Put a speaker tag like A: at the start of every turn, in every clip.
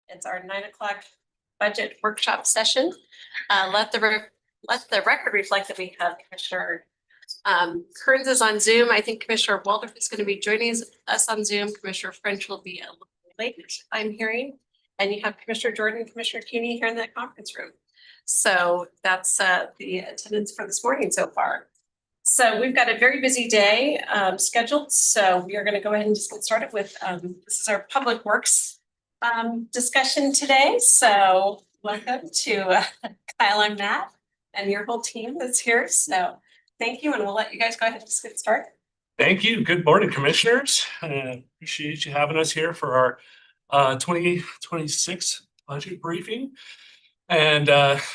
A: It's our 9 o'clock budget workshop session. Let the record reflect that we have Commissioner Kearns is on Zoom. I think Commissioner Waldorf is going to be joining us on Zoom. Commissioner French will be a little late, I'm hearing. And you have Commissioner Jordan and Commissioner Keeney here in that conference room. So that's the attendance for this morning so far. So we've got a very busy day scheduled. So we are going to go ahead and just get started with this is our Public Works discussion today. So welcome to Kyle and Matt and your whole team that's here. So thank you, and we'll let you guys go ahead and just get started.
B: Thank you. Good morning, commissioners. Appreciate you having us here for our 2026 budget briefing. And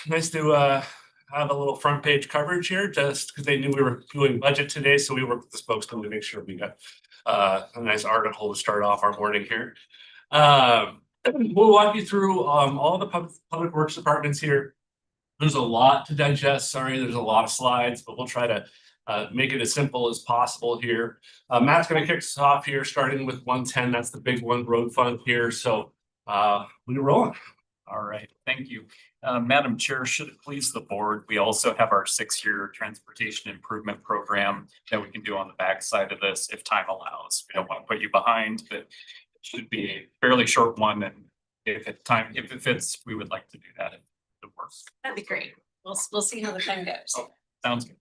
B: nice to have a little front page coverage here, just because they knew we were doing budget today. So we worked with the spokesman to make sure we got a nice article to start off our morning here. We'll walk you through all the public works departments here. There's a lot to digest. Sorry, there's a lot of slides, but we'll try to make it as simple as possible here. Matt's going to kick us off here, starting with 110. That's the big one, road fund here. So we're rolling.
C: All right, thank you. Madam Chair, should it please the board, we also have our 6-year transportation improvement program that we can do on the backside of this if time allows. We don't want to put you behind, but it should be a fairly short one. And if it fits, we would like to do that if it works.
A: That'd be great. We'll see how the time goes.
C: Oh, sounds good.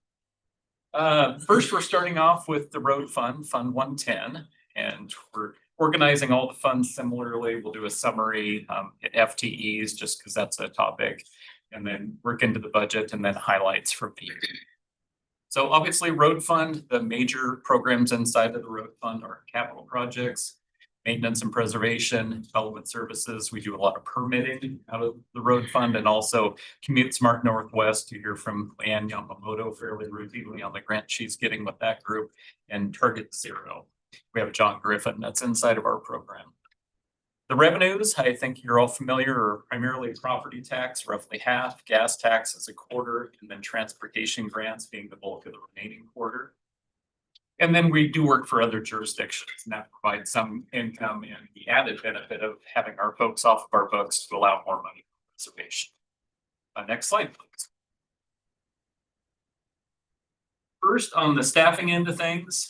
C: First, we're starting off with the road fund, Fund 110, and we're organizing all the funds similarly. We'll do a summary, FTEs, just because that's a topic, and then work into the budget and then highlights from me. So obviously road fund, the major programs inside of the road fund are capital projects, maintenance and preservation, development services. We do a lot of permitting out of the road fund, and also Commute Smart Northwest. You hear from Leanne Yamamoto fairly routinely on the grant she's getting with that group, and Target Zero. We have John Griffin that's inside of our program. The revenues, I think you're all familiar, are primarily property tax, roughly half, gas tax is a quarter, and then transportation grants being the bulk of the remaining quarter. And then we do work for other jurisdictions, and that provides some income and the added benefit of having our folks off of our books to allow more money for preservation. Next slide, please. First, on the staffing end of things,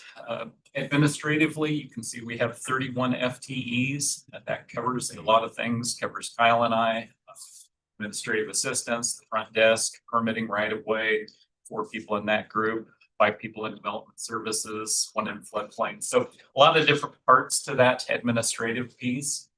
C: administratively, you can see we have 31 FTEs. That covers a lot of things, covers Kyle and I, administrative assistants, the front desk, permitting right of way, 4 people in that group, 5 people in development services, 1 in floodplain. So a lot of different parts to that administrative piece.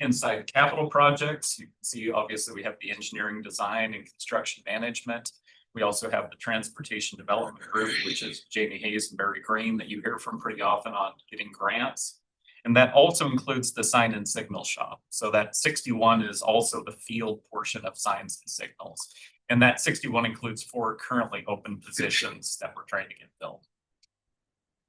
C: Inside capital projects, you can see obviously we have the engineering, design, and construction management. We also have the transportation development group, which is Jamie Hayes and Barry Green that you hear from pretty often on getting grants. And that also includes the sign and signal shop. So that 61 is also the field portion of signs and signals. And that 61 includes 4 currently open positions that we're trying to get filled.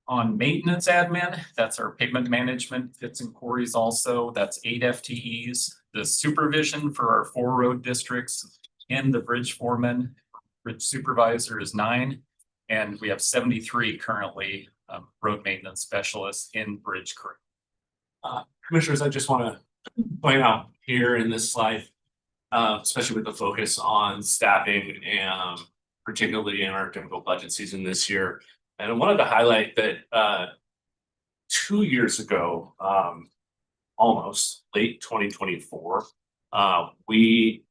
C: On maintenance admin, that's our pavement management, fits and quarries also, that's 8 FTEs. The supervision for our 4 road districts and the bridge foreman, bridge supervisor is 9, and we have 73 currently road maintenance specialists in bridge crew.
B: Commissioners, I just want to point out here in this slide, especially with the focus on staffing and particularly in our typical budget season this year. And I wanted to highlight that 2 years ago, almost late 2024, we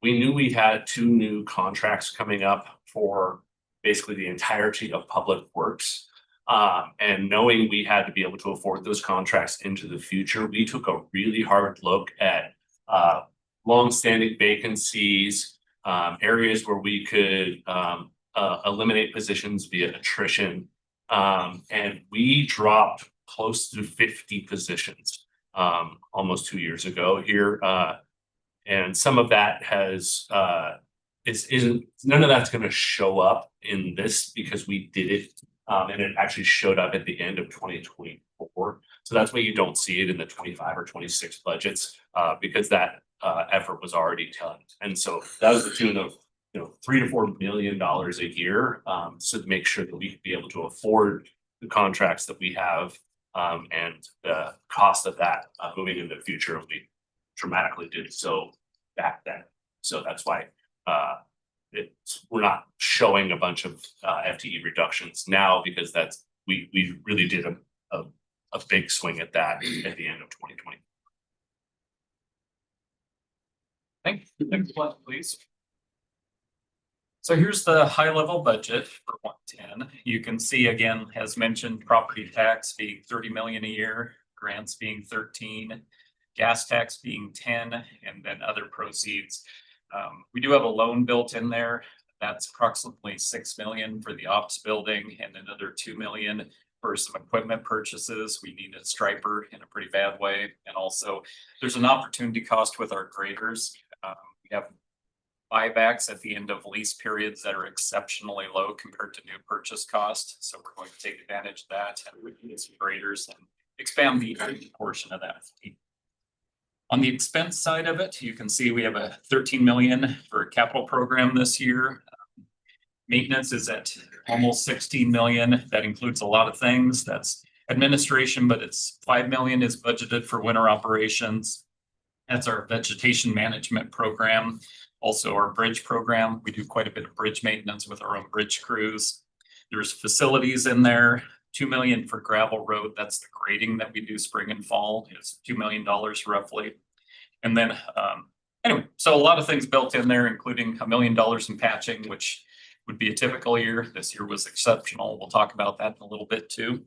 B: knew we had 2 new contracts coming up for basically the entirety of public works. And knowing we had to be able to afford those contracts into the future, we took a really hard look at long-standing vacancies, areas where we could eliminate positions via attrition. And we dropped close to 50 positions almost 2 years ago here. And some of that has none of that's going to show up in this because we did it and it actually showed up at the end of 2024. So that's why you don't see it in the 25 or 26 budgets because that effort was already done. And so that was the tune of $3 to $4 million a year, so to make sure that we could be able to afford the contracts that we have And the cost of that moving into the future, we dramatically did so back then. So that's why we're not showing a bunch of FTE reductions now, because we really did a big swing at that at the end of 2020.
C: Next slide, please. So here's the high level budget for 110. You can see again, as mentioned, property tax being 30 million a year, grants being 13, gas tax being 10, and then other proceeds. We do have a loan built in there. That's approximately 6 million for the ops building and another 2 million for some equipment purchases. We need a striper in a pretty bad way. And also there's an opportunity cost with our graders. We have buybacks at the end of lease periods that are exceptionally low compared to new purchase cost. So we're going to take advantage of that and we can get some graders and expand the portion of that. On the expense side of it, you can see we have a 13 million for a capital program this year. Maintenance is at almost 16 million. That includes a lot of things. That's administration, but it's 5 million is budgeted for winter operations. That's our vegetation management program. Also our bridge program. We do quite a bit of bridge maintenance with our own bridge crews. There's facilities in there, 2 million for gravel road. That's the grading that we do spring and fall. It's $2 million roughly. And then, anyway, so a lot of things built in there, including $1 million in patching, which would be a typical year. This year was exceptional. We'll talk about that in a little bit too.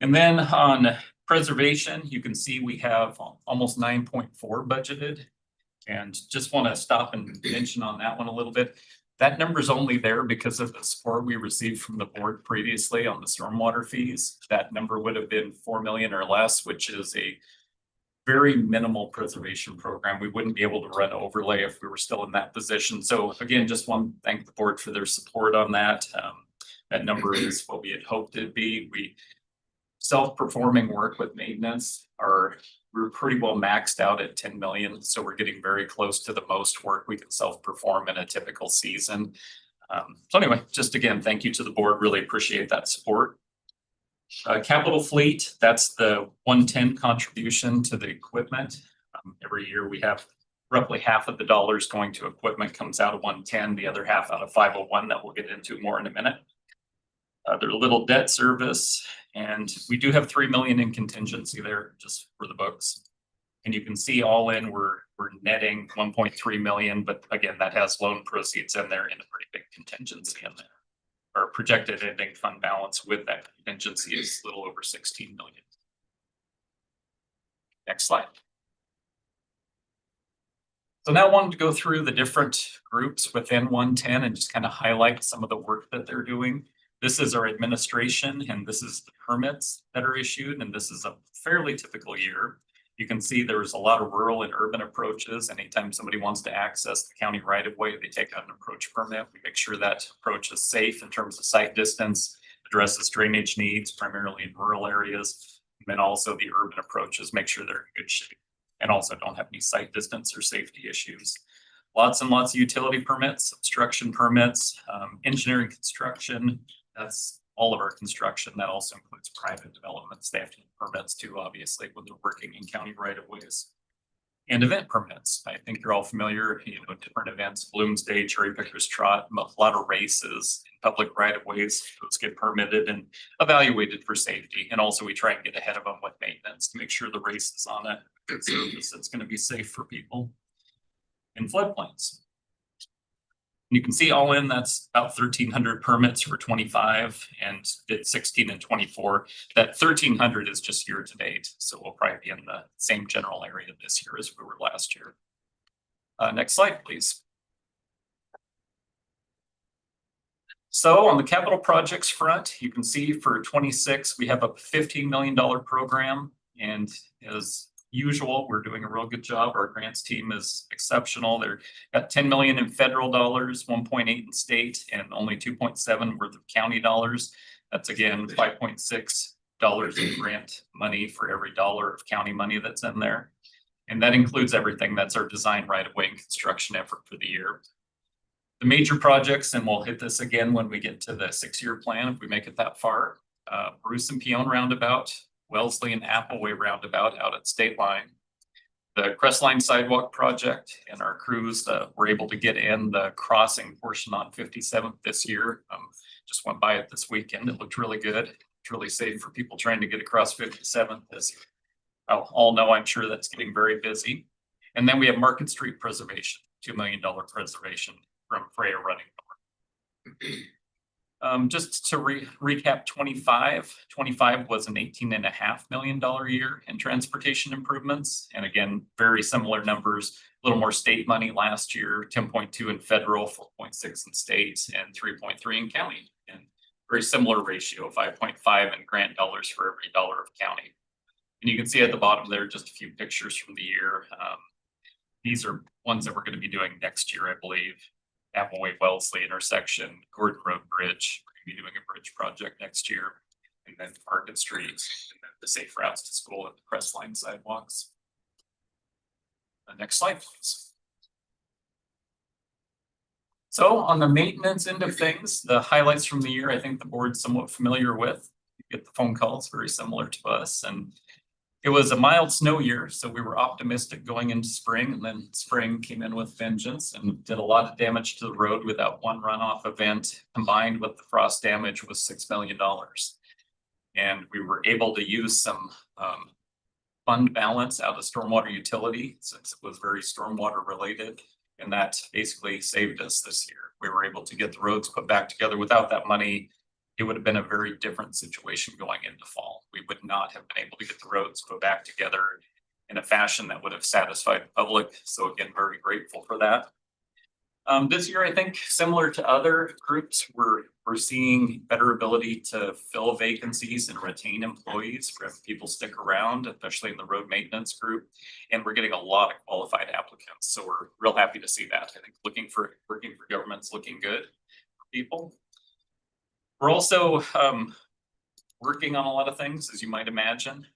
C: And then on preservation, you can see we have almost 9.4 budgeted. And just want to stop and mention on that one a little bit. That number is only there because of the support we received from the board previously on the stormwater fees. That number would have been 4 million or less, which is a very minimal preservation program. We wouldn't be able to run overlay if we were still in that position. So again, just want to thank the board for their support on that. That number is what we had hoped it'd be. We self-performing work with maintenance we're pretty well maxed out at 10 million. So we're getting very close to the most work we can self-perform in a typical season. So anyway, just again, thank you to the board. Really appreciate that support. Capital fleet, that's the 110 contribution to the equipment. Every year we have roughly half of the dollars going to equipment comes out of 110, the other half out of 501 that we'll get into more in a minute. There's a little debt service, and we do have 3 million in contingency there just for the books. And you can see all in, we're netting 1.3 million, but again, that has loan proceeds in there and a pretty big contingency in there. Our projected ending fund balance with that contingency is a little over 16 million. Next slide. So now I wanted to go through the different groups within 110 and just kind of highlight some of the work that they're doing. This is our administration, and this is the permits that are issued, and this is a fairly typical year. You can see there's a lot of rural and urban approaches. Anytime somebody wants to access the county right of way, they take out an approach permit. We make sure that approach is safe in terms of site distance, addresses drainage needs, primarily in rural areas. And then also the urban approaches, make sure they're in good shape and also don't have any site distance or safety issues. Lots and lots of utility permits, obstruction permits, engineering construction. That's all of our construction. That also includes private developments. They have to need permits too, obviously, when they're working in county right of ways. And event permits. I think you're all familiar, different events, Bloomsday, Cherry Pickers Trot, a lot of races in public right of ways. Those get permitted and evaluated for safety. And also we try and get ahead of them with maintenance to make sure the race is on a good service that's going to be safe for people. In floodplains. You can see all in, that's about 1,300 permits for 25 and did 16 and 24. That 1,300 is just year to date. So we'll probably be in the same general area this year as we were last year. Next slide, please. So on the capital projects front, you can see for 26, we have a $15 million program. And as usual, we're doing a real good job. Our grants team is exceptional. They're got 10 million in federal dollars, 1.8 in state, and only 2.7 worth of county dollars. That's again $5.6 in grant money for every dollar of county money that's in there. And that includes everything that's our design right of way and construction effort for the year. The major projects, and we'll hit this again when we get to the 6-year plan if we make it that far. Bruce and Peone roundabout, Wellesley and Appleway roundabout out at State Line. The Crestline sidewalk project and our crews were able to get in the crossing portion on 57th this year. Just went by it this weekend. It looked really good. It's really safe for people trying to get across 57th. As you all know, I'm sure that's getting very busy. And then we have Market Street preservation, $2 million preservation from Freya running. Just to recap 25 was an $18.5 million year in transportation improvements. And again, very similar numbers, a little more state money last year, 10.2 in federal, 4.6 in states, and 3.3 in county. And very similar ratio, 5.5 in grant dollars for every dollar of county. And you can see at the bottom there, just a few pictures from the year. These are ones that we're going to be doing next year, I believe. Appleway Wellesley intersection, Gordon Road Bridge. We're going to be doing a bridge project next year. And then Market Street, and then the safe routes to school and the Crestline sidewalks. Next slide, please. So on the maintenance end of things, the highlights from the year, I think the board's somewhat familiar with. You get the phone calls, very similar to us. And it was a mild snow year, so we were optimistic going into spring, and then spring came in with vengeance and did a lot of damage to the road with that one runoff event. Combined with the frost damage was $6 million. And we were able to use some fund balance out of stormwater utility since it was very stormwater related. And that basically saved us this year. We were able to get the roads put back together. Without that money, it would have been a very different situation going into fall. We would not have been able to get the roads put back together in a fashion that would have satisfied the public. So again, very grateful for that. This year, I think similar to other groups, we're seeing better ability to fill vacancies and retain employees for if people stick around, especially in the road maintenance group. And we're getting a lot of qualified applicants. So we're real happy to see that. I think working for government's looking good for people. We're also working on a lot of things, as you might imagine.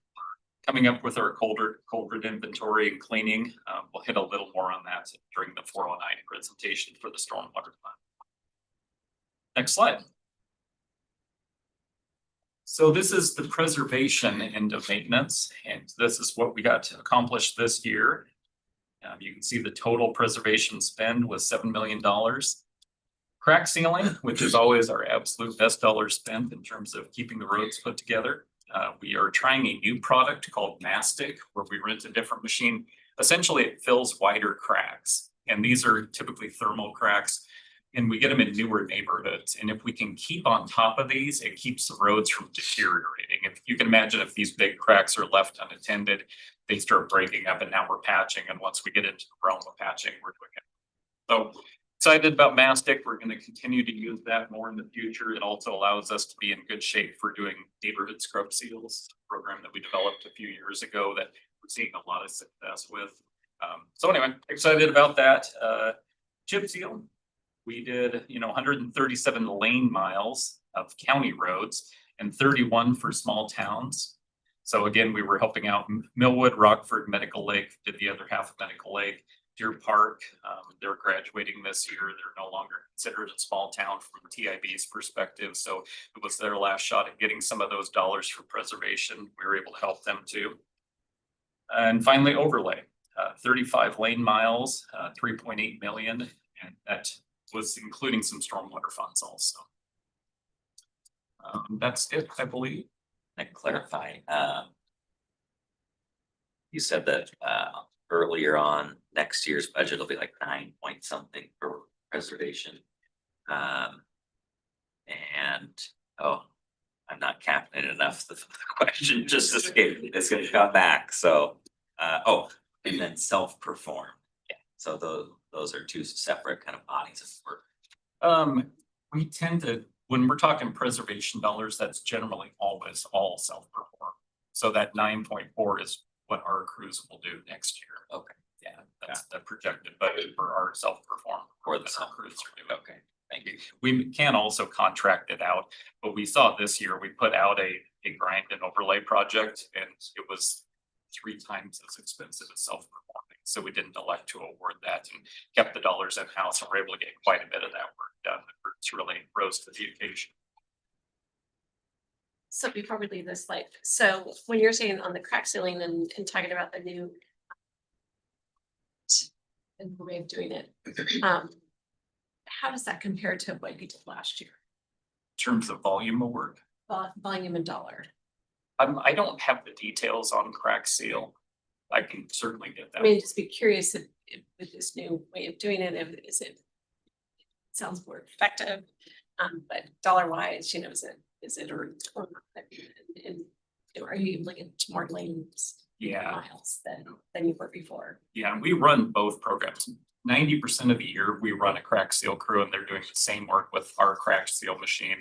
C: Coming up with our culvert inventory and cleaning. We'll hit a little more on that during the 409 presentation for the stormwater fund. Next slide. So this is the preservation end of maintenance, and this is what we got to accomplish this year. You can see the total preservation spend was $7 million. Crack sealing, which is always our absolute best dollar spent in terms of keeping the roads put together. We are trying a new product called Mastic, where we rent a different machine. Essentially, it fills wider cracks, and these are typically thermal cracks, and we get them in newer neighborhoods. And if we can keep on top of these, it keeps the roads from deteriorating. If you can imagine, if these big cracks are left unattended, they start breaking up, and now we're patching. And once we get into the realm of patching, we're doing it. So excited about Mastic. We're going to continue to use that more in the future. It also allows us to be in good shape for doing neighborhood scrub seals, a program that we developed a few years ago that we're seeing a lot of success with. So anyway, excited about that. Chip seal. We did, 137 lane miles of county roads and 31 for small towns. So again, we were helping out Millwood, Rockford, Medical Lake, did the other half of Medical Lake. Deer Park, they're graduating this year. They're no longer considered a small town from TIB's perspective. So it was their last shot at getting some of those dollars for preservation. We were able to help them too. And finally, overlay, 35 lane miles, 3.8 million. And that was including some stormwater funds also. That's it, I believe.
D: I can clarify. You said that earlier on, next year's budget will be like 9 point something for preservation. And I'm not capping it enough. The question just escaped. It's going to come back. So, and then self-perform. Yeah. So those are two separate kind of bodies of work.
C: We tend to, when we're talking preservation dollars, that's generally always all self-perform. So that 9.4 is what our crews will do next year.
D: Okay.
C: Yeah, that's the projected budget for our self-perform
D: For the
C: that our crews are doing.
D: Okay, thank you.
C: We can also contract it out, but we saw this year, we put out a grind and overlay project, and it was 3 times as expensive as self-performing. So we didn't elect to award that and kept the dollars in-house, and we're able to get quite a bit of that work done. It's really rose to the occasion.
A: So before we leave this slide, so when you're saying on the crack ceiling and talking about the new and the way of doing it, how does that compare to what you did last year?
C: In terms of volume of work.
A: Volume and dollar.
C: I don't have the details on crack seal. I can certainly get
A: I
C: that.
A: mean, just be curious if with this new way of doing it, if is it sounds more effective, but dollar wise, you know, is it or not? And you know, are you able to get more lanes?
C: Yeah.
A: Miles than you were before?
C: Yeah, and we run both programs. 90% of the year, we run a crack seal crew and they're doing the same work with our crack seal machine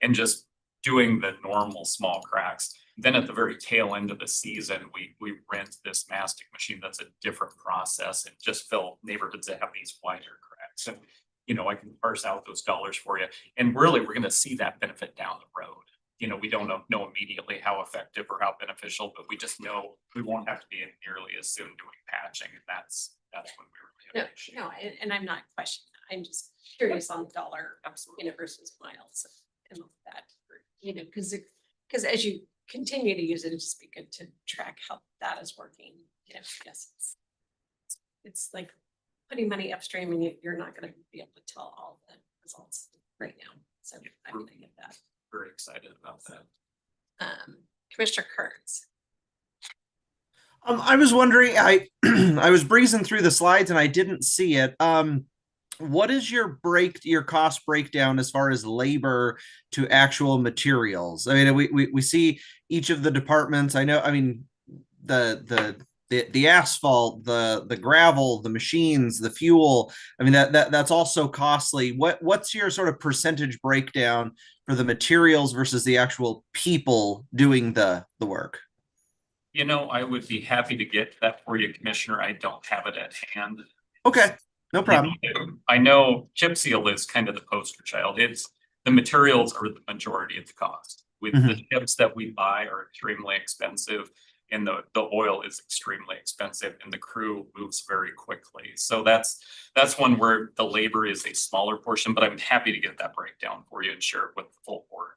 C: and just doing the normal small cracks. Then at the very tail end of the season, we rent this mastic machine that's a different process and just fill neighborhoods that have these wider cracks. And, you know, I can parse out those dollars for you. And really, we're gonna see that benefit down the road. You know, we don't know immediately how effective or how beneficial, but we just know we won't have to be in nearly as soon doing patching, and that's when we really have an issue.
A: No, and I'm not questioning, that. I'm just curious on the dollar, you know, versus miles and all that, you know, because as you continue to use it, it'd just be good to track how that is working. You know, yes, it's like putting money upstream and you're not gonna be able to tell all the results right now. So I'm gonna get that.
C: Very excited about that.
A: Commissioner Kearns.
E: I was wondering, I I was breezing through the slides and I didn't see it. What is your cost breakdown as far as labor to actual materials? I mean, we see each of the departments. I know, I mean, the asphalt, the gravel, the machines, the fuel. I mean, that's also costly. What's your sort of percentage breakdown for the materials versus the actual people doing the work?
C: You know, I would be happy to get that for you, Commissioner. I don't have it at hand.
E: Okay, no problem.
C: I know chip seal is kind of the poster child. It's the materials are the majority of the cost. With the chips that we buy are extremely expensive and the oil is extremely expensive and the crew moves very quickly. So that's one where the labor is a smaller portion, but I'm happy to get that breakdown for you and share it with the full board.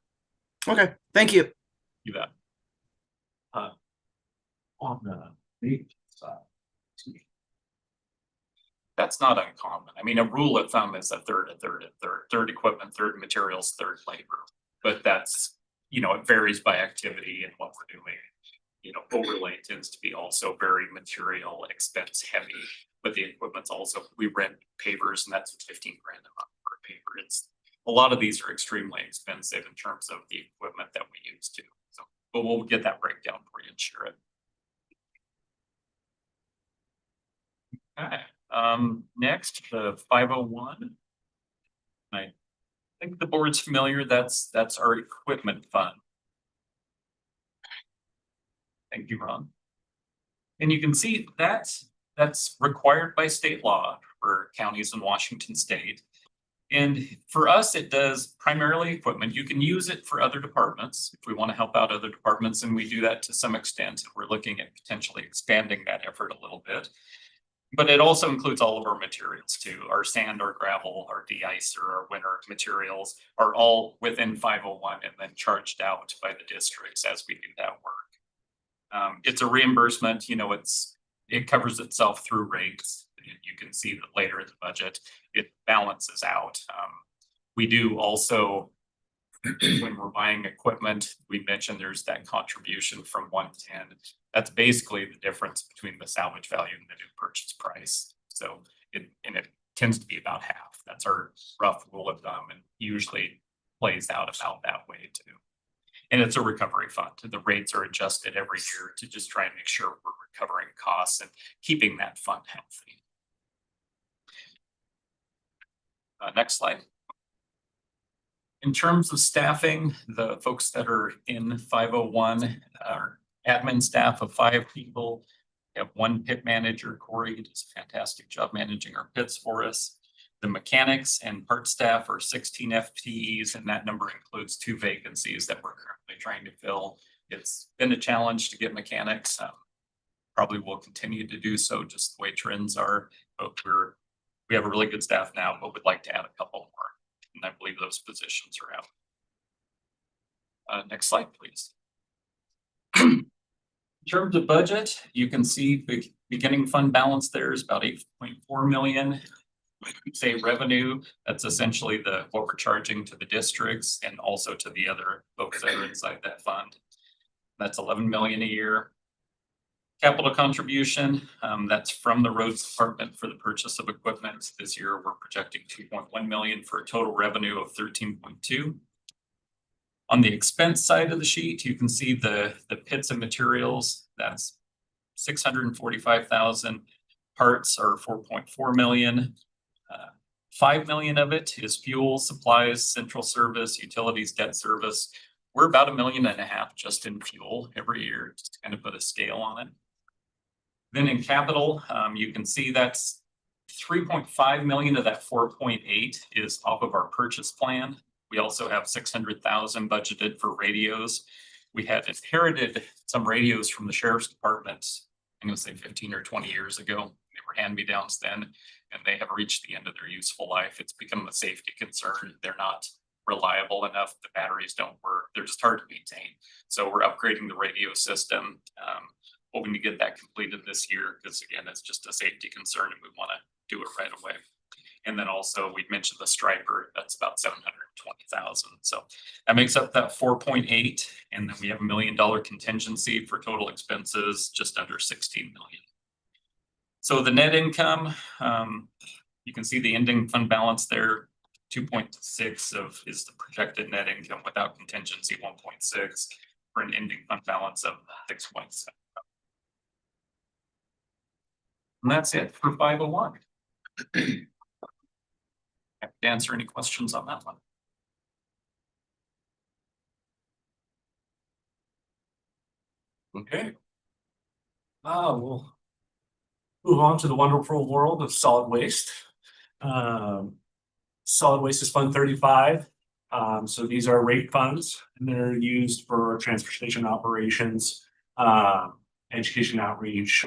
E: Okay, thank you.
C: You bet.
B: On the maintenance side.
C: That's not uncommon. I mean, a rule of thumb is a third equipment, third materials, third labor. But that's, you know, it varies by activity and what we're doing. You know, overlay tends to be also very material expense heavy, but the equipment's also, we rent pavers and that's 15 grand a month per paver. It's a lot of these are extremely expensive in terms of the equipment that we use too. So, but we'll get that breakdown for you and share it. Okay, next, the 501. I think the board's familiar, that's our equipment fund. Thank you, Ron. And you can see that's required by state law for counties in Washington state. And for us, it does primarily equipment. You can use it for other departments if we want to help out other departments, and we do that to some extent. We're looking at potentially expanding that effort a little bit. But it also includes all of our materials too. Our sand, our gravel, our de-icer, our winter materials are all within 501 and then charged out by the districts as we do that work. It's a reimbursement, you know, it covers itself through rates. You can see that later in the budget, it balances out. We do also, when we're buying equipment, we mentioned there's that contribution from 110. That's basically the difference between the salvage value and the new purchase price. So it tends to be about half. That's our rough rule of thumb and usually plays out about that way too. And it's a recovery fund. The rates are adjusted every year to just try and make sure we're recovering costs and keeping that fund healthy. Next slide. In terms of staffing, the folks that are in 501 are admin staff of 5 people. We have 1 pit manager, Corey, who does a fantastic job managing our pits for us. The mechanics and part staff are 16 FTEs, and that number includes 2 vacancies that we're currently trying to fill. It's been a challenge to get mechanics. Probably will continue to do so just the way trends are, but we have a really good staff now, but would like to add a couple more. And I believe those positions are out. Next slide, please. In terms of budget, you can see beginning fund balance there is about 8.4 million. Say revenue, that's essentially what we're charging to the districts and also to the other folks that are inside that fund. That's 11 million a year. Capital contribution, that's from the roads department for the purchase of equipment. This year, we're projecting 2.1 million for a total revenue of 13.2. On the expense side of the sheet, you can see the pits and materials, that's 645,000. Parts are 4.4 million. 5 million of it is fuel, supplies, central service, utilities, debt service. We're about $1.5 million just in fuel every year, just to kind of put a scale on it. Then in capital, you can see that's 3.5 million of that 4.8 is off of our purchase plan. We also have 600,000 budgeted for radios. We had inherited some radios from the sheriff's department, I'm gonna say 15 or 20 years ago. They were hand-me-downs then, and they have reached the end of their useful life. It's become a safety concern. They're not reliable enough. The batteries don't work. They're just hard to maintain. So we're upgrading the radio system. Hoping to get that completed this year, because again, it's just a safety concern and we want to do it right away. And then also we mentioned the striper, that's about 720,000. So that makes up that 4.8. And then we have $1 million contingency for total expenses, just under 16 million. So the net income, you can see the ending fund balance there, 2.6 is the projected net income without contingency, 1.6 for an ending fund balance of 6.7. And that's it for 501. Happy to answer any questions on that one.
B: Okay. We'll move on to the wonderful world of solid waste. Solid waste is Fund 35. So these are rate funds and they're used for transportation operations, education outreach,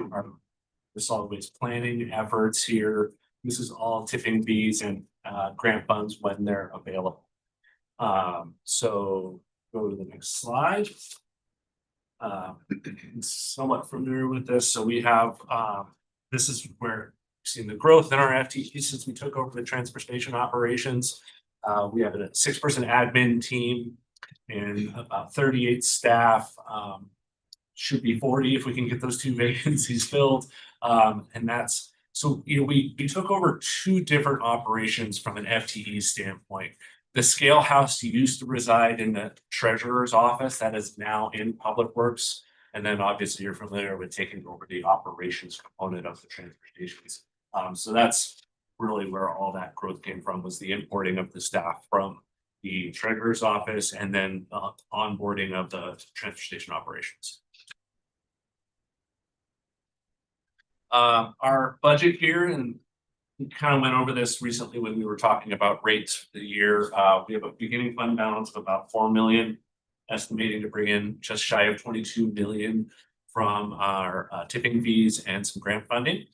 B: the solid waste planning efforts here. This is all tipping fees and grant funds when they're available. So go to the next slide. Somewhat familiar with this. So we have this is where we've seen the growth in our FTE since we took over the transportation operations. We have a 6-person admin team and about 38 staff. Should be 40 if we can get those 2 vacancies filled. And that's so, you know, we took over 2 different operations from an FTE standpoint. The scale house used to reside in the treasurer's office that is now in Public Works. And then obviously you're familiar with taking over the operations component of the transportations. So that's really where all that growth came from, was the importing of the staff from the treasurer's office and then onboarding of the transportation operations. Our budget here, and we kind of went over this recently when we were talking about rates for the year. We have a beginning fund balance of about 4 million, estimating to bring in just shy of 22 million from our tipping fees and some grant funding.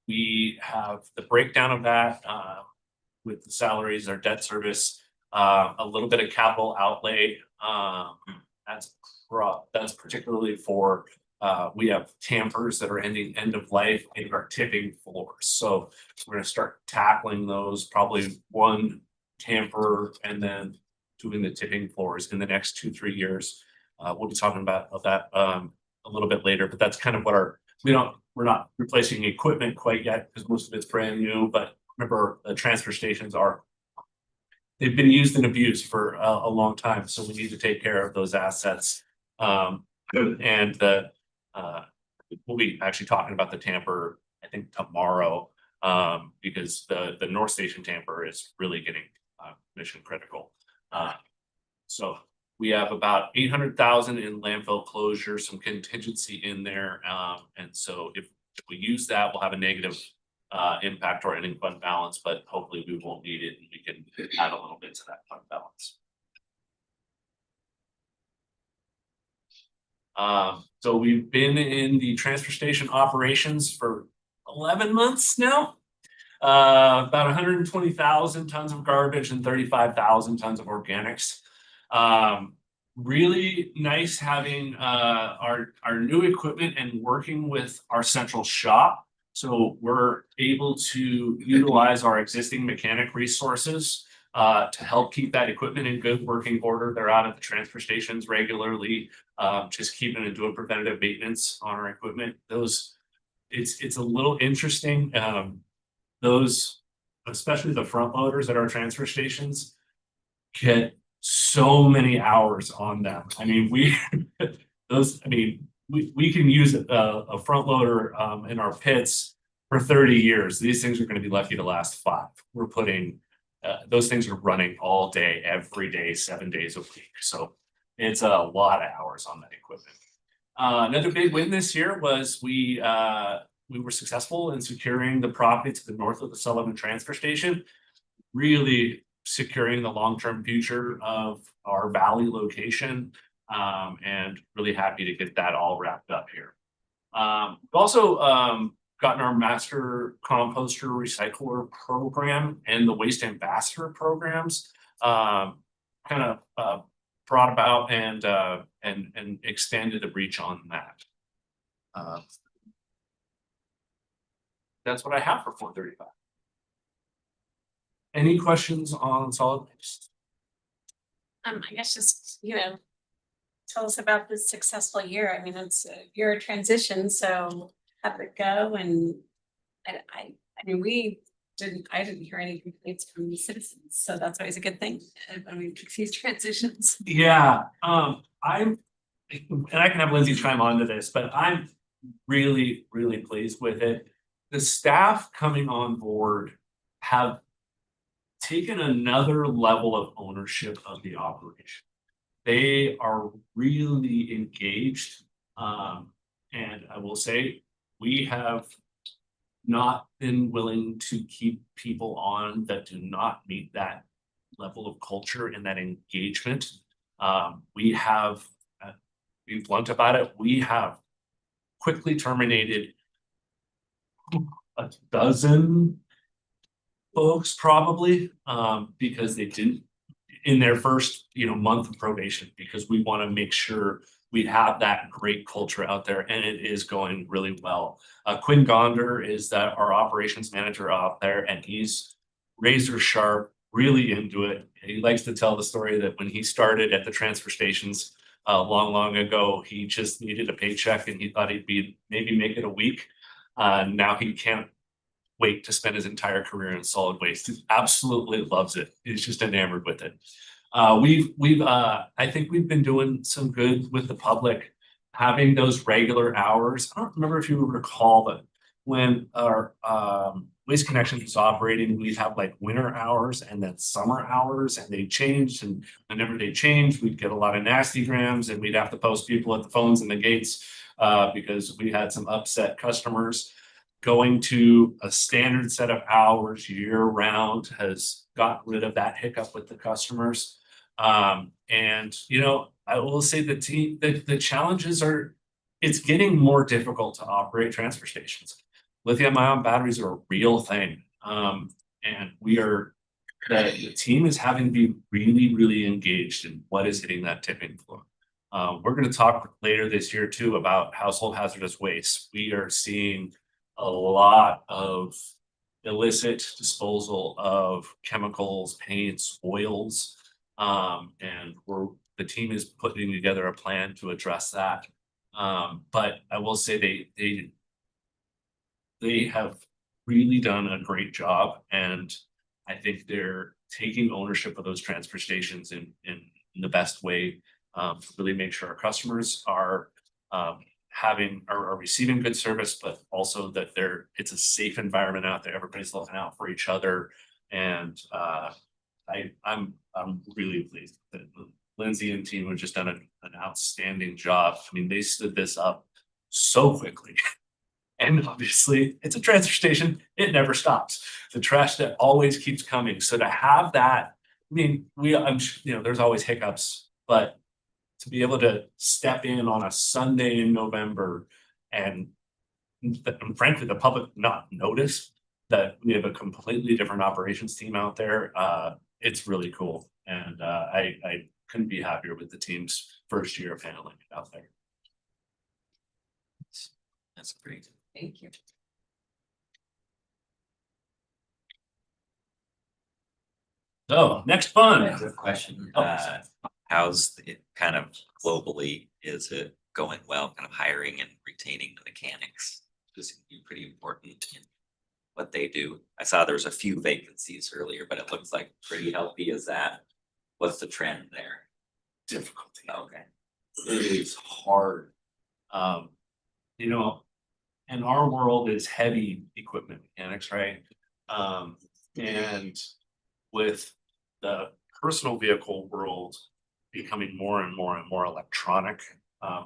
B: We have the breakdown of that with the salaries, our debt service, a little bit of capital outlay. That's particularly for we have tampers that are ending end of life in our tipping floors. So we're going to start tackling those, probably 1 tamper and then doing the tipping floors in the next 2-3 years. We'll be talking about that a little bit later, but that's kind of what we're not replacing equipment quite yet because most of it's brand new. But remember, the transfer stations they've been used and abused for a long time. So we need to take care of those assets. And we'll be actually talking about the tamper, I think tomorrow, because the North Station tamper is really getting mission critical. So we have about 800,000 in landfill closure, some contingency in there. And so if we use that, we'll have a negative impact to our ending fund balance, but hopefully we won't need it and we can add a little bit to that fund balance. So we've been in the transfer station operations for 11 months now. About 120,000 tons of garbage and 35,000 tons of organics. Really nice having our new equipment and working with our central shop. So we're able to utilize our existing mechanic resources to help keep that equipment in good working order. They're out at the transfer stations regularly, just keeping and doing preventative maintenance on our equipment. It's a little interesting. Those, especially the front loaders at our transfer stations, get so many hours on them. I mean, we we can use a front loader in our pits for 30 years. These things are going to be lucky to last 5. We're putting those things are running all day, every day, 7 days a week. So it's a lot of hours on that equipment. Another big win this year was we were successful in securing the property to the north of the Sullivan transfer station, really securing the long-term future of our valley location, and really happy to get that all wrapped up here. We've also gotten our master composter recycler program and the waste ambassador programs kind of brought about and extended the reach on that. That's what I have for 435. Any questions on solid waste?
A: I guess just, tell us about this successful year. I mean, it's a year of transition, so how did it go? And I mean, I didn't hear any complaints from the citizens, so that's always a good thing. I mean, these transitions.
B: Yeah, and I can have Lindsay chime onto this, but I'm really, really pleased with it. The staff coming on board have taken another level of ownership of the operation. They are really engaged. And I will say, we have not been willing to keep people on that do not meet that level of culture and that engagement. We have, being blunt about it, we have quickly terminated a dozen folks probably, because they didn't in their first month of probation, because we want to make sure we have that great culture out there, and it is going really well. Quinn Gonder is our operations manager out there, and he's razor sharp, really into it. He likes to tell the story that when he started at the transfer stations long ago, he just needed a paycheck and he thought he'd maybe make it a week. Now he can't wait to spend his entire career in solid waste. He absolutely loves it. He's just enamored with it. I think we've been doing some good with the public, having those regular hours. I don't remember if you recall, but when our Waste Connections was operating, we'd have like winter hours and then summer hours, and they changed. And whenever they changed, we'd get a lot of nasty grams, and we'd have to post people at the phones and the gates because we had some upset customers. Going to a standard set of hours year round has gotten rid of that hiccup with the customers. And I will say the challenges it's getting more difficult to operate transfer stations. Lithium-ion batteries are a real thing. And the team is having to be really, really engaged in what is hitting that tipping floor. We're going to talk later this year too about household hazardous waste. We are seeing a lot of illicit disposal of chemicals, paints, oils. And the team is putting together a plan to address that. But I will say they have really done a great job, and I think they're taking ownership of those transfer stations in the best way, to really make sure our customers are receiving good service, but also that it's a safe environment out there. Everybody's looking out for each other, and I'm really pleased that Lindsay and team have just done an outstanding job. I mean, they stood this up so quickly. And obviously, it's a transfer station. It never stops. The trash that always keeps coming. So to have that, I mean, there's always hiccups, but to be able to step in on a Sunday in November and frankly, the public not notice that we have a completely different operations team out there, it's really cool. And I couldn't be happier with the team's first year of handling it out there.
D: That's great.
A: Thank you.
B: So next fund.
D: Good question.
B: Oh.
D: How's it kind of globally, is it going well, kind of hiring and retaining the mechanics? This is pretty important in what they do. I saw there's a few vacancies earlier, but it looks like pretty healthy. Is that, what's the trend there?
B: Difficulty.
D: Okay.
B: It is hard. You know, and our world is heavy equipment mechanics, right? And with the personal vehicle world becoming more and more and more electronic,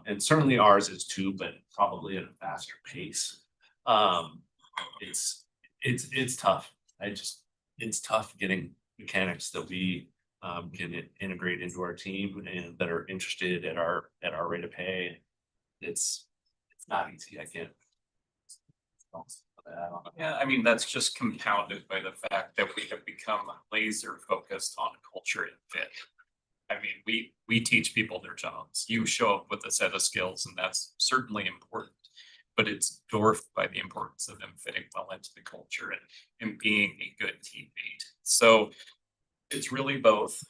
B: and certainly ours is too, but probably at a faster pace. It's tough. It's tough getting mechanics that we can integrate into our team and that are interested at our rate of pay. It's not easy. I can't.
C: Yeah, I mean, that's just compounded by the fact that we have become laser focused on culture and fit. I mean, we teach people their jobs. You show up with a set of skills and that's certainly important. But it's dwarfed by the importance of them fitting well into the culture and being a good teammate. So it's really both.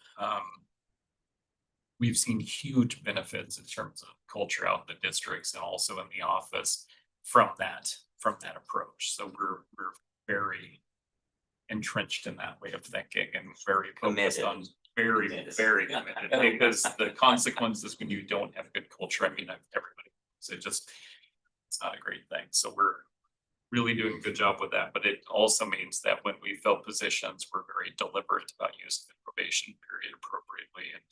C: We've seen huge benefits in terms of culture out in the districts and also in the office from that approach. So we're very entrenched in that way of thinking and very focused on very committed, because the consequences when you don't have good culture, I mean, everybody, so it's not a great thing. So we're really doing a good job with that, but it also means that when we fill positions, we're very deliberate about using the probation period appropriately and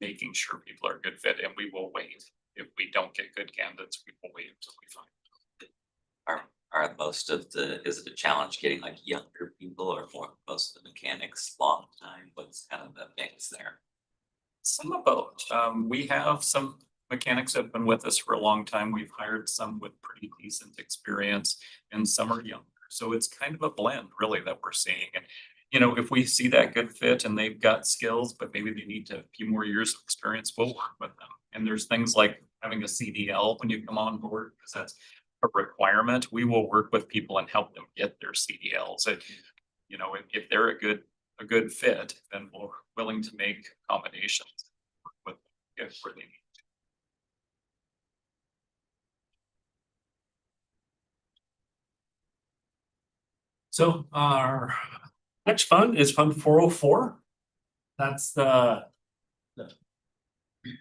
C: making sure people are a good fit, and we will wait. If we don't get good candidates, we will wait until we find them.
D: Are most of is it a challenge getting like younger people or more, most of the mechanics long time? What's kind of the mix there?
C: Some of both. We have some mechanics that have been with us for a long time. We've hired some with pretty decent experience and some are younger. So it's kind of a blend really that we're seeing. And, you know, if we see that good fit and they've got skills, but maybe they need a few more years of experience, we'll work with them. And there's things like having a CDL when you come on board, because that's a requirement. We will work with people and help them get their CDLs. And, you know, if they're a good fit, then we're willing to make accommodations with if where they need.
B: So our next fund is Fund 404. That's the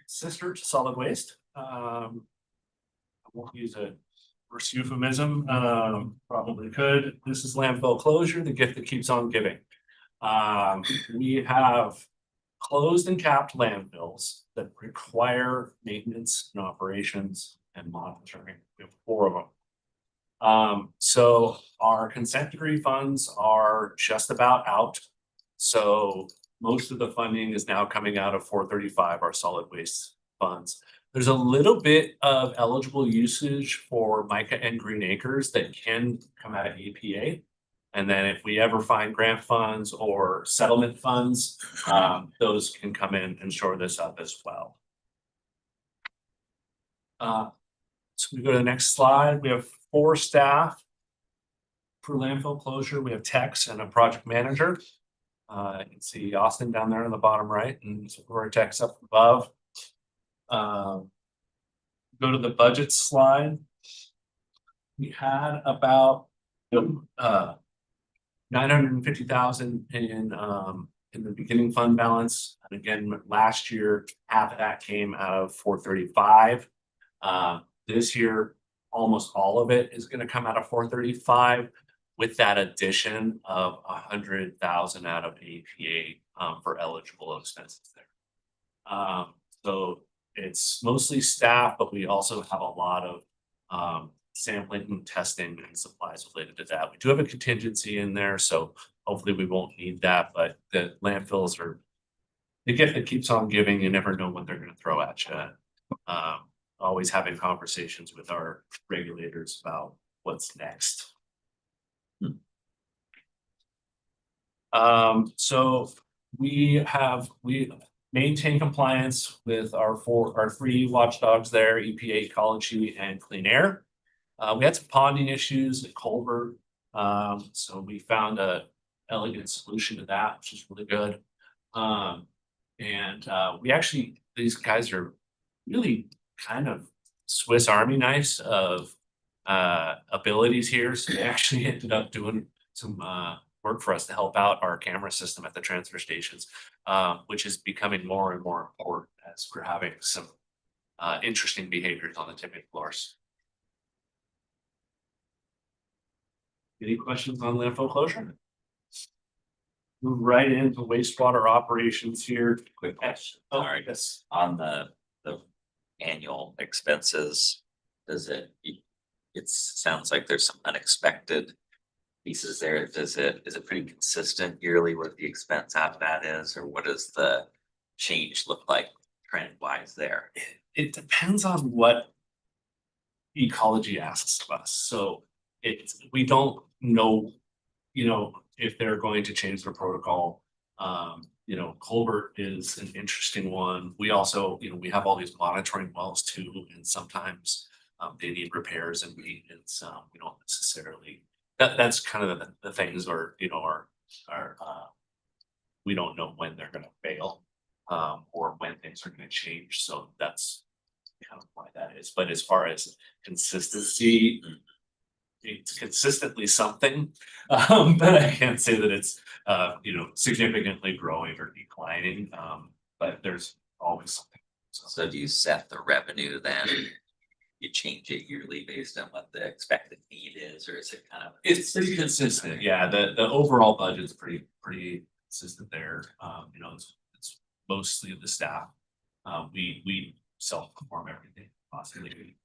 B: sister to solid waste. I won't use a worse euphemism, probably could. This is landfill closure, the gift that keeps on giving. We have closed and capped landfills that require maintenance and operations and monitoring. We have 4 of them. So our consent decree funds are just about out. So most of the funding is now coming out of 435, our solid waste funds. There's a little bit of eligible usage for MICA and Green Acres that can come out of APA. And then if we ever find grant funds or settlement funds, those can come in and shore this up as well. So we go to the next slide. We have 4 staff for landfill closure. We have techs and a project manager. You can see Austin down there in the bottom right and Vortex up above. Go to the budget slide. We had about 950,000 in the beginning fund balance. And again, last year, half of that came out of 435. This year, almost all of it is going to come out of 435 with that addition of 100,000 out of APA for eligible expenses there. So it's mostly staff, but we also have a lot of sampling and testing and supplies related to that. We do have a contingency in there, so hopefully we won't need that, but the landfills are the gift that keeps on giving. You never know what they're going to throw at you. Always having conversations with our regulators about what's next. So we maintain compliance with our three watchdogs there, EPA, Ecology, and Clean Air. We had some ponding issues at Colbert, so we found a elegant solution to that, which is really good. We actually, these guys are really kind of Swiss Army knives of abilities here. So they actually ended up doing some work for us to help out our camera system at the transfer stations, which is becoming more and more important as we're having some interesting behaviors on the tipping floors. Any questions on landfill closure? Move right into wastewater operations here.
D: Quick question.
B: Oh,
D: Sorry.
B: yes.
D: On the annual expenses, it sounds like there's some unexpected pieces there. Is it pretty consistent yearly what the expense out of that is, or what does the change look like trend wise there?
B: It depends on what Ecology asks of us. So we don't know, if they're going to change their protocol. Colbert is an interesting one. We also, we have all these monitoring wells too, and sometimes they need repairs and maintenance. We don't necessarily, that's kind of the things where, we don't know when they're gonna fail, or when things are gonna change. So that's kind of why that is. But as far as consistency, it's consistently something, but I can't say that it's significantly growing or declining. But there's always something.
D: So do you set the revenue then? You change it yearly based on what the expected need is, or is it kind of?
B: It's pretty consistent. Yeah, the overall budget's pretty consistent there. It's mostly the staff. We self-perform everything possibly.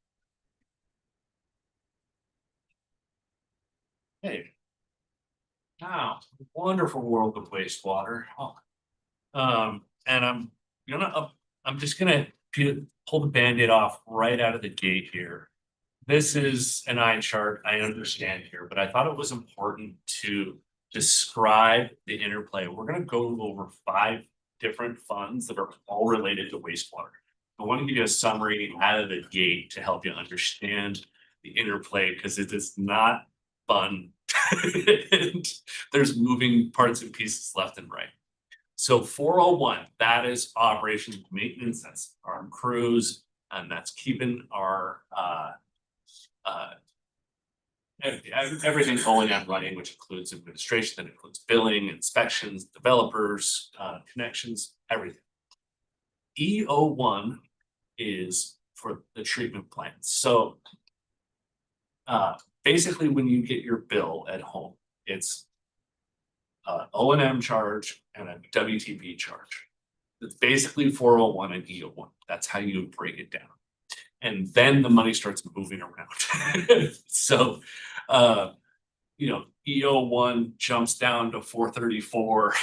B: Hey. Now, wonderful world of wastewater. And I'm just gonna pull the Band-Aid off right out of the gate here. This is an eye chart, I understand here, but I thought it was important to describe the interplay. We're gonna go over 5 different funds that are all related to wastewater. I want to give you a summary out of the gate to help you understand the interplay, because it is not fun. And there's moving parts and pieces left and right. So 401, that is operations and maintenance, that's our crews, and that's keeping our everything O&M running, which includes administration, that includes billing, inspections, developers, connections, everything. E01 is for the treatment plant. So basically, when you get your bill at home, it's O&M charge and a WTP charge. It's basically 401 and E01. That's how you break it down. And then the money starts moving around. So, E01 jumps down to 434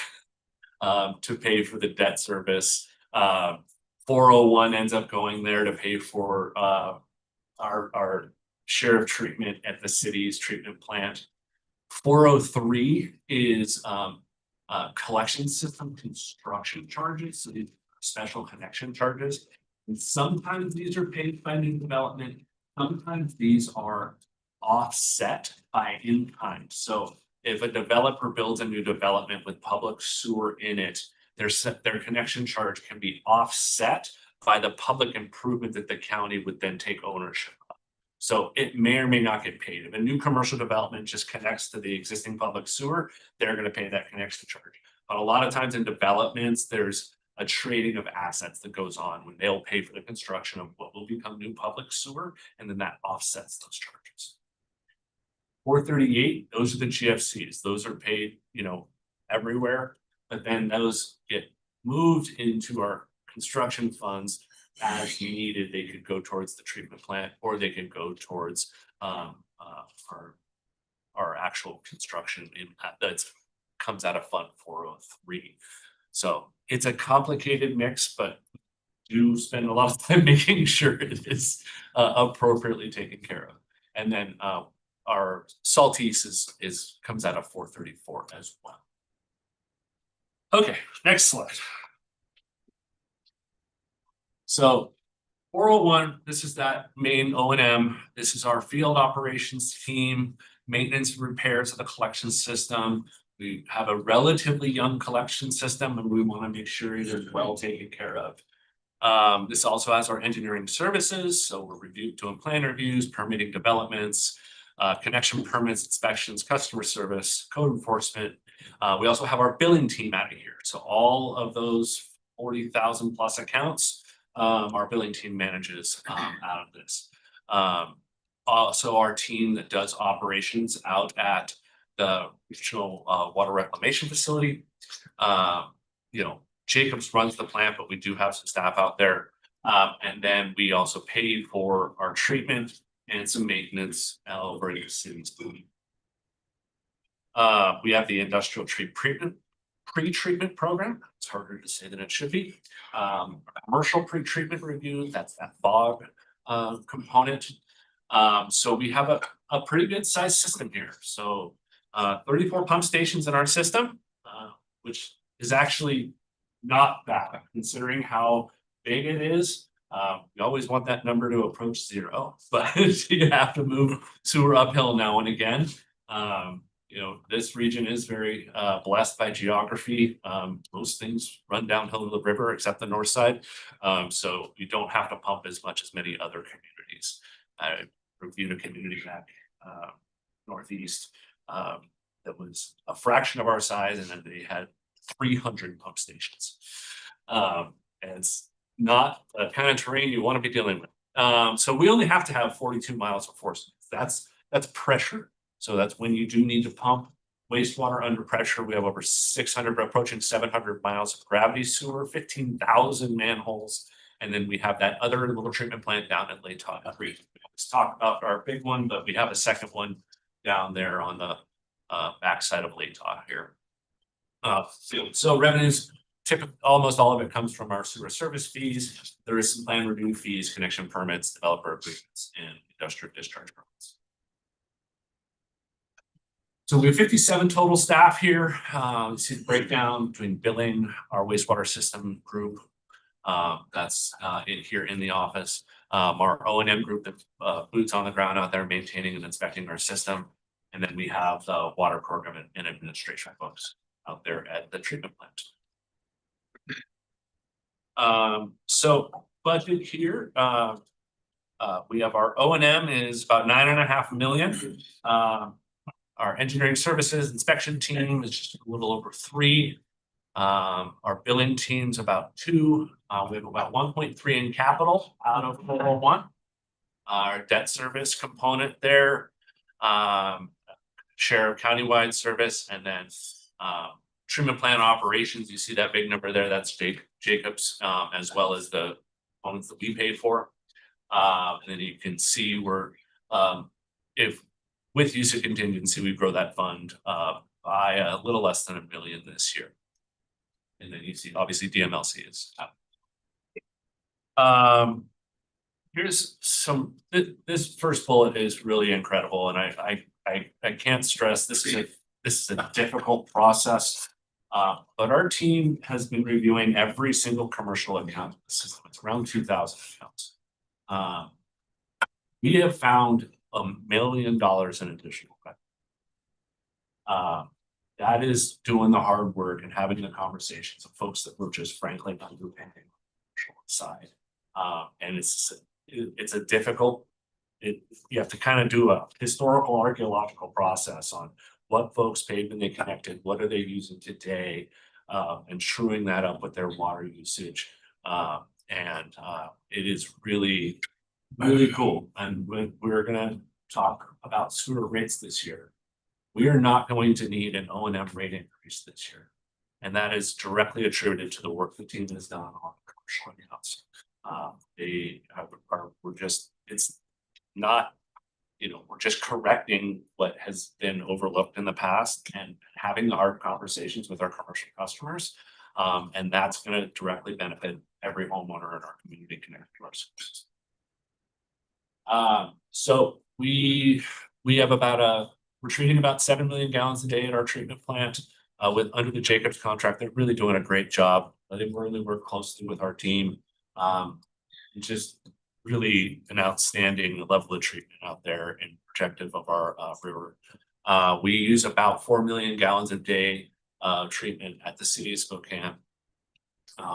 B: to pay for the debt service. 401 ends up going there to pay for our share of treatment at the city's treatment plant. 403 is collection system construction charges, so these are special connection charges. And sometimes these are paid by new development. Sometimes these are offset by in-kind. So if a developer builds a new development with public sewer in it, their connection charge can be offset by the public improvement that the county would then take ownership of. So it may or may not get paid. If a new commercial development just connects to the existing public sewer, they're going to pay that connection charge. But a lot of times in developments, there's a trading of assets that goes on when they'll pay for the construction of what will become new public sewer, and then that offsets those charges. 438, those are the GFCs. Those are paid, everywhere, but then those get moved into our construction funds as needed. They could go towards the treatment plant, or they could go towards our actual construction that comes out of Fund 403. So it's a complicated mix, but do spend a lot of time making sure it is appropriately taken care of. And then our Saltese comes out of 434 as well. Okay, next slide. So 401, this is that main O&M. This is our field operations team, maintenance and repairs of the collection system. We have a relatively young collection system and we want to make sure it is well taken care of. This also has our engineering services. So we're doing plan reviews, permitting developments, connection permits, inspections, customer service, code enforcement. We also have our billing team out of here. So all of those 40,000 plus accounts, our billing team manages out of this. Also our team that does operations out at the regional water reclamation facility. You know, Jacobs runs the plant, but we do have some staff out there. And then we also pay for our treatment and some maintenance over in the city's building. We have the industrial pre-treatment program. It's harder to say than it should be. Commercial pre-treatment review, that's that fog component. So we have a pretty good sized system here. So 34 pump stations in our system, which is actually not bad considering how big it is. You always want that number to approach 0, but you have to move sewer uphill now and again. You know, this region is very blessed by geography. Most things run downhill the river except the north side. So you don't have to pump as much as many other communities. I reviewed a community back northeast that was a fraction of our size, and then they had 300 pump stations. And it's not the kind of terrain you want to be dealing with. So we only have to have 42 miles of force. That's pressure. So that's when you do need to pump wastewater under pressure. We have over 600, approaching 700 miles of gravity sewer, 15,000 manholes. And then we have that other little treatment plant down at Latah. We always talk about our big one, but we have a second one down there on the backside of Latah here. So revenues, almost all of it comes from our sewer service fees. There is some plan review fees, connection permits, developer agreements, and industrial discharge permits. So we have 57 total staff here. You see the breakdown between billing, our wastewater system group. That's in here in the office. Our O&M group that boots on the ground out there maintaining and inspecting our system. And then we have the water program and administration folks out there at the treatment plant. So budget here, we have our O&M is about $9.5 million. Our engineering services inspection team is just a little over 3. Our billing team's about 2. We have about 1.3 in capital out of 401. Our debt service component there, share of countywide service, and then treatment plant operations. You see that big number there, that's Jacobs, as well as the components that we paid for. And then you can see we're, if with use of contingency, we grow that fund by a little less than $1 million this year. And then you see, obviously, DMLC is up. Here's some. This first bullet is really incredible, and I can't stress this is a difficult process. But our team has been reviewing every single commercial account in the system. It's around 2,000 accounts. We have found $1 million in additional credit. That is doing the hard work and having the conversations of folks that were just frankly underpaying on the commercial side. And it's a difficult, you have to kind of do a historical archaeological process on what folks paid when they connected, what are they using today, and truing that up with their water usage. And it is really, really cool. And we're gonna talk about sewer rates this year. We are not going to need an O&M rate increase this year. And that is directly attributed to the work the team has done on commercial accounts. We're just, it's not, you know, we're just correcting what has been overlooked in the past and having the hard conversations with our commercial customers. And that's going to directly benefit every homeowner in our community connected to our services. So we have we're treating about 7 million gallons a day at our treatment plant under the Jacobs contract. They're really doing a great job. They really work closely with our team. it's just really an outstanding level of treatment out there and protective of our river. We use about 4 million gallons a day of treatment at the city of Spokane.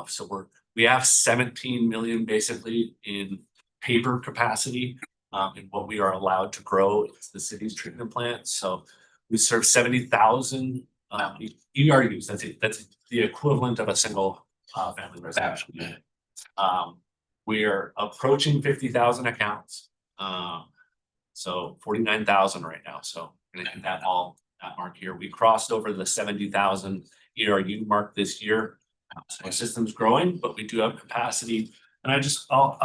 B: So we have 17 million basically in paper capacity, in what we are allowed to grow. It's the city's treatment plant. So we serve 70,000 ERUs. That's the equivalent of a single family residential unit. We are approaching 50,000 accounts. So 49,000 right now. So we're gonna hit that mark here. We crossed over the 70,000 ERU mark this year. So our system's growing, but we do have capacity. And I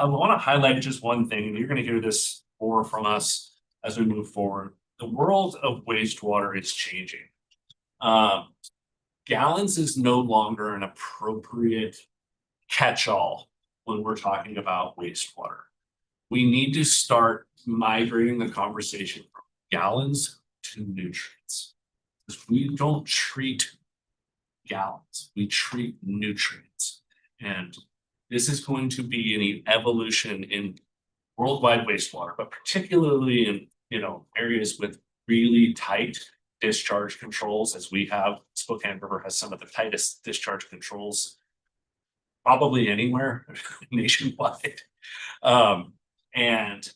B: want to highlight just one thing, and you're going to hear this more from us as we move forward. The world of wastewater is changing. Gallons is no longer an appropriate catch-all when we're talking about wastewater. We need to start migrating the conversation from gallons to nutrients. Because we don't treat gallons, we treat nutrients. And this is going to be an evolution in worldwide wastewater, but particularly in, areas with really tight discharge controls, as we have. Spokane River has some of the tightest discharge controls probably anywhere nationwide. And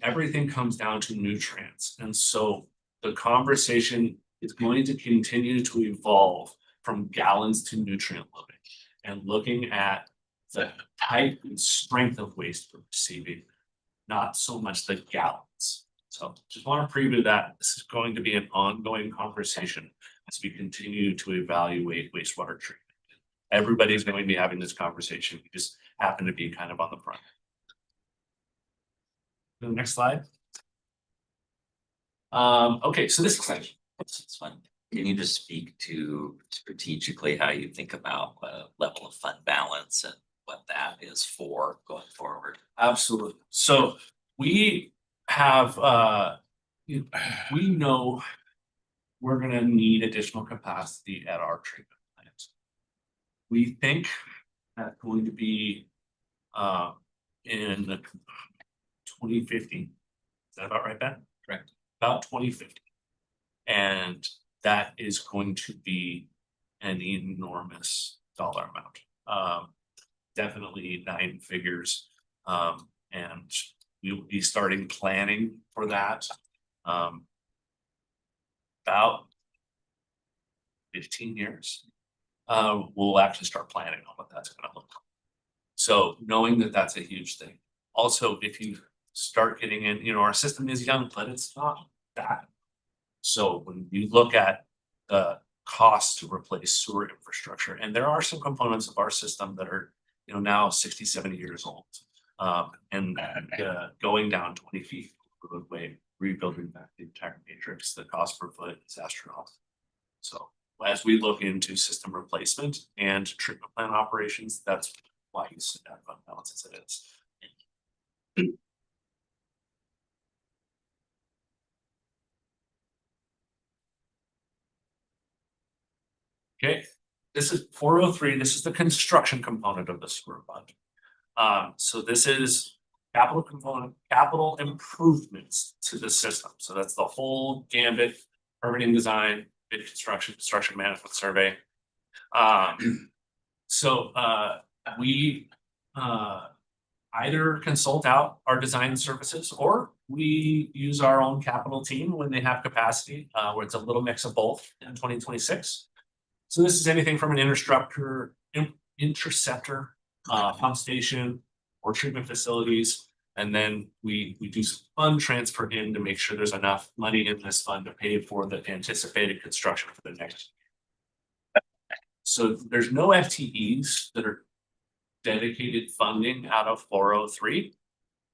B: everything comes down to nutrients. And so the conversation is going to continue to evolve from gallons to nutrient loading and looking at the type and strength of waste we're receiving, not so much the gallons. So just want to preview that this is going to be an ongoing conversation as we continue to evaluate wastewater treatment. Everybody's going to be having this conversation. We just happen to be kind of on the front. The next slide. Okay, so this is like,
D: It's fun. Can you just speak to strategically how you think about level of fund balance and what that is for going forward?
B: absolutely. So we have, we know we're gonna need additional capacity at our treatment plants. We think that's going to be in 2050. Is that about right, Ben?
C: Correct.
B: About 2050. And that is going to be an enormous dollar amount. Definitely 9 figures. And we will be starting planning for that. About 15 years. We'll actually start planning on what that's gonna look like. So knowing that that's a huge thing. Also, if you start getting in, our system is young, but it's not that. So when you look at the cost to replace sewer infrastructure, and there are some components of our system that are, now 60, 70 years old. And going down 20 feet roadway, rebuilding back the entire matrix, the cost per foot is astronomical. So as we look into system replacement and treatment plant operations, that's why you see that fund balance as it is. Okay, this is 403. This is the construction component of the sewer fund. So this is capital component, capital improvements to the system. So that's the whole gambit: permitting, design, bid construction, construction management survey. So we either consult out our design services, or we use our own capital team when they have capacity, where it's a little mix of both in 2026. So this is anything from an interceptor, pump station, or treatment facilities. And then we do some fund transfer in to make sure there's enough money in this fund to pay for the anticipated construction for the next year. So there's no FTEs that are dedicated funding out of 403.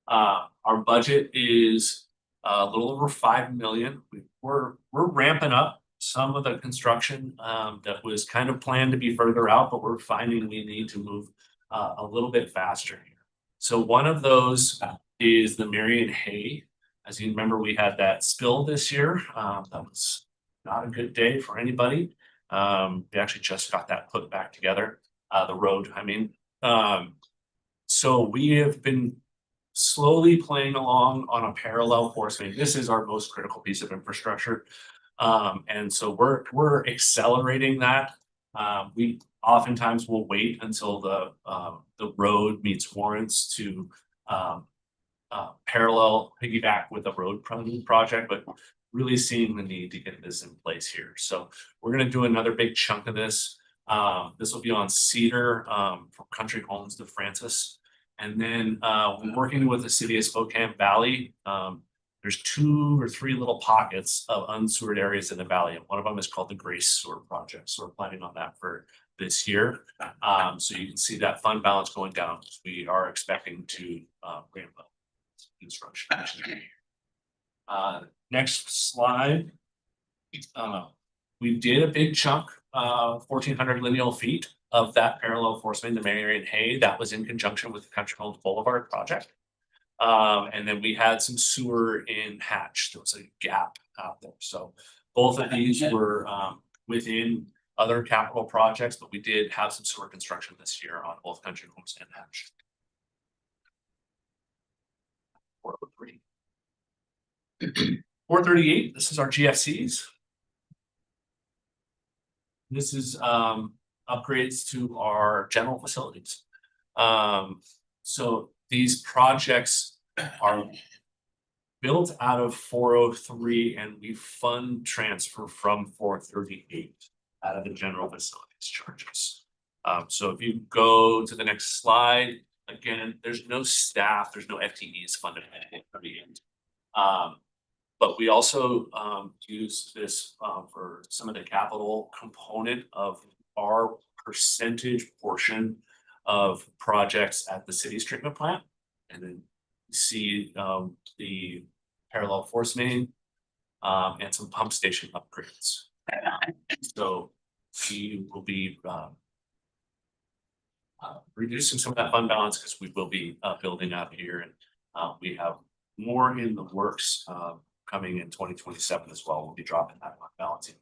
B: Our budget is a little over 5 million. We're ramping up some of the construction that was kind of planned to be further out, but we're finding we need to move a little bit faster here. So one of those is the Marion Hay. As you remember, we had that spill this year. That was not a good day for anybody. We actually just got that put back together, the road, I mean. so we have been slowly playing along on a parallel force main. This is our most critical piece of infrastructure. And so we're accelerating that. We oftentimes will wait until the road meets warrants to parallel piggyback with a road project, but really seeing the need to get this in place here. So we're gonna do another big chunk of this. This will be on Cedar, from Country Homes to Francis. And then we're working with the city of Spokane Valley. There's 2 or 3 little pockets of unsewered areas in the valley, and one of them is called the Grace Sewer Project. So we're planning on that for this year. So you can see that fund balance going down. We are expecting to ramp up construction. Next slide. We did a big chunk, 1,400 lineal feet of that parallel force main to Marion Hay. That was in conjunction with the Country Homes Boulevard project. And then we had some sewer in Hatch. There was a gap out there. So both of these were within other capital projects, but we did have some sewer construction this year on both Country Homes and Hatch. 403. 438, this is our GFCs. This is upgrades to our general facilities. So these projects are built out of 403 and we fund transfer from 438 out of the general facilities charges. So if you go to the next slide, again, there's no staff, there's no FTEs funded at 438. But we also use this for some of the capital component of our percentage portion of projects at the city's treatment plant. And then you see the parallel force main and some pump station upgrades. So we will be reducing some of that fund balance because we will be building out here, and we have more in the works coming in 2027 as well. We'll be dropping that fund balance in.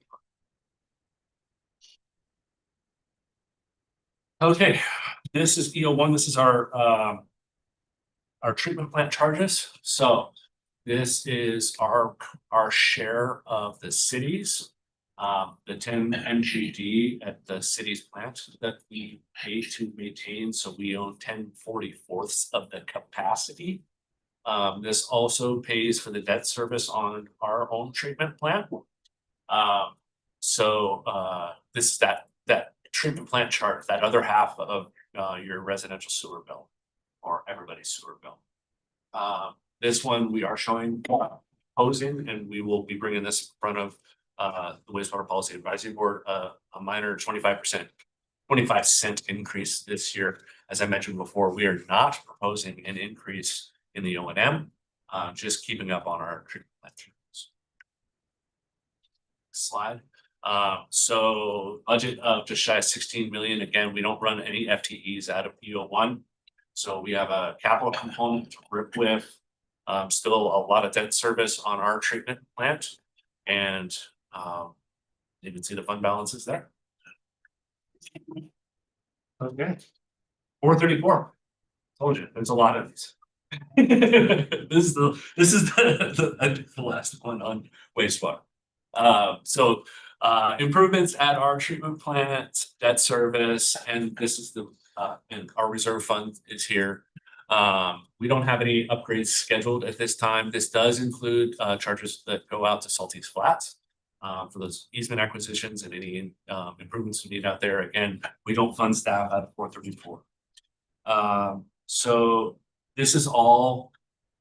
B: Okay, this is EO1. This is our treatment plant charges. So this is our share of the cities, the 10 MGD at the city's plant that we pay to maintain. So we own 10/44 of the capacity. This also pays for the debt service on our own treatment plant. This is that treatment plant chart, that other half of your residential sewer bill or everybody's sewer bill. This one we are showing proposing, and we will be bringing this in front of the wastewater policy advisory board, a minor 25-cent increase this year. As I mentioned before, we are not proposing an increase in the O&M, just keeping up on our treatment plant treatments. Slide. So budget of just shy of 16 million. Again, we don't run any FTEs out of EO1. So we have a capital component to work with, still a lot of debt service on our treatment plant, and you can see the fund balances there. Okay. 434. Told you, there's a lot of these. This is the last one on wastewater. So improvements at our treatment plant, debt service, and this is the and our reserve fund is here. We don't have any upgrades scheduled at this time. This does include charges that go out to Salties Flats for those easement acquisitions and any improvements we need out there. Again, we don't fund staff out of 434. So this is all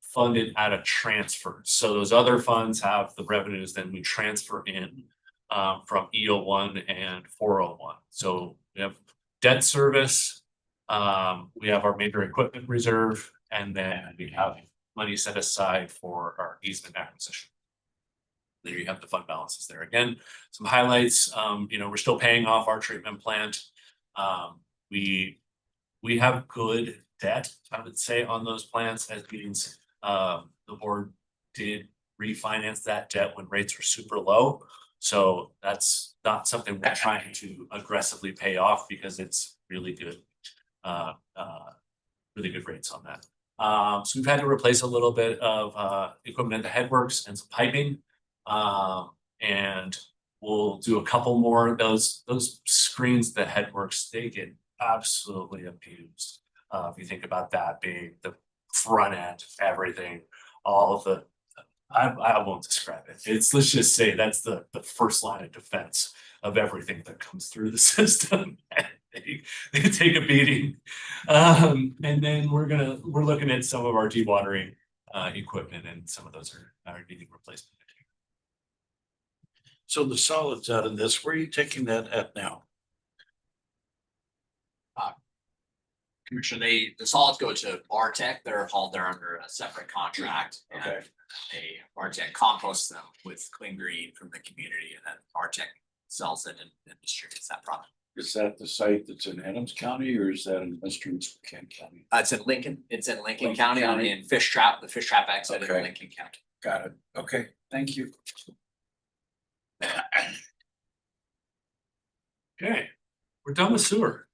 B: funded out of transfer. So those other funds have the revenues, then we transfer in from EO1 and 401. So we have debt service, we have our major equipment reserve, and then we have money set aside for our easement acquisition. There you have the fund balances there. Again, some highlights, we're still paying off our treatment plant. We have good debt, I would say, on those plants. That means the board did refinance that debt when rates were super low. So that's not something we're trying to aggressively pay off because it's really good really good rates on that. So we've had to replace a little bit of equipment at the headworks and some piping. And we'll do a couple more of those screens, the headworks, they get absolutely abused. If you think about that being the front end, everything, all of the, I won't describe it. Let's just say that's the first line of defense of everything that comes through the system. They take a beating. And then we're looking at some of our dewatering equipment, and some of those are needing replacement.
F: So the solids out of this, where are you taking that at now?
G: Commissioner, the solids go to Bartech, they're hauled there under a separate contract. And
F: Okay.
G: Bartech composts them with Clean Green from the community, and then Bartech sells it and distributes that product.
F: Is that the site that's in Adams County or is that in Western Spokane County?
G: It's in Lincoln,
F: Lincoln
G: County,
F: County.
G: in Fish Trap, the Fish Trap exit in
F: Okay.
G: Lincoln County.
F: Got it. Okay, thank you.
B: Okay, we're done with sewer.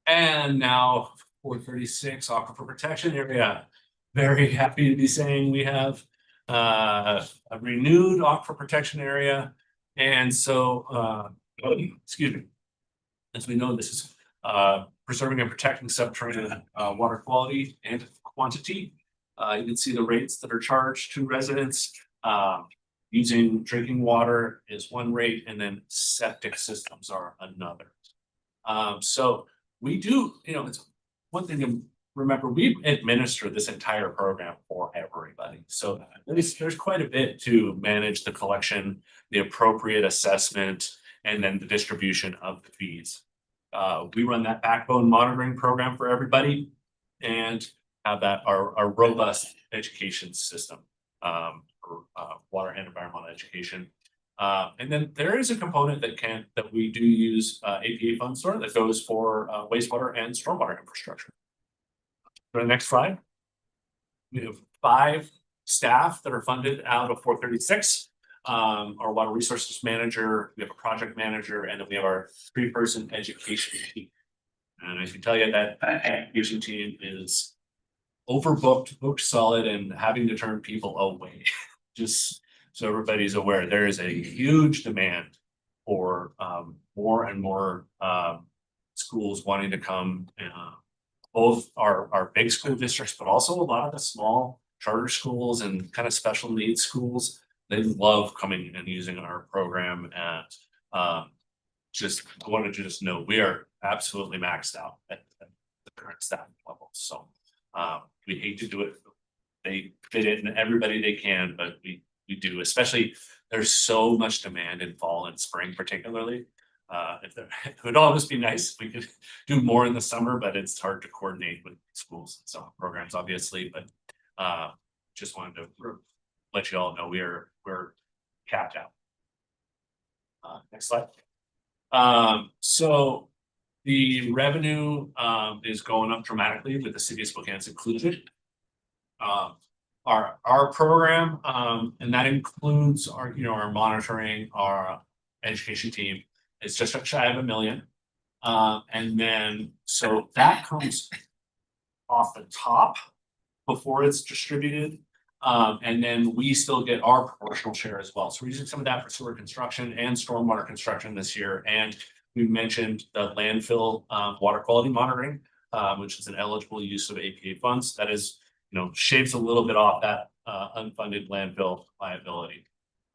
B: And now 436 aquifer protection area. Very happy to be saying we have a renewed aquifer protection area. And so excuse me. As we know, this is preserving and protecting subterranean water quality and quantity. You can see the rates that are charged to residents. Using drinking water is one rate, and then septic systems are another. So we do, it's one thing to remember, we administer this entire program for everybody. So there's quite a bit to manage the collection, the appropriate assessment, and then the distribution of the fees. We run that backbone monitoring program for everybody and have that our robust education system for water and environmental education. And then there is a component that we do use APA funds for that goes for wastewater and stormwater infrastructure. For the next slide, we have 5 staff that are funded out of 436. Our water resources manager, we have a project manager, and then we have our 3-person education team. And I can tell you that education team is overbooked, booked solid, and having to turn people away. Just so everybody's aware, there is a huge demand for more and more schools wanting to come. Both our big school districts, but also a lot of the small charter schools and kind of special needs schools. They love coming and using our program, and just wanted to just know we are absolutely maxed out at the current staffing level. So we hate to do it. They fit in everybody they can, but we do, especially there's so much demand in fall and spring, particularly. It would always be nice if we could do more in the summer, but it's hard to coordinate with schools and summer programs, obviously. But just wanted to let you all know we're capped out. Next slide. So the revenue is going up dramatically with the city of Spokane's included. Our program, and that includes our monitoring, our education team, is just shy of $1 million. And then so that comes off the top before it's distributed. And then we still get our proportional share as well. So we're using some of that for sewer construction and stormwater construction this year. And we mentioned the landfill water quality monitoring, which is an eligible use of APA funds. That is, shaves a little bit off that unfunded landfill liability.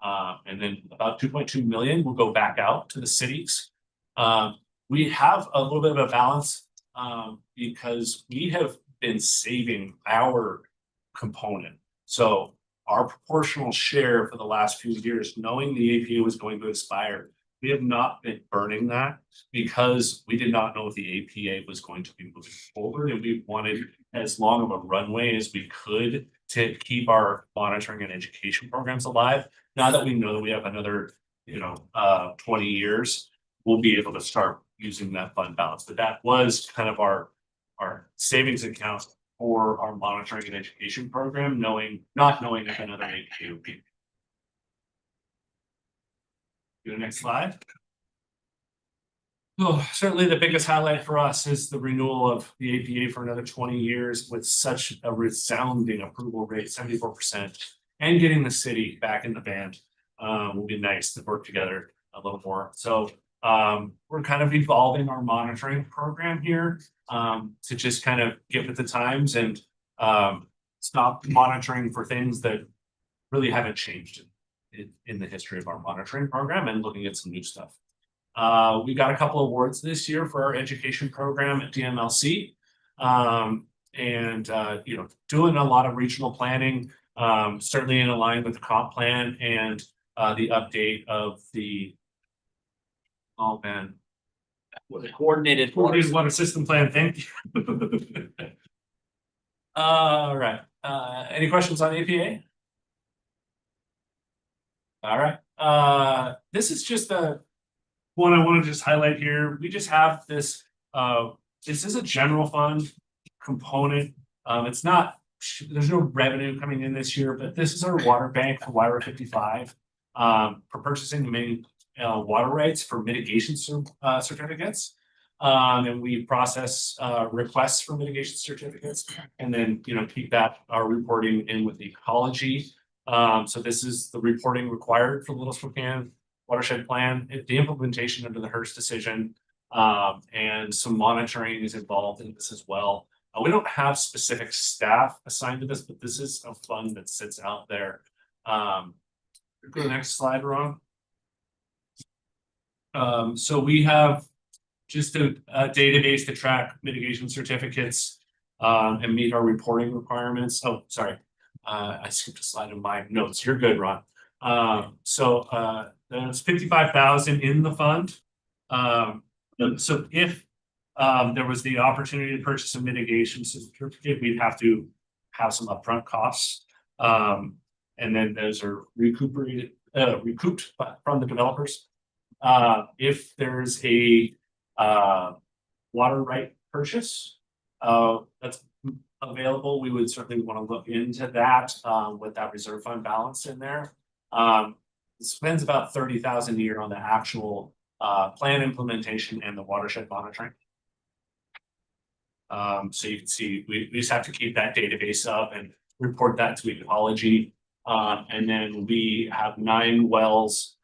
B: And then about 2.2 million will go back out to the cities. We have a little bit of a balance because we have been saving our component. So our proportional share for the last few years, knowing the APA was going to expire, we have not been burning that because we did not know if the APA was going to be moving forward, and we wanted as long of a runway as we could to keep our monitoring and education programs alive. Now that we know that we have another 20 years, we'll be able to start using that fund balance. But that was kind of our savings account for our monitoring and education program, not knowing if another APA would be. Do the next slide. Oh, certainly the biggest highlight for us is the renewal of the APA for another 20 years with such a resounding approval rate, 74%. And getting the city back in the band will be nice to work together a little more. So we're kind of evolving our monitoring program here to just kind of get with the times and stop monitoring for things that really haven't changed in the history of our monitoring program and looking at some new stuff. We got a couple awards this year for our education program at DMLC. Doing a lot of regional planning, certainly in line with the comp plan and the update of the
G: Coordinated.
B: water system plan. Thank you. All right. Any questions on APA? All right. This is just one I want to just highlight here. We just have this, this is a general fund component. It's not, there's no revenue coming in this year, but this is our water bank for WIRA 55 for purchasing the main water rights for mitigation certificates. And we process requests for mitigation certificates and then, keep that our reporting in with the ecology. So this is the reporting required for Little Spokane Watershed Plan, the implementation under the Hearst decision, and some monitoring is involved in this as well. We don't have specific staff assigned to this, but this is a fund that sits out there. Go to the next slide, Ron. So we have just a database to track mitigation certificates and meet our reporting requirements. Oh, sorry. I skipped a slide in my notes. You're good, Ron. There's 55,000 in the fund. So if there was the opportunity to purchase a mitigation certificate, we'd have to have some upfront costs. And then those are recouped from the developers. If there's a water right purchase that's available, we would certainly want to look into that with that reserve fund balance in there. It spends about 30,000 a year on the actual plan implementation and the watershed monitoring. So you can see we just have to keep that database up and report that to ecology. And then we have 9 wells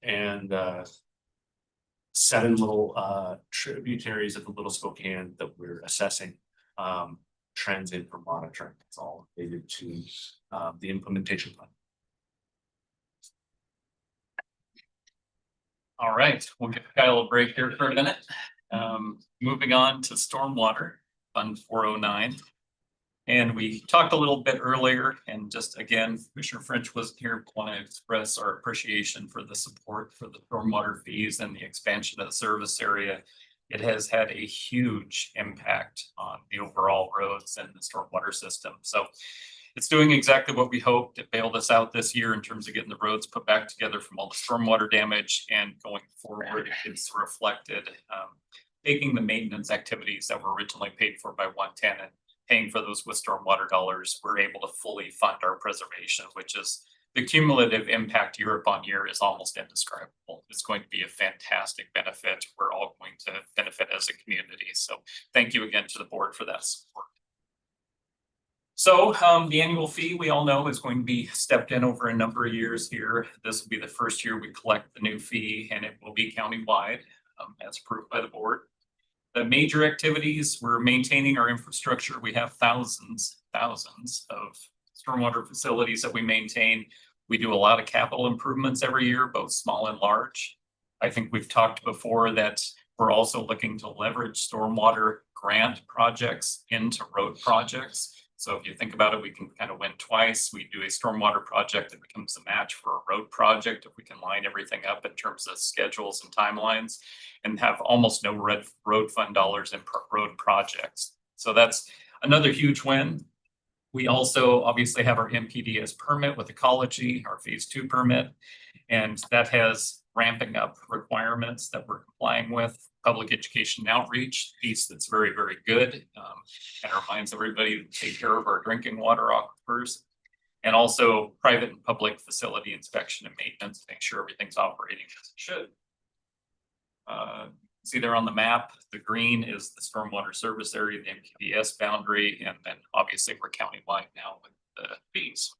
B: and 7 little tributaries of the Little Spokane that we're assessing trends in for monitoring. It's all related to the implementation plan.
C: All right, we'll give Kyle a break here for a minute. Moving on to Stormwater Fund 409. And we talked a little bit earlier, and just again, Commissioner French wasn't here, but want to express our appreciation for the support for the stormwater fees and the expansion of the service area. It has had a huge impact on the overall roads and the stormwater system. So it's doing exactly what we hoped. It bailed us out this year in terms of getting the roads put back together from all the stormwater damage, and going forward, it's reflected taking the maintenance activities that were originally paid for by 110 and paying for those with stormwater dollars. We're able to fully fund our preservation, which is the cumulative impact year upon year is almost indescribable. It's going to be a fantastic benefit. We're all going to benefit as a community. So thank you again to the board for that support. So the annual fee, we all know, is going to be stepped in over a number of years here. This will be the first year we collect the new fee, and it will be countywide as approved by the board. The major activities, we're maintaining our infrastructure. We have thousands of stormwater facilities that we maintain. We do a lot of capital improvements every year, both small and large. I think we've talked before that we're also looking to leverage stormwater grant projects into road projects. So if you think about it, we can kind of win twice. We do a stormwater project that becomes a match for a road project if we can line everything up in terms of schedules and timelines, and have almost no road fund dollars in road projects. So that's another huge win. We also obviously have our MPDS permit with ecology, our phase 2 permit, and that has ramping up requirements that we're complying with. Public education outreach piece that's very, very good, and reminds everybody to take care of our drinking water aquifers, and also private and public facility inspection and maintenance to make sure everything's operating as it should. See there on the map, the green is the stormwater service area, the MPDS boundary, and then obviously we're countywide now with the fees.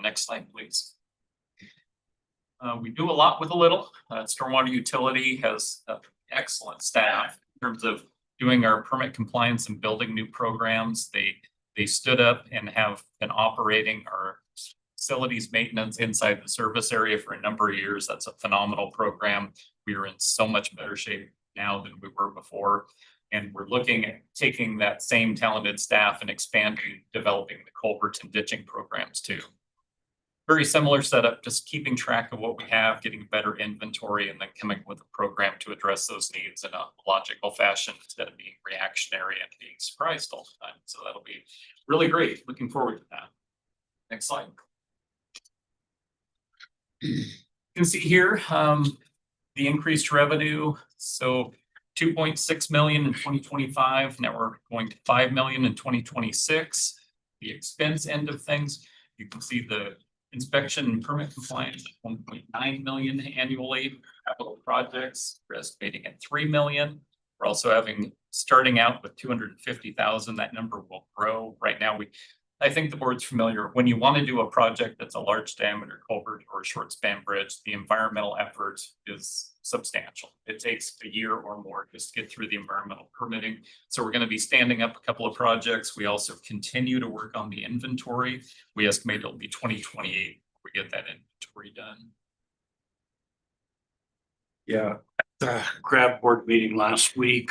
C: Next slide, please. We do a lot with a little. Stormwater utility has excellent staff in terms of doing our permit compliance and building new programs. They stood up and have been operating our facilities maintenance inside the service area for a number of years. That's a phenomenal program. We are in so much better shape now than we were before. And we're looking at taking that same talented staff and expanding, developing the culverts and ditching programs too. Very similar setup, just keeping track of what we have, getting better inventory, and then coming with a program to address those needs in a logical fashion instead of being reactionary and being surprised all the time. So that'll be really great. Looking forward to that. Next slide. You can see here the increased revenue. So 2.6 million in 2025. Now we're going to 5 million in 2026. The expense end of things, you can see the inspection and permit compliance, 1.9 million annually. Capital projects, we're estimating at 3 million. We're also starting out with 250,000. That number will grow. Right now, I think the board's familiar. When you want to do a project that's a large diameter culvert or a short span bridge, the environmental effort is substantial. It takes a year or more just to get through the environmental permitting. So we're going to be standing up a couple of projects. We also continue to work on the inventory. We estimate it'll be 2028 before we get that inventory done.
F: Yeah, at the CRAB board meeting last week,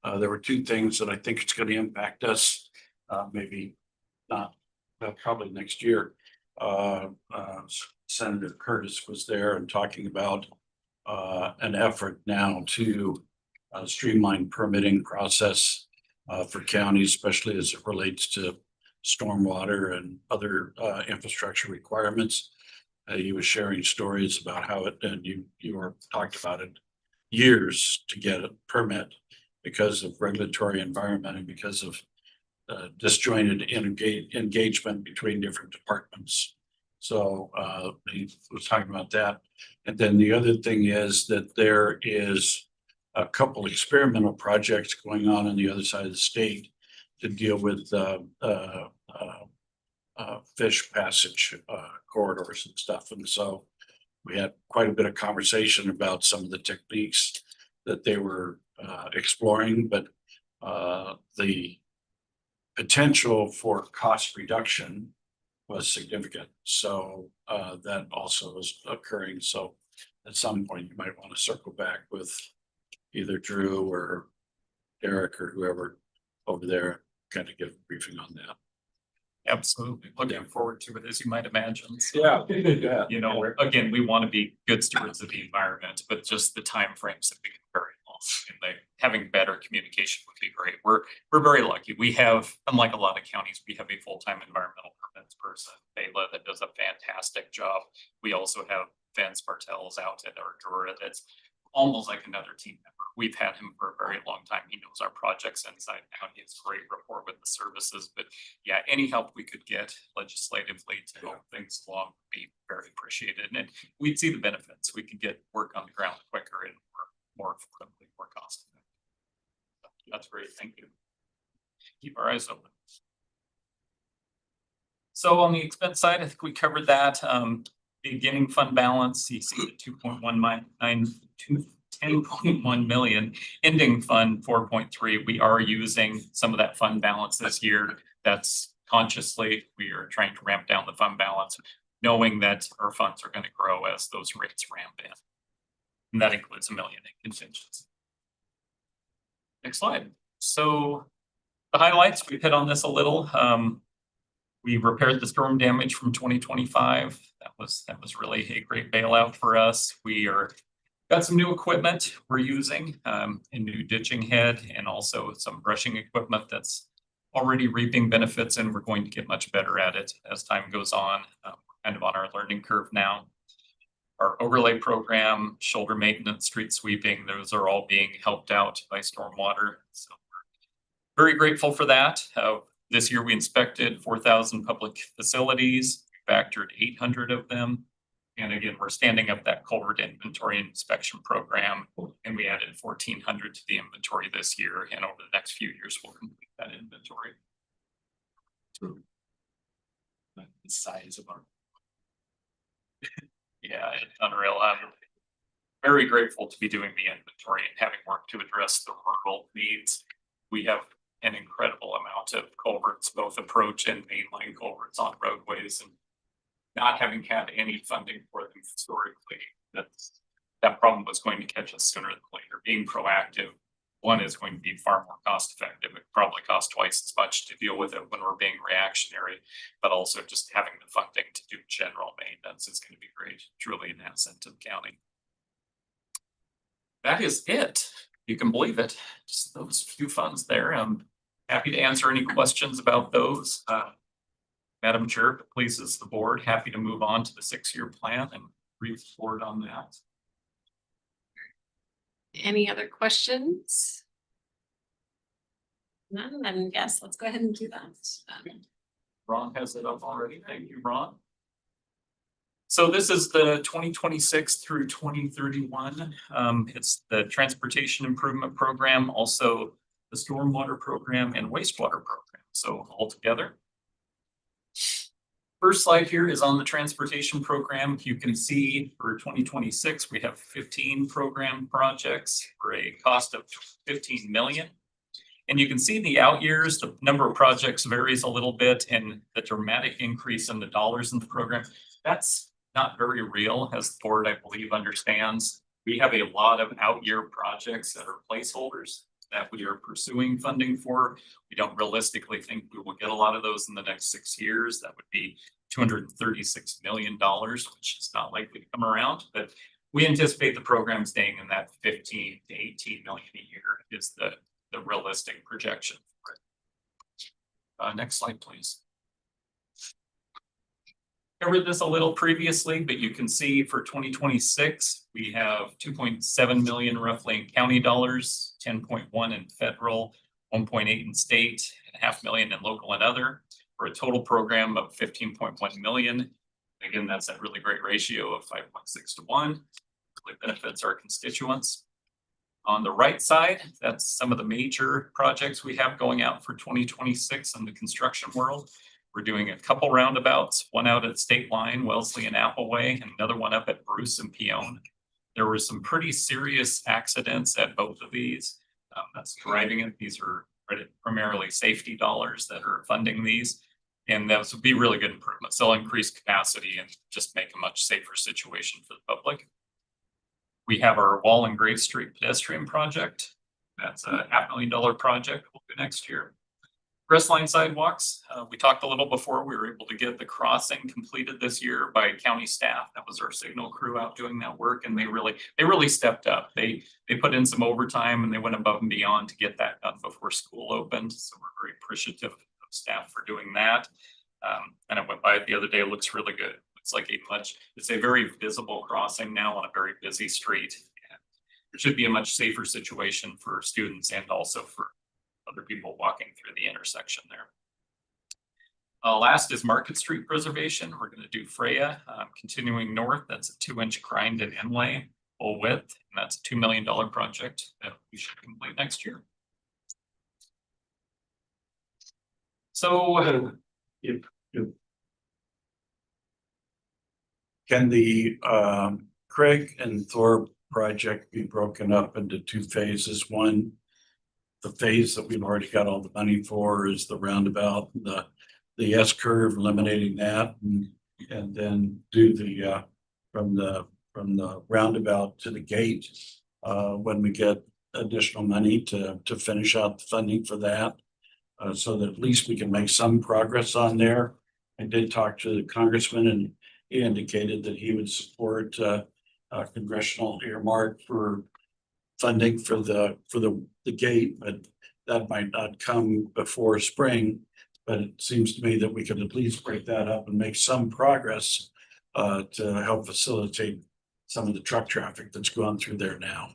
F: there were two things that I think it's gonna impact us, maybe not, probably next year. Senator Curtis was there and talking about an effort now to streamline permitting process for counties, especially as it relates to stormwater and other infrastructure requirements. He was sharing stories about how it, and you were talked about it, years to get a permit because of regulatory environment and because of disjointed engagement between different departments. So he was talking about that. And then the other thing is that there is a couple experimental projects going on the other side of the state to deal with fish passage corridors and stuff. And so we had quite a bit of conversation about some of the techniques that they were exploring, but the potential for cost reduction was significant. So that also is occurring. So at some point you might want to circle back with either Drew or Derek or whoever over there, kind of give a briefing on that.
C: Absolutely. Looking forward to it, as you might imagine. So,
F: Yeah.
C: you know, again, we want to be good stewards of the environment, but just the timeframes have been very long. And having better communication would be great. We're very lucky. We have, unlike a lot of counties, we have a full-time environmental permits person, Bayla, that does a fantastic job. We also have Vince Bartels out at Ardura that's almost like another team member. We've had him for a very long time. He knows our projects inside and out. He has great rapport with the services. But yeah, any help we could get legislatively to move things along would be very appreciated. And we'd see the benefits. We could get work on the ground quicker and more affordably, more cost effective. That's great. Thank you. Keep our eyes open. So on the expense side, I think we covered that. Beginning fund balance, you see the 10.1 million, ending fund 4.3. We are using some of that fund balance this year. That's consciously, we are trying to ramp down the fund balance, knowing that our funds are going to grow as those rates ramp in. And that includes $1 million in contingency. Next slide. So the highlights, we've hit on this a little. We repaired the storm damage from 2025. That was really a great bailout for us. Got some new equipment we're using, a new ditching head, and also some brushing equipment that's already reaping benefits, and we're going to get much better at it as time goes on. We're kind of on our learning curve now. Our overlay program, shoulder maintenance, street sweeping, those are all being helped out by stormwater. So we're very grateful for that. This year we inspected 4,000 public facilities, we factored 800 of them. And again, we're standing up that culvert inventory and inspection program, and we added 1,400 to the inventory this year, and over the next few years, we'll complete that inventory.
B: The size of our.
C: Yeah, it's unreal. I'm very grateful to be doing the inventory and having worked to address the rural needs. We have an incredible amount of culverts, both approach and mainline culverts on roadways, and not having had any funding for them historically, that problem was going to catch us sooner than later. Being proactive, one, is going to be far more cost effective. It probably costs twice as much to deal with it when we're being reactionary, but also just having the funding to do general maintenance is going to be great, truly an asset to the county. That is it. You can believe it. Just those few funds there. I'm happy to answer any questions about those. Madam Chair, if it pleases the board, happy to move on to the 6-year plan and brief forward on that.
A: Any other questions? None, then yes, let's go ahead and do that.
C: Ron has it up already. Thank you, Ron. So this is the 2026 through 2031. It's the Transportation Improvement Program, also the Stormwater Program and Wastewater Program. So all together. First slide here is on the transportation program. You can see for 2026, we have 15 program projects for a cost of 15 million. And you can see the out years, the number of projects varies a little bit, and the dramatic increase in the dollars in the program. That's not very real, as the board, I believe, understands. We have a lot of out year projects that are placeholders that we are pursuing funding for. We don't realistically think we will get a lot of those in the next 6 years. That would be $236 million, which is not likely to come around, but we anticipate the program staying in that 15 to 18 million a year is the realistic projection for it. Next slide, please. Covered this a little previously, but you can see for 2026, we have 2.7 million roughly in county dollars, 10.1 in federal, 1.8 in state, and $500,000 in local and other, for a total program of 15.1 million. Again, that's a really great ratio of 5.6 to 1. Really benefits our constituents. On the right side, that's some of the major projects we have going out for 2026 in the construction world. We're doing a couple roundabouts, one out at State Line, Wellesley and Appleway, and another one up at Bruce and Peone. There were some pretty serious accidents at both of these. That's driving it. These are primarily safety dollars that are funding these. And those would be really good improvements. They'll increase capacity and just make a much safer situation for the public. We have our Wall and Grave Street pedestrian project. That's a $500,000 project we'll do next year. Crestline sidewalks, we talked a little before, we were able to get the crossing completed this year by county staff. That was our signal crew out doing that work, and they really stepped up. They put in some overtime and they went above and beyond to get that done before school opened. So we're very appreciative of staff for doing that. And I went by it the other day, it looks really good. It's like it's a very visible crossing now on a very busy street. It should be a much safer situation for students and also for other people walking through the intersection there. Last is Market Street preservation. We're going to do Freya, continuing north. That's a 2-inch grind and inlay full width, and that's a $2 million project that we should complete next year. So
F: can the Craig and Thorpe project be broken up into 2 phases? One, the phase that we've already got all the money for is the roundabout, the S curve, eliminating that, and then do the from the roundabout to the gate when we get additional money to finish out the funding for that, so that at least we can make some progress on there. I did talk to the congressman, and he indicated that he would support congressional earmark for funding for the gate, but that might not come before spring. But it seems to me that we could at least break that up and make some progress to help facilitate some of the truck traffic that's going through there now.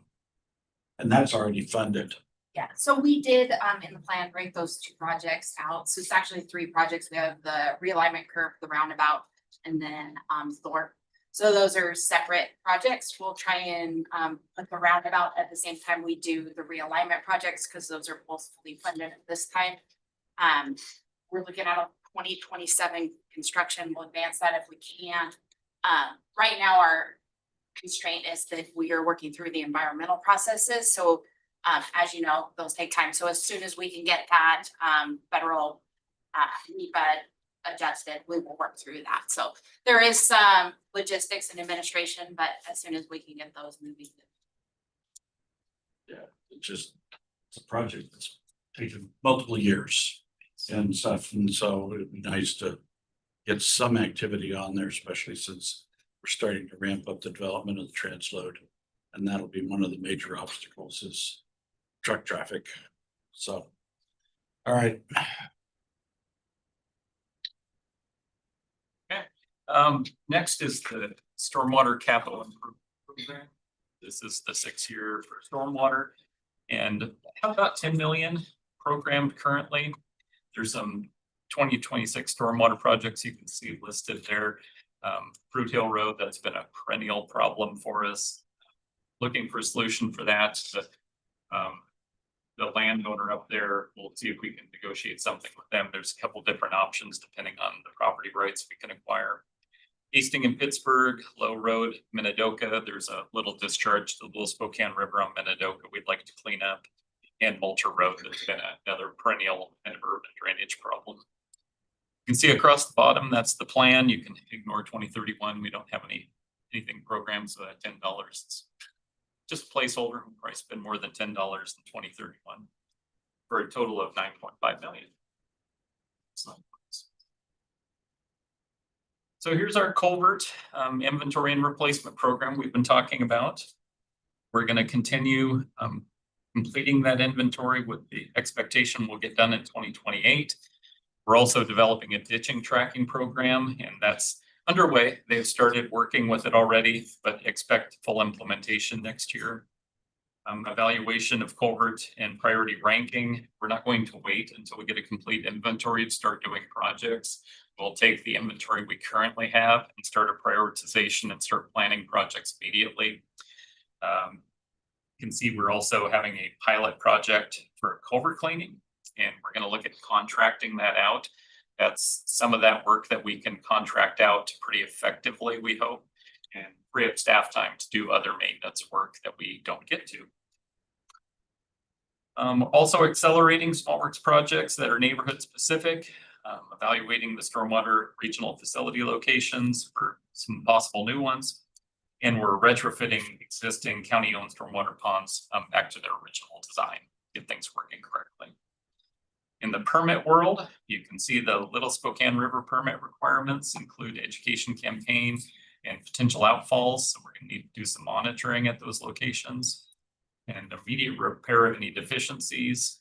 F: And that's already funded.
H: Yeah, so we did in the plan break those 2 projects out. So it's actually 3 projects. We have the realignment curve, the roundabout, and then Thorpe. So those are separate projects. We'll try and put the roundabout at the same time we do the realignment projects, because those are both fully funded at this time. We're looking at a 2027 construction. We'll advance that if we can. Right now, our constraint is that we are working through the environmental processes. So as you know, those take time. So as soon as we can get that federal NEPA adjusted, we will work through that. So there is some logistics and administration, but as soon as we can get those moving.
F: Yeah, it's just, it's a project that's taken multiple years and stuff, and so it'd be nice to get some activity on there, especially since we're starting to ramp up the development of the transload. And that'll be one of the major obstacles is truck traffic. So, all right.
C: Next is the Stormwater Capital Improvement Program. This is the 6-year for stormwater, and have about 10 million programmed currently. There's some 2026 stormwater projects you can see listed there. Fruit Hill Road, that's been a perennial problem for us. Looking for a solution for that. The landowner up there, we'll see if we can negotiate something with them. There's a couple different options depending on the property rights we can acquire. Hastings and Pittsburgh, Low Road, Minidoka, there's a little discharge to the Little Spokane River on Minidoka we'd like to clean up. And Mulcher Road, that's been another perennial kind of urban drainage problem. You can see across the bottom, that's the plan. You can ignore 2031. We don't have anything programmed, so that $10. It's just a placeholder. We'll probably spend more than $10 in 2031 for a total of 9.5 million. So here's our culvert inventory and replacement program we've been talking about. We're going to continue completing that inventory with the expectation we'll get done in 2028. We're also developing a ditching tracking program, and that's underway. They've started working with it already, but expect full implementation next year. Evaluation of culvert and priority ranking. We're not going to wait until we get a complete inventory to start doing projects. We'll take the inventory we currently have and start a prioritization and start planning projects immediately. You can see we're also having a pilot project for culvert cleaning, and we're going to look at contracting that out. That's some of that work that we can contract out pretty effectively, we hope, and free up staff time to do other maintenance work that we don't get to. Also accelerating small works projects that are neighborhood specific, evaluating the stormwater regional facility locations for some possible new ones. And we're retrofitting existing county-owned stormwater ponds back to their original design, get things working correctly. In the permit world, you can see the Little Spokane River permit requirements include education campaign and potential outfalls. So we're going to need to do some monitoring at those locations and immediate repair of any deficiencies.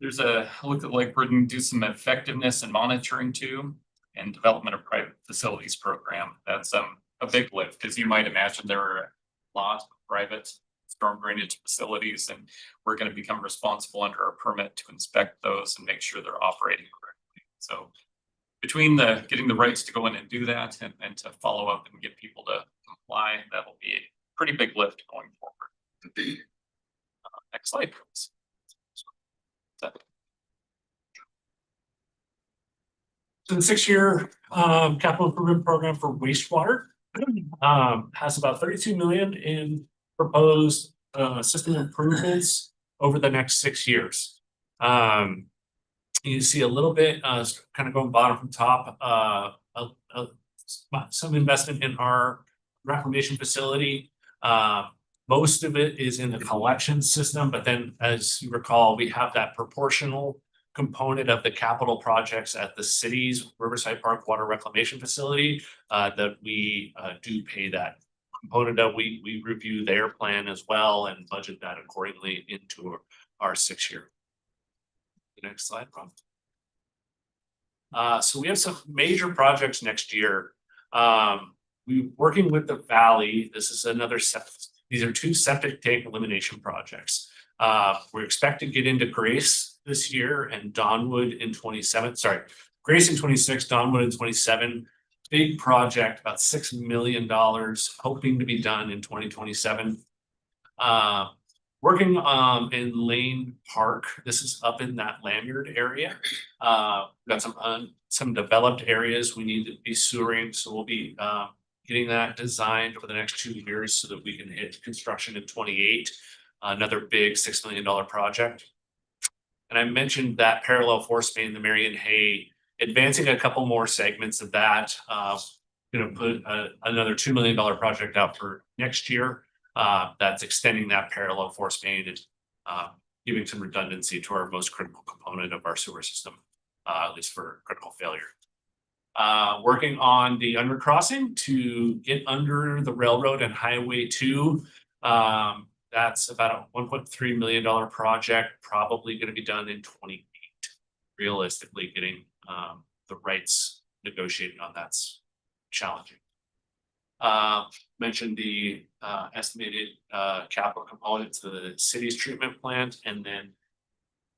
C: There's a look at like we're going to do some effectiveness and monitoring too, and development of private facilities program. That's a big lift, because you might imagine there are a lot of private storm drainage facilities, and we're going to become responsible under our permit to inspect those and make sure they're operating correctly. So between getting the rights to go in and do that and to follow up and get people to comply, that'll be a pretty big lift going forward. Next slide, please.
B: So the 6-year capital improvement program for wastewater has about 32 million in proposed system improvements over the next 6 years. You see a little bit kind of going bottom from top, some investment in our reclamation facility. Most of it is in the collection system, but then as you recall, we have that proportional component of the capital projects at the city's Riverside Park Water Reclamation Facility that we do pay that component of. We review their plan as well and budget that accordingly into our 6-year. The next slide, Rob. So we have some major projects next year. We're working with the Valley. This is another set. These are 2 septic tank elimination projects. We expect to get into Grace this year and Donwood in 27. Sorry, Grace in 26, Donwood in 27. big project, about $6 million, hoping to be done in 2027. Working in Lane Park, this is up in that Lanyard area. Got some developed areas we need to be sewering, so we'll be getting that designed for the next 2 years so that we can hit construction in 28. Another big $6 million project. And I mentioned that parallel force main, the Marion Hay, advancing a couple more segments of that. Gonna put another $2 million project out for next year. That's extending that parallel force main and giving some redundancy to our most critical component of our sewer system, at least for critical failure. Working on the undercrossing to get under the railroad and Highway 2. That's about a $1.3 million project, probably going to be done in 28. Realistically, getting the rights negotiated on that's challenging. Mentioned the estimated capital components of the city's treatment plant, and then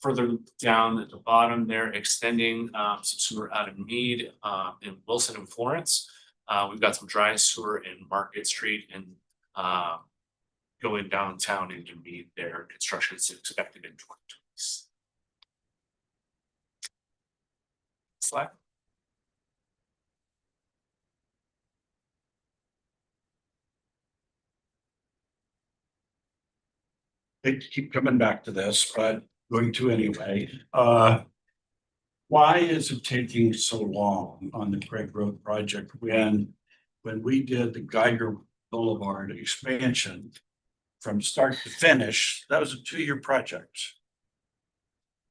B: further down at the bottom there, extending some sewer out of Meade in Wilson and Florence. We've got some dry sewer in Market Street and going downtown into Meade there. Construction is expected in 2020s. Slide.
F: They keep coming back to this, but going to anyway. Why is it taking so long on the Craig Road project when we did the Geiger Boulevard expansion from start to finish? That was a 2-year project.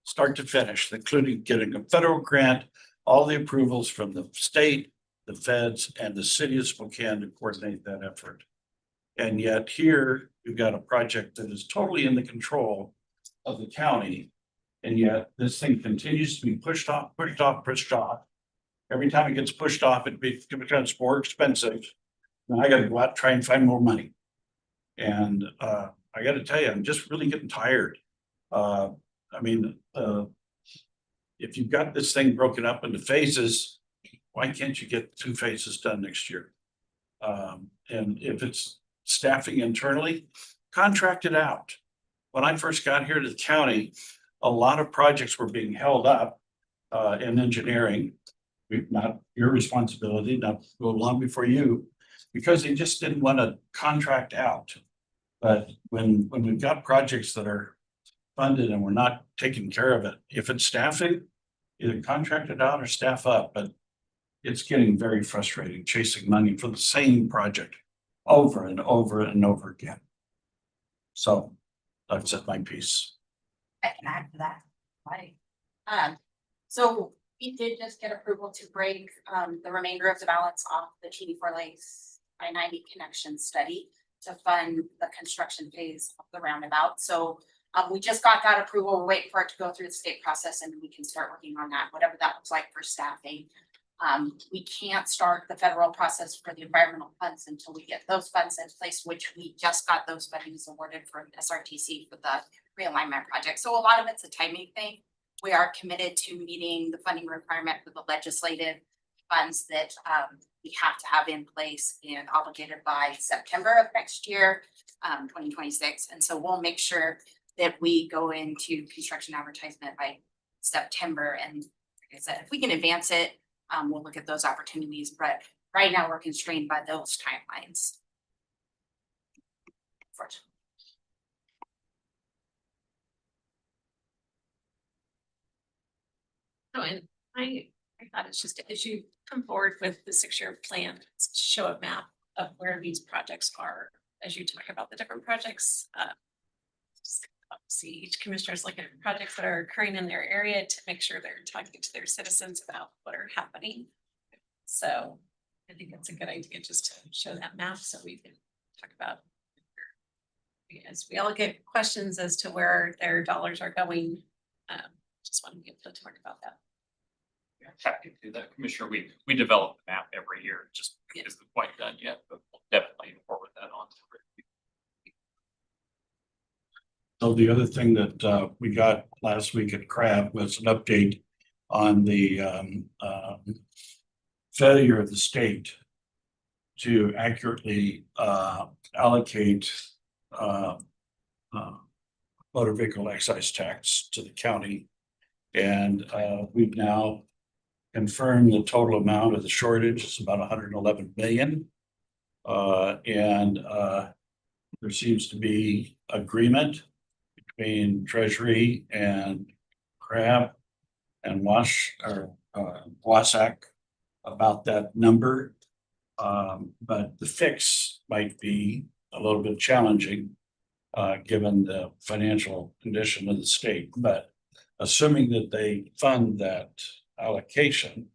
F: Start to finish, including getting a federal grant, all the approvals from the state, the feds, and the city of Spokane to coordinate that effort. And yet here, you've got a project that is totally in the control of the county. And yet this thing continues to be pushed off. Every time it gets pushed off, it becomes more expensive. And I gotta go out and try and find more money. And I gotta tell you, I'm just really getting tired. If you've got this thing broken up into phases, why can't you get 2 phases done next year? And if it's staffing internally, contract it out. When I first got here to the county, a lot of projects were being held up in engineering. Not your responsibility, not go long before you, because they just didn't want to contract out. But when we've got projects that are funded and we're not taking care of it, if it's staffing, either contract it out or staff up. But it's getting very frustrating chasing money for the same project over and over and over again. So that's it, my piece.
H: I can add to that. Right. So we did just get approval to break the remainder of the balance off the TD4 Lakes I-90 connection study to fund the construction phase of the roundabout. So we just got that approval. We're waiting for it to go through the state process and we can start working on that, whatever that looks like for staffing. We can't start the federal process for the environmental funds until we get those funds in place, which we just got those fundings awarded from SRTC for the realignment project. So a lot of it's a timing thing. We are committed to meeting the funding requirement for the legislative funds that we have to have in place and obligated by September of next year, 2026. And so we'll make sure that we go into construction advertisement by September. And like I said, if we can advance it, we'll look at those opportunities, but right now we're constrained by those timelines. Unfortunately.
A: Oh, and I thought it's just, as you come forward with the 6-year plan, show a map of where these projects are, as you talk about the different projects. See each commissioner's looking at projects that are occurring in their area to make sure they're talking to their citizens about what are happening. So I think that's a good idea, just to show that map so we can talk about. As we all get questions as to where their dollars are going, just want to be able to talk about that.
C: Yeah, happy to do that, Commissioner. We develop the map every year, just isn't quite done yet, but we'll definitely forward that on to
F: So the other thing that we got last week at CRAB was an update on the failure of the state to accurately allocate motor vehicle excise tax to the county. And we've now confirmed the total amount of the shortage is about 111 million. And there seems to be agreement between Treasury and CRAB and WASAC about that number. But the fix might be a little bit challenging, given the financial condition of the state. But assuming that they fund that allocation,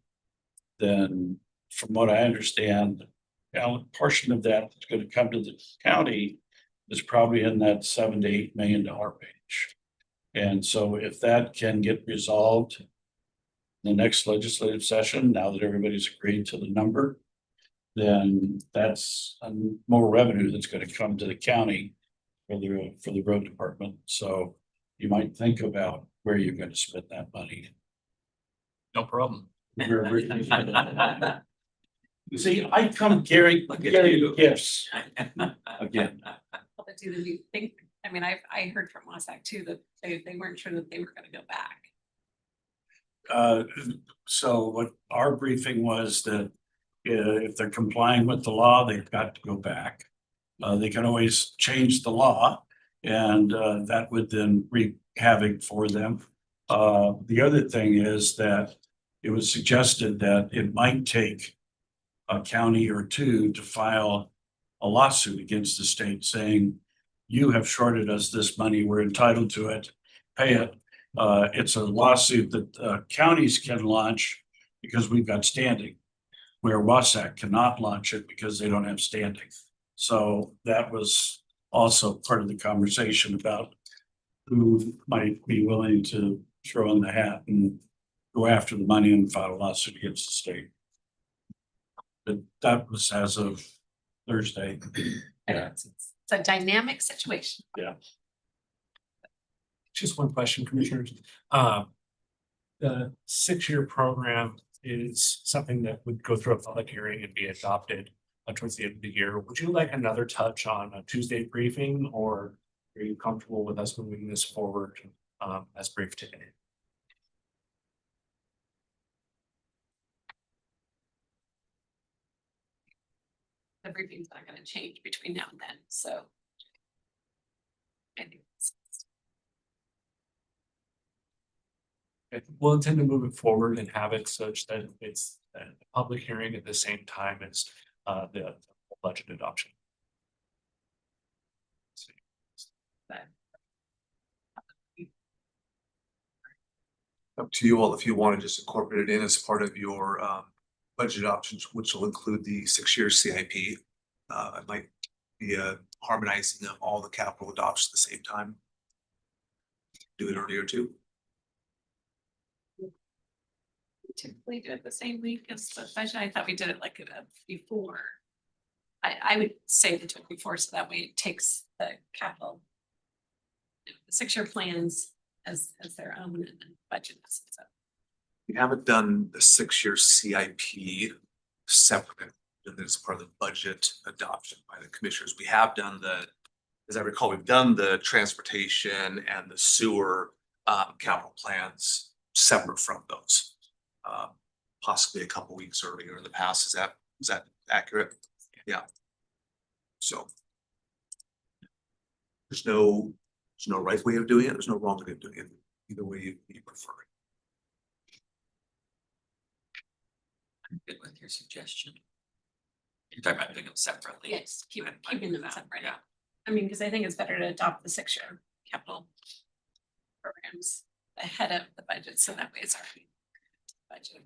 F: then from what I understand, a portion of that that's going to come to the county is probably in that $7 to $8 million range. And so if that can get resolved in the next legislative session, now that everybody's agreed to the number, then that's more revenue that's going to come to the county for the road department. So you might think about where you're going to spend that money.
C: No problem.
F: You see, I come carrying gifts.
D: Again.
A: Do you think, I mean, I heard from WASAC too, that they weren't sure that they were gonna go back.
F: So what our briefing was that if they're complying with the law, they've got to go back. They can always change the law, and that would then wreak havoc for them. The other thing is that it was suggested that it might take a county or two to file a lawsuit against the state saying, you have shorted us this money, we're entitled to it, pay it. It's a lawsuit that counties can launch because we've got standing, where WASAC cannot launch it because they don't have standing. So that was also part of the conversation about who might be willing to throw in the hat and go after the money and file a lawsuit against the state. But that was as of Thursday. Yeah.
A: It's a dynamic situation.
B: Just one question, Commissioners. The 6-year program is something that would go through a public hearing and be adopted towards the end of the year. Would you like another touch on a Tuesday briefing, or are you comfortable with us moving this forward as briefed today?
A: The briefing's not gonna change between now and then, so. I think
B: We'll intend to move it forward and have it such that it's a public hearing at the same time as the budget adoption.
I: Up to you all if you want to just incorporate it in as part of your budget options, which will include the 6-year CIP. It might be harmonizing all the capital adoptions at the same time. Do it earlier too.
A: typically do it the same week as the budget. I thought we did it like before. I would say the 24, so that way it takes the capital. The 6-year plans as their own and then budget. So
I: We haven't done the 6-year CIP separate, and it's part of the budget adoption by the commissioners. We have done as I recall, we've done the transportation and the sewer capital plans separate from those. Possibly a couple weeks earlier in the past. Is that accurate? Yeah. So there's no right way of doing it. There's no wrong way of doing it. Either way you prefer.
D: I'm good with your suggestion. You're talking about doing them separately.
A: yes,
D: I'm
A: keeping
D: with
A: them
D: that,
A: separate.
D: yeah.
A: I mean, because I think it's better to adopt the 6-year capital programs ahead of the budget, so that way it's already budget.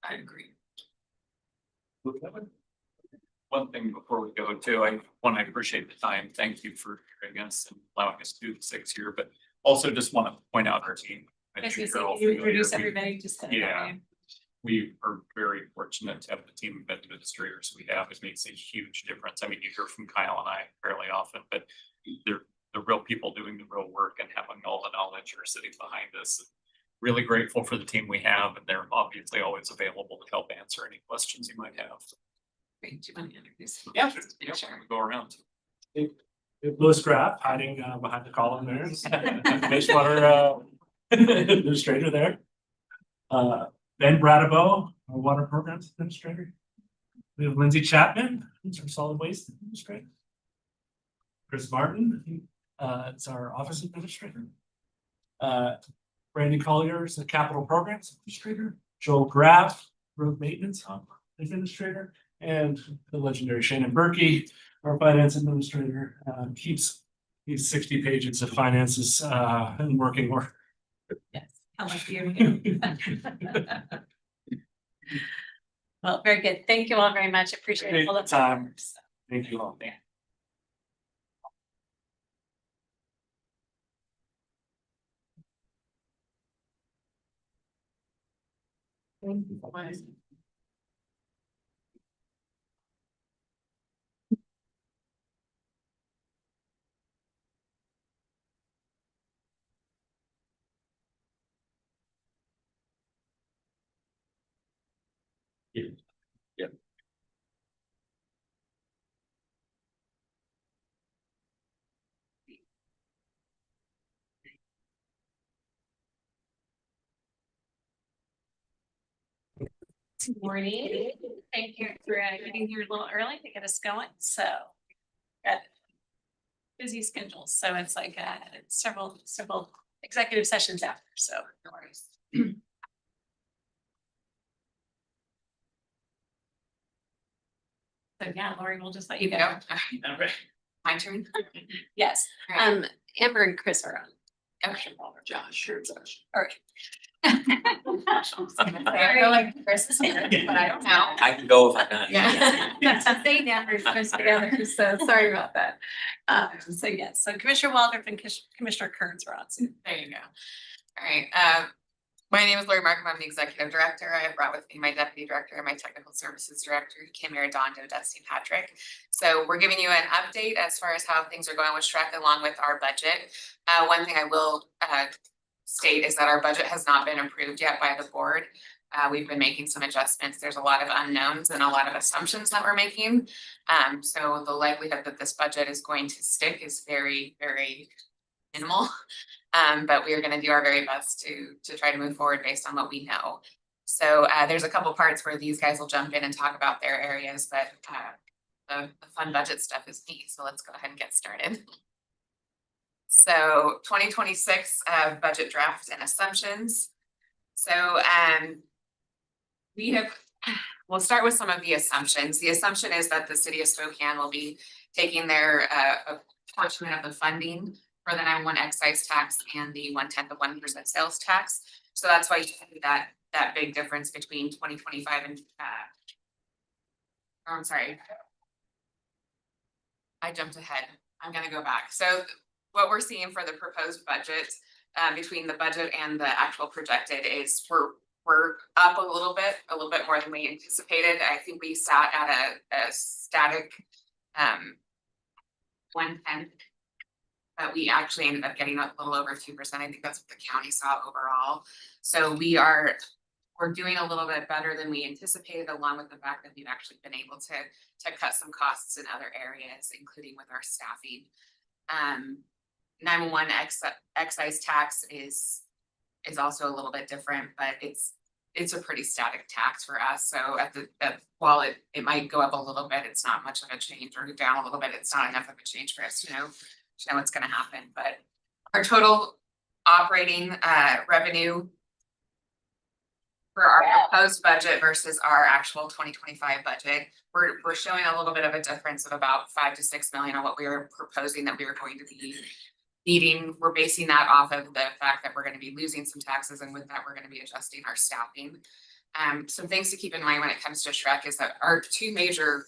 D: I agree.
C: One thing before we go too, I appreciate the time. Thank you for hearing us and allowing us to do the 6-year, but also just want to point out our team. I
A: As
C: think
A: you
C: you're all
A: say, you
C: familiar.
A: introduce everybody just to.
C: Yeah. We are very fortunate to have the team of administrators we have. It makes a huge difference. I mean, you hear from Kyle and I fairly often, but they're the real people doing the real work and having all the knowledge are sitting behind us. really grateful for the team we have, and they're obviously always available to help answer any questions you might have.
A: Great, do you want to introduce?
C: Yeah,
A: Yeah, sure.
C: Go around.
B: Louis Graff hiding behind the column there. Wastewater administrator there. Ben Bradabo, our water programs administrator. We have Lindsay Chapman, who's our solid waste administrator. Chris Martin, it's our office administrator. Brandon Collier is the capital programs administrator. Joel Graff, road maintenance administrator, and the legendary Shannon Berkey, our finance administrator, keeps these 60 pages of finances in working order.
A: Yes, how much you? Well, very good. Thank you all very much. Appreciate all the time.
B: Thank you all.
A: Good morning. Thank you for getting here a little early to get us going. So got busy schedules. So it's like several executive sessions after. So no worries. So yeah, Lori, we'll just let you go.
H: My turn.
A: Yes. Amber and Chris are on. Okay.
G: Josh, sure, Josh.
A: All right.
H: I feel like Chris is here, but I don't know.
D: I can go if I can.
H: Yeah.
A: They never put together, so sorry about that. So yes, so Commissioner Waldorf and Commissioner Kearns are on Zoom.
H: There you go. All right, my name is Lori Markham. I'm the executive director. I have brought with me my deputy director and my technical services director, Kim Arredondo, Dusty Patrick. So we're giving you an update as far as how things are going with Shrek along with our budget. One thing I will state is that our budget has not been approved yet by the board. We've been making some adjustments. There's a lot of unknowns and a lot of assumptions that we're making. So the likelihood that this budget is going to stick is very, very minimal. But we are going to do our very best to try to move forward based on what we know. So there's a couple parts where these guys will jump in and talk about their areas, but the fun budget stuff is me. So let's go ahead and get started. So 2026 budget draft and assumptions. So we'll start with some of the assumptions. The assumption is that the city of Spokane will be taking their a portion of the funding for the 911 excise tax and the 0.1% of 1% sales tax. So that's why you see that big difference between 2025 and I'm sorry. I jumped ahead. I'm gonna go back. So what we're seeing for the proposed budget between the budget and the actual projected is we're up a little bit more than we anticipated. I think we sat at a static 1/10. But we actually ended up getting a little over 2%. I think that's what the county saw overall. So we're doing a little bit better than we anticipated, along with the fact that we've actually been able to cut some costs in other areas, including with our staffing. 911 excise tax is also a little bit different, but it's a pretty static tax for us. So while it might go up a little bit, it's not much of a change, or down a little bit, it's not enough of a change for us to know what's going to happen. But our total operating revenue for our proposed budget versus our actual 2025 budget, we're showing a little bit of a difference of about 5 to 6 million on what we were proposing that we were going to be needing. We're basing that off of the fact that we're going to be losing some taxes, and with that we're going to be adjusting our staffing. Some things to keep in mind when it comes to Shrek is that our two major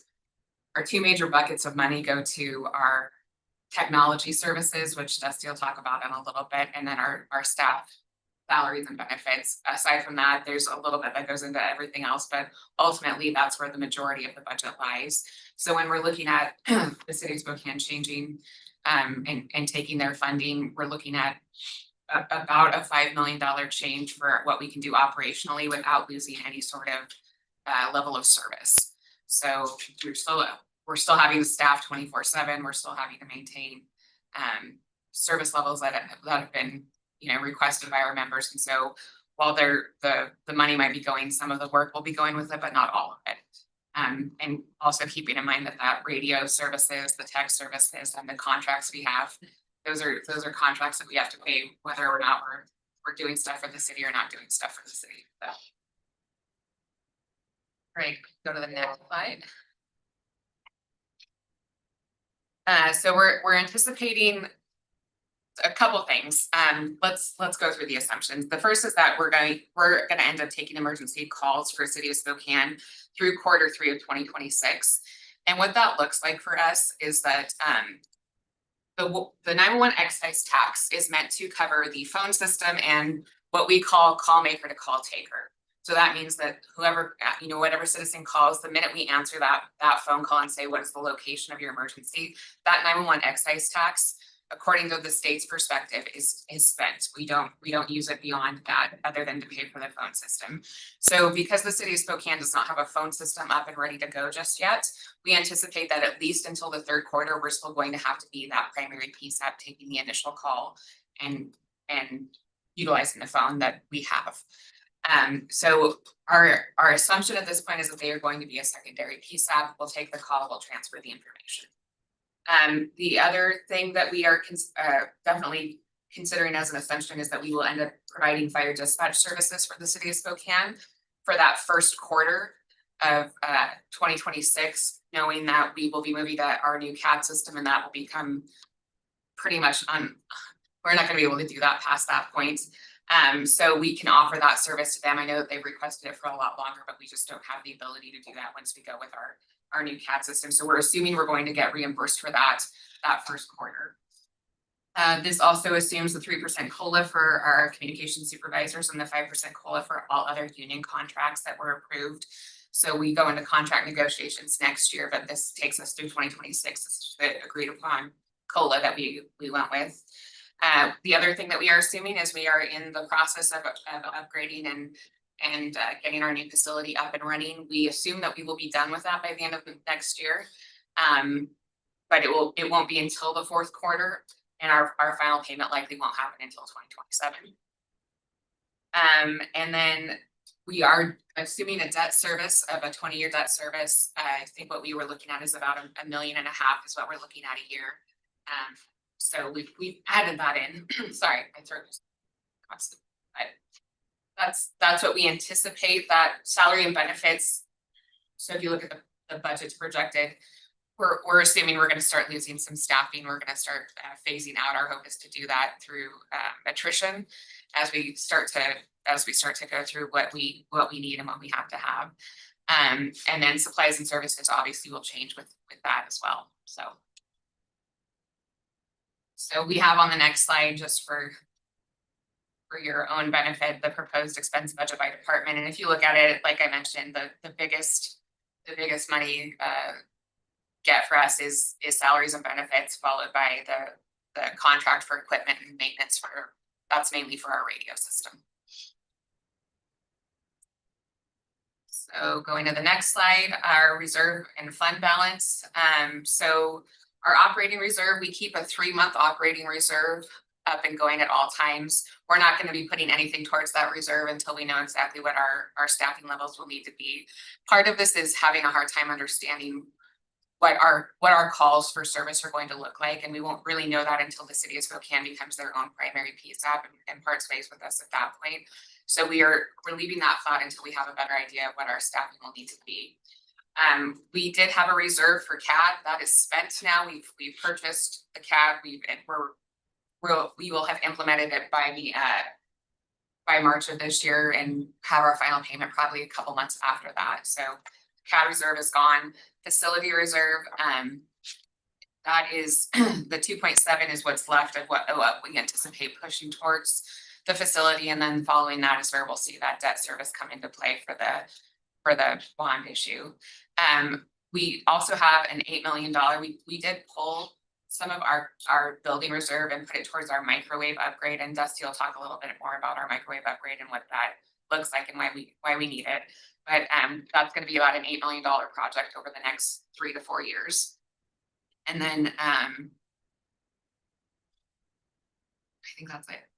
H: buckets of money go to our technology services, which Dusty will talk about in a little bit, and then our staff salaries and benefits. Aside from that, there's a little bit that goes into everything else, but ultimately that's where the majority of the budget lies. So when we're looking at the city of Spokane changing and taking their funding, we're looking at about a $5 million change for what we can do operationally without losing any sort of level of service. So we're still having to staff 24/7. We're still having to maintain service levels that have been, requested by our members. And so while the money might be going, some of the work will be going with it, but not all of it. And also keeping in mind that radio services, the tech services, and the contracts we have, those are contracts that we have to pay whether or not we're doing stuff for the city or not doing stuff for the city. So. Right, go to the next slide. So we're anticipating a couple things. Let's go through the assumptions. The first is that we're gonna end up taking emergency calls for City of Spokane through Q3 of 2026. And what that looks like for us is that the 911 excise tax is meant to cover the phone system and what we call call maker to call taker. So that means that whoever, whatever citizen calls, the minute we answer that phone call and say, what is the location of your emergency, that 911 excise tax, according to the state's perspective, is spent. We don't use it beyond that other than to pay for the phone system. So because the city of Spokane does not have a phone system up and ready to go just yet, we anticipate that at least until the Q3, we're still going to have to be that primary PSAP taking the initial call and utilizing the phone that we have. So our assumption at this point is that they are going to be a secondary PSAP. We'll take the call, we'll transfer the information. The other thing that we are definitely considering as an assumption is that we will end up providing fire dispatch services for the city of Spokane for that Q1 of 2026, knowing that we will be moving to our new CAD system and that will become pretty much we're not going to be able to do that past that point. So we can offer that service to them. I know that they've requested it for a lot longer, but we just don't have the ability to do that once we go with our new CAD system. So we're assuming we're going to get reimbursed for that Q1. This also assumes the 3% COLA for our communication supervisors and the 5% COLA for all other union contracts that were approved. So we go into contract negotiations next year, but this takes us through 2026. This is the agreed upon COLA that we went with. The other thing that we are assuming is we are in the process of upgrading and getting our new facility up and running. We assume that we will be done with that by the end of the next year. But it won't be until the Q4, and our final payment likely won't happen until 2027. And then we are assuming a debt service of a 20-year debt service. I think what we were looking at is about $1.5 million is what we're looking at a year. So we've added that in. Sorry, my throat is constant. But that's what we anticipate, that salary and benefits. So if you look at the budgets projected, we're assuming we're going to start losing some staffing. We're going to start phasing out. Our hope is to do that through attrition as we start to go through what we need and what we have to have. And then supplies and services obviously will change with that as well. So we have on the next slide, just for your own benefit, the proposed expense budget by department. And if you look at it, like I mentioned, the biggest money get for us is salaries and benefits, followed by the contract for equipment and maintenance that's mainly for our radio system. So going to the next slide, our reserve and fund balance. So our operating reserve, we keep a 3-month operating reserve up and going at all times. We're not going to be putting anything towards that reserve until we know exactly what our staffing levels will need to be. Part of this is having a hard time understanding what our calls for service are going to look like, and we won't really know that until the city of Spokane becomes their own primary PSAP and parts ways with us at that point. So we're leaving that thought until we have a better idea of what our staffing will need to be. We did have a reserve for CAD that is spent now. We've purchased the CAD. We will have implemented it by March of this year and have our final payment probably a couple months after that. So CAD reserve is gone. Facility reserve, that is the 2.7 is what's left of what we anticipate pushing towards the facility, and then following that is where we'll see that debt service come into play for the bond issue. We also have an $8 million. We did pull some of our building reserve and put it towards our microwave upgrade, and Dusty will talk a little bit more about our microwave upgrade and what that looks like and why we need it. But that's gonna be about an $8 million project over the next 3 to 4 years. And then I think that's it.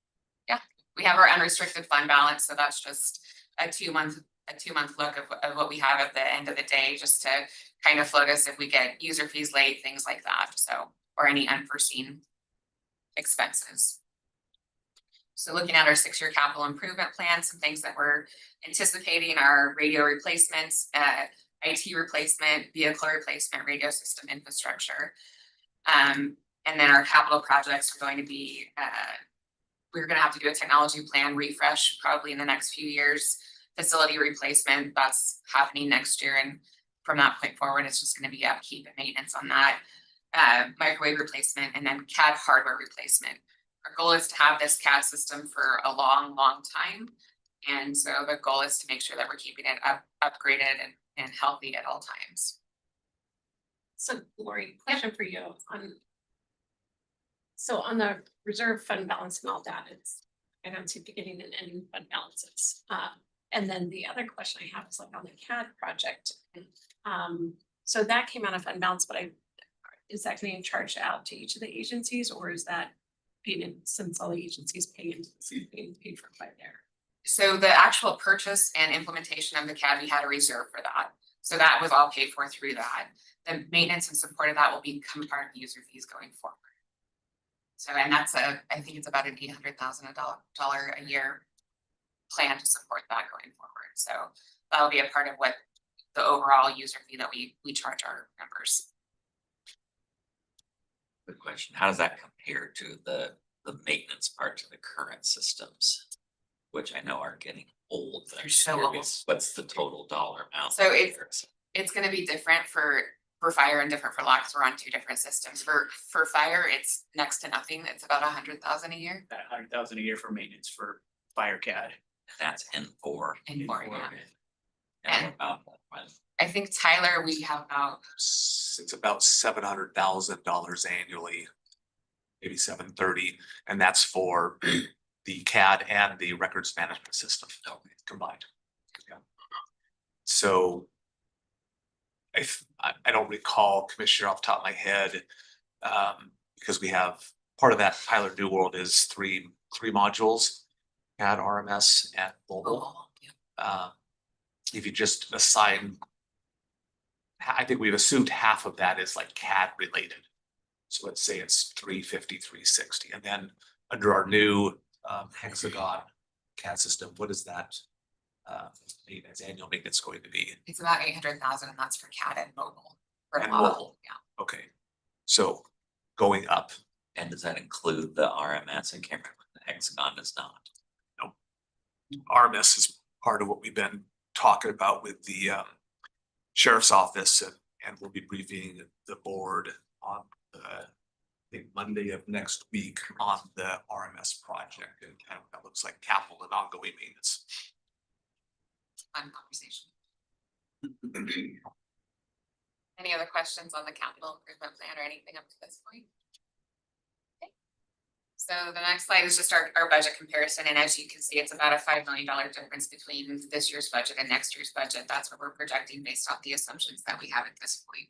H: Yeah, we have our unrestricted fund balance, so that's just a two-month look of what we have at the end of the day, just to kind of float us if we get user fees late, things like that, so, or any unforeseen expenses. So looking at our 6-year capital improvement plan, some things that we're anticipating are radio replacements, IT replacement, vehicle replacement, radio system infrastructure. And then our capital projects are going to be, we're gonna have to do a technology plan refresh probably in the next few years. Facility replacement, that's happening next year, and from that point forward, it's just gonna be upkeep and maintenance on that. Microwave replacement, and then CAD hardware replacement. Our goal is to have this CAD system for a long, long time. And so the goal is to make sure that we're keeping it upgraded and healthy at all times.
A: So Lori, question for you on the reserve fund balance and all that, I don't see beginning and ending fund balances. And then the other question I have is like on the CAD project. So that came out of fund balance, but is that being charged out to each of the agencies, or is that since all the agencies pay into being paid for by there?
H: So the actual purchase and implementation of the CAD, we had a reserve for that. So that was all paid for through that. The maintenance and support of that will become part of user fees going forward. So, and that's I think it's about an $800,000 a year plan to support that going forward. So that'll be a part of what the overall user fee that we charge our members.
D: Good question. How does that compare to the maintenance part to the current systems? Which I know are getting old.
H: They're so old.
D: What's the total dollar amount?
H: So it's gonna be different for fire and different for law, because we're on 2 different systems. For fire, it's next to nothing. It's about $100,000 a year.
G: About 100,000 a year for maintenance for fire CAD.
D: That's N4.
H: N4, yeah.
D: And about one.
H: I think Tyler, we have about,
I: It's about $700,000 annually, maybe 730, and that's for the CAD and the records management system combined. Yeah. So I don't recall, Commissioner, off the top of my head, because we have part of that Tyler New World is three modules, CAD, RMS, and mobile. If you just assign, I think we've assumed half of that is like CAD related. So let's say it's 350, 360, and then under our new Hexagon CAD system, what is that maintenance, annual maintenance going to be?
H: it's about 800,000, and that's for CAD and mobile. For
I: And
H: law,
I: mobile.
H: yeah.
I: Okay, so going up.
D: And does that include the RMS? I can't remember. The Hexagon does not.
I: RMS is part of what we've been talking about with the sheriff's office, and we'll be briefing the board on I think Monday of next week on the RMS project, and kind of that looks like capital and ongoing maintenance.
H: Fun conversation. Any other questions on the capital improvement plan or anything up to this point? Okay. So the next slide is just our budget comparison, and as you can see, it's about a $5 million difference between this year's budget and next year's budget. That's what we're projecting based off the assumptions that we have at this point.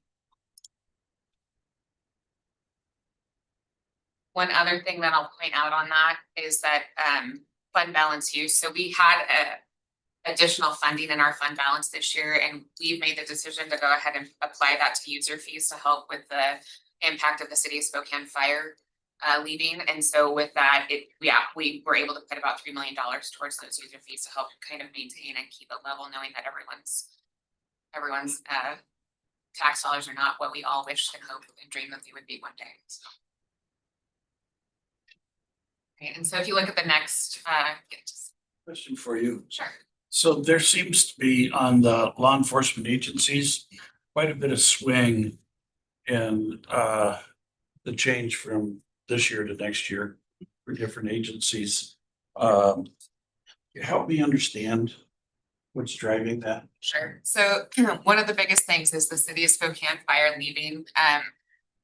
H: One other thing that I'll point out on that is that fund balance use. So we had additional funding in our fund balance this year, and we've made the decision to go ahead and apply that to user fees to help with the impact of the city of Spokane fire leaving. And so with that, we were able to put about $3 million towards those user fees to help kind of maintain and keep it level, knowing that everyone's tax dollars are not what we all wish and hope and dream that they would be one day. So. Okay, and so if you look at the next,
F: Question for you.
H: sure.
F: So there seems to be on the law enforcement agencies, quite a bit of swing in the change from this year to next year for different agencies. Help me understand what's driving that.
H: Sure. So one of the biggest things is the city of Spokane fire leaving.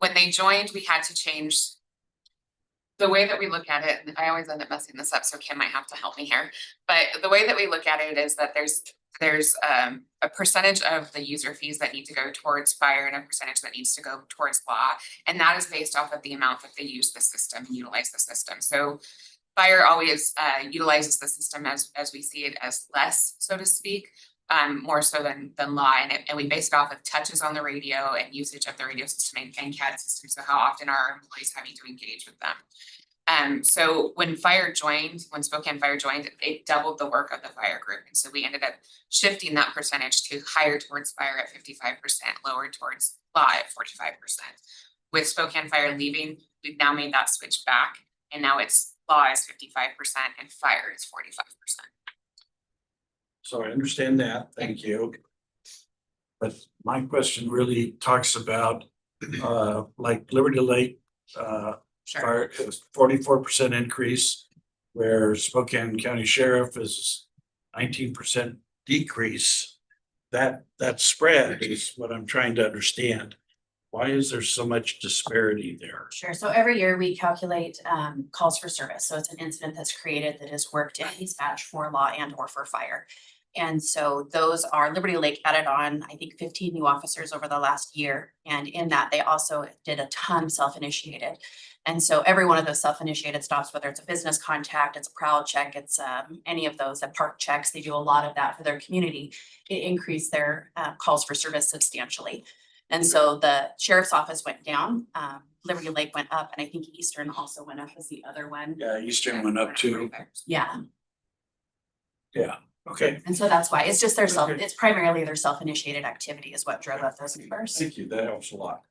J: when they joined, we had to change the way that we look at it. And I always end up messing this up, so Kim might have to help me here. But the way that we look at it is that there's a percentage of the user fees that need to go towards fire and a percentage that needs to go towards law. And that is based off of the amount that they use the system and utilize the system. So fire always utilizes the system as we see it as less, so to speak, more so than law. And we base it off of touches on the radio and usage of the radio system and CAD system. So how often are our employees having to engage with them? So when Spokane Fire joined, it doubled the work of the fire group. And so we ended up shifting that percentage to higher towards fire at 55%, lower towards law at 45%. With Spokane Fire leaving, we've now made that switch back, and now it's law is 55% and fire is 45%.
F: So I understand that, thank you. But my question really talks about, like Liberty Lake,
J: Sure.
F: fire, it was 44% increase, where Spokane County Sheriff is 19% decrease. That spread is what I'm trying to understand. Why is there so much disparity there?
K: Sure. So every year we calculate calls for service. So it's an incident that's created that is worked in dispatch for law and or for fire. And so those are Liberty Lake added on, I think, 15 new officers over the last year. And in that, they also did a ton self-initiated. And so every one of those self-initiated stops, whether it's a business contact, it's a prowl check, it's any of those that park checks, they do a lot of that for their community. It increased their calls for service substantially. And so the sheriff's office went down, Liberty Lake went up, and I think Eastern also went up as the other one.
F: Yeah, Eastern went up too.
K: Yeah.
F: Yeah, okay,
K: And so that's why it's just it's primarily their self-initiated activity is what drove up those numbers.
F: thank you, that helps a lot.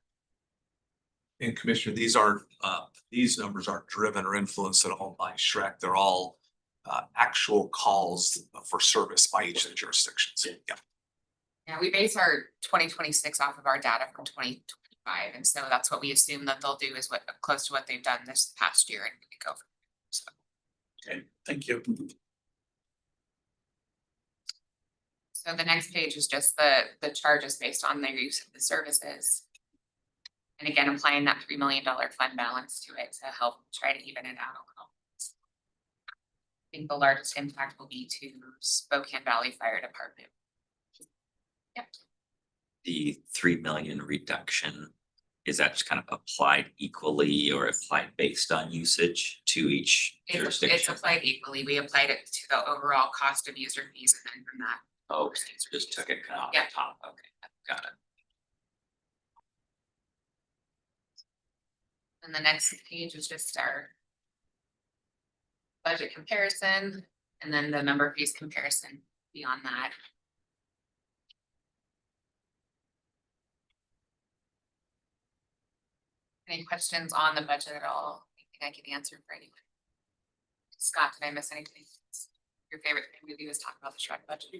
I: And Commissioner, these numbers aren't driven or influenced at all by Shrek. They're all actual calls for service by each of the jurisdictions. Yeah.
J: Yeah, we base our 2026 off of our data from 2025. And so that's what we assume that they'll do is what close to what they've done this past year and go from there. So.
F: Okay, thank you.
J: So the next page is just the charges based on their use of the services. And again, applying that $3 million fund balance to it to help try to even it out a little. I think the largest impact will be to Spokane Valley Fire Department. Yep.
D: The 3 million reduction, is that just kind of applied equally or applied based on usage to each
J: It's
D: jurisdiction?
J: applied equally. We applied it to the overall cost of user fees, and then from that.
D: Okay, so just took it off the
J: Yeah.
D: top, okay, got it.
J: And the next page is just our budget comparison, and then the member fees comparison beyond that. Any questions on the budget at all? Anything I can answer for anyone? Scott, did I miss anything? Your favorite thing to do is talk about the Shrek budget.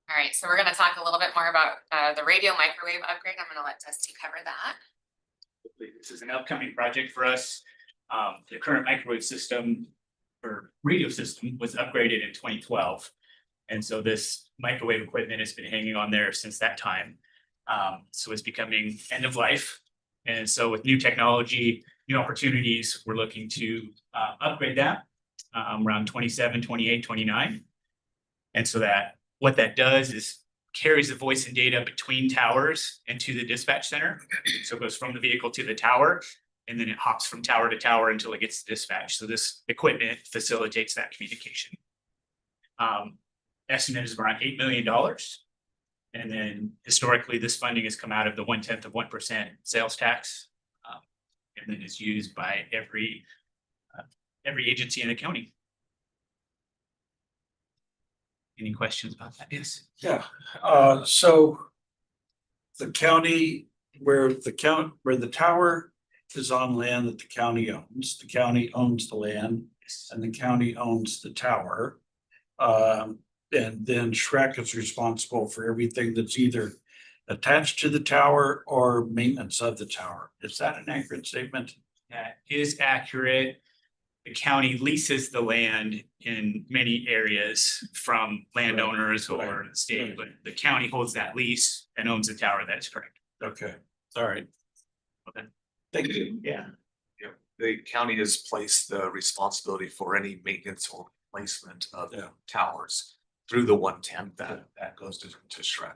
J: All right, so we're gonna talk a little bit more about the radio microwave upgrade. I'm gonna let Dusty cover that.
L: This is an upcoming project for us. The current microwave system or radio system was upgraded in 2012. And so this microwave equipment has been hanging on there since that time. So it's becoming end of life. And so with new technology, new opportunities, we're looking to upgrade that around 27, 28, 29. And so that what that does is carries the voice and data between towers and to the dispatch center. So it goes from the vehicle to the tower, and then it hops from tower to tower until it gets to dispatch. So this equipment facilitates that communication. Estimate is around $8 million. And then historically, this funding has come out of the 0.1% sales tax. And then is used by every agency in the county. Any questions about that? Yes.
F: Yeah, so the county, where the tower is on land that the county owns the land and the county owns the tower. And then Shrek is responsible for everything that's either attached to the tower or maintenance of the tower. Is that an accurate statement?
L: That is accurate. the county leases the land in many areas from landowners or the state, but the county holds that lease and owns the tower. That is correct.
F: Okay, all right.
L: Okay.
F: Thank you.
L: Yeah.
I: The county has placed the responsibility for any maintenance or replacement of towers through the 110 that goes to Shrek.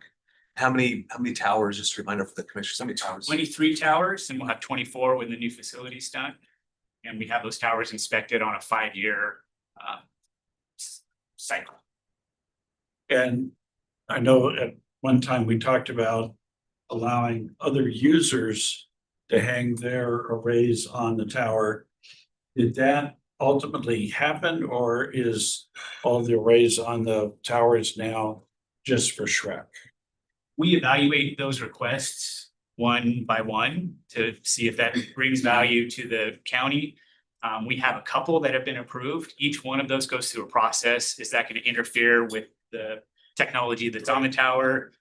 I: How many towers, just a reminder for the commissioners, how many towers?
L: 23 towers, and we'll have 24 when the new facility's done. And we have those towers inspected on a 5-year cycle.
F: And I know at one time we talked about allowing other users to hang their arrays on the tower. Did that ultimately happen, or is all the arrays on the towers now just for Shrek?
L: We evaluate those requests one by one to see if that brings value to the county. We have a couple that have been approved. Each one of those goes through a process. Is that going to interfere with the technology that's on the tower?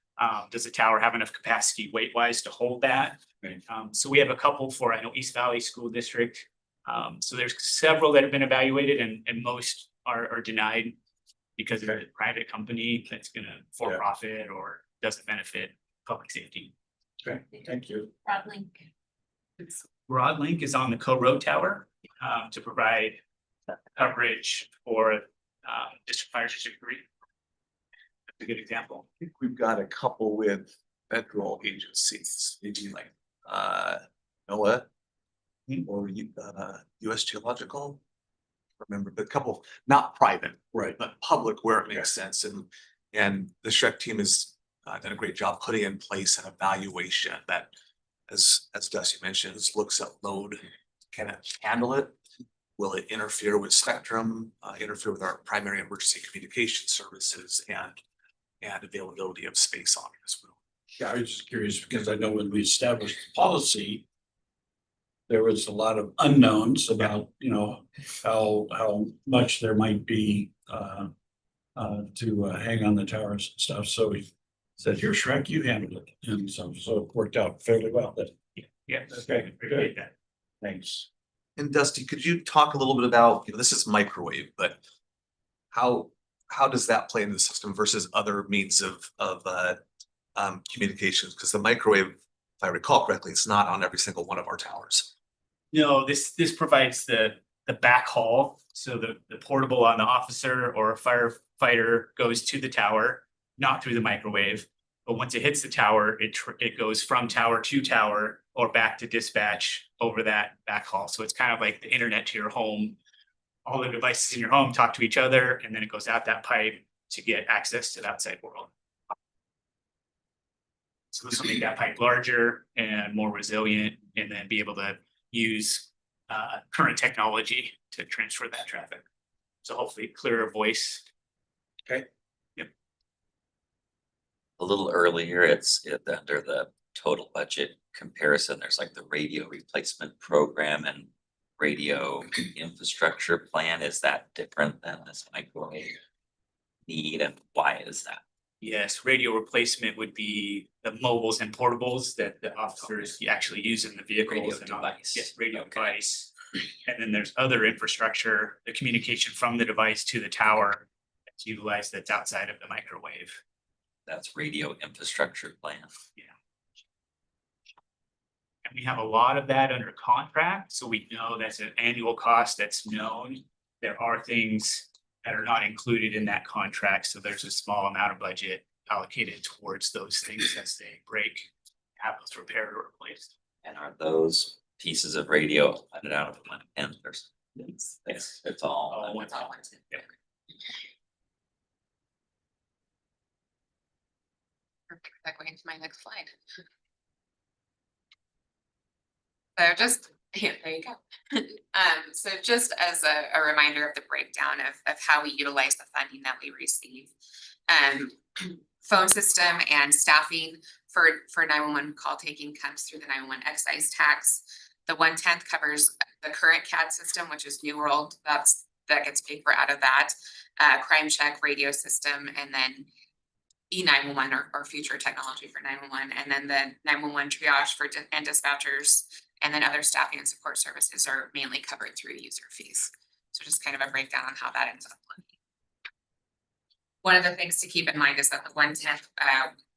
L: Does the tower have enough capacity weight-wise to hold that?
F: Right.
L: So we have a couple for, I know, East Valley School District. So there's several that have been evaluated, and most are denied because of a private company that's gonna for profit or doesn't benefit public safety.
F: Okay, thank you.
A: Broadlink.
L: Broadlink is on the co-road tower to provide coverage for District Fire District 3. That's a good example.
I: I think we've got a couple with federal agencies, maybe like NOAA or US Geological. Remember, but a couple, not private,
F: Right.
I: but public where it makes sense. And the Shrek team has done a great job putting in place an evaluation that, as Dusty mentioned, looks at load. Can it handle it? Will it interfere with spectrum, interfere with our primary emergency communication services and availability of space on it as well?
F: Yeah, I was just curious because I know when we established the policy, there was a lot of unknowns about, you know, how much there might be to hang on the towers and stuff. So we said, here, Shrek, you handled it. And so it worked out fairly well. But
L: Yeah, that's
F: Okay,
L: great. Appreciate that.
F: thanks.
I: And Dusty, could you talk a little bit about, this is microwave, but how does that play into the system versus other means of communications? Because the microwave, if I recall correctly, it's not on every single one of our towers.
L: No, this provides the backhaul. So the portable on the officer or a firefighter goes to the tower, not through the microwave. But once it hits the tower, it goes from tower to tower or back to dispatch over that backhaul. So it's kind of like the internet to your home. All the devices in your home talk to each other, and then it goes out that pipe to get access to the outside world. So this will make that pipe larger and more resilient, and then be able to use current technology to transfer that traffic. So hopefully clearer voice.
F: Okay.
L: Yep.
D: A little earlier, it's under the total budget comparison, there's like the radio replacement program and radio infrastructure plan. Is that different than this microwave need, and why is that?
L: Yes, radio replacement would be the mobiles and portables that the officers actually use in the vehicles.
D: Radio
L: and all.
D: device.
L: Yes, radio
D: Okay.
L: device. And then there's other infrastructure, the communication from the device to the tower that's utilized that's outside of the microwave.
D: That's radio infrastructure plan.
L: And we have a lot of that under contract, so we know that's an annual cost that's known. There are things that are not included in that contract, so there's a small amount of budget allocated towards those things as they break, have those repaired or replaced.
D: And are those pieces of radio funded out of one end or something?
L: Yes.
D: It's all.
L: All one time. Yeah.
J: Perfect segue into my next slide. So just, yeah, there you go. So just as a reminder of the breakdown of how we utilize the funding that we receive. Phone system and staffing for 911 call taking comes through the 911 excise tax. The 1/10 covers the current CAD system, which is New World. That gets paid for out of that. Crime check, radio system, and then E911 or future technology for 911, and then the 911 triage and dispatchers, and then other staffing and support services are mainly covered through user fees. So just kind of a breakdown on how that ends up looking. One of the things to keep in mind is that the 1/10,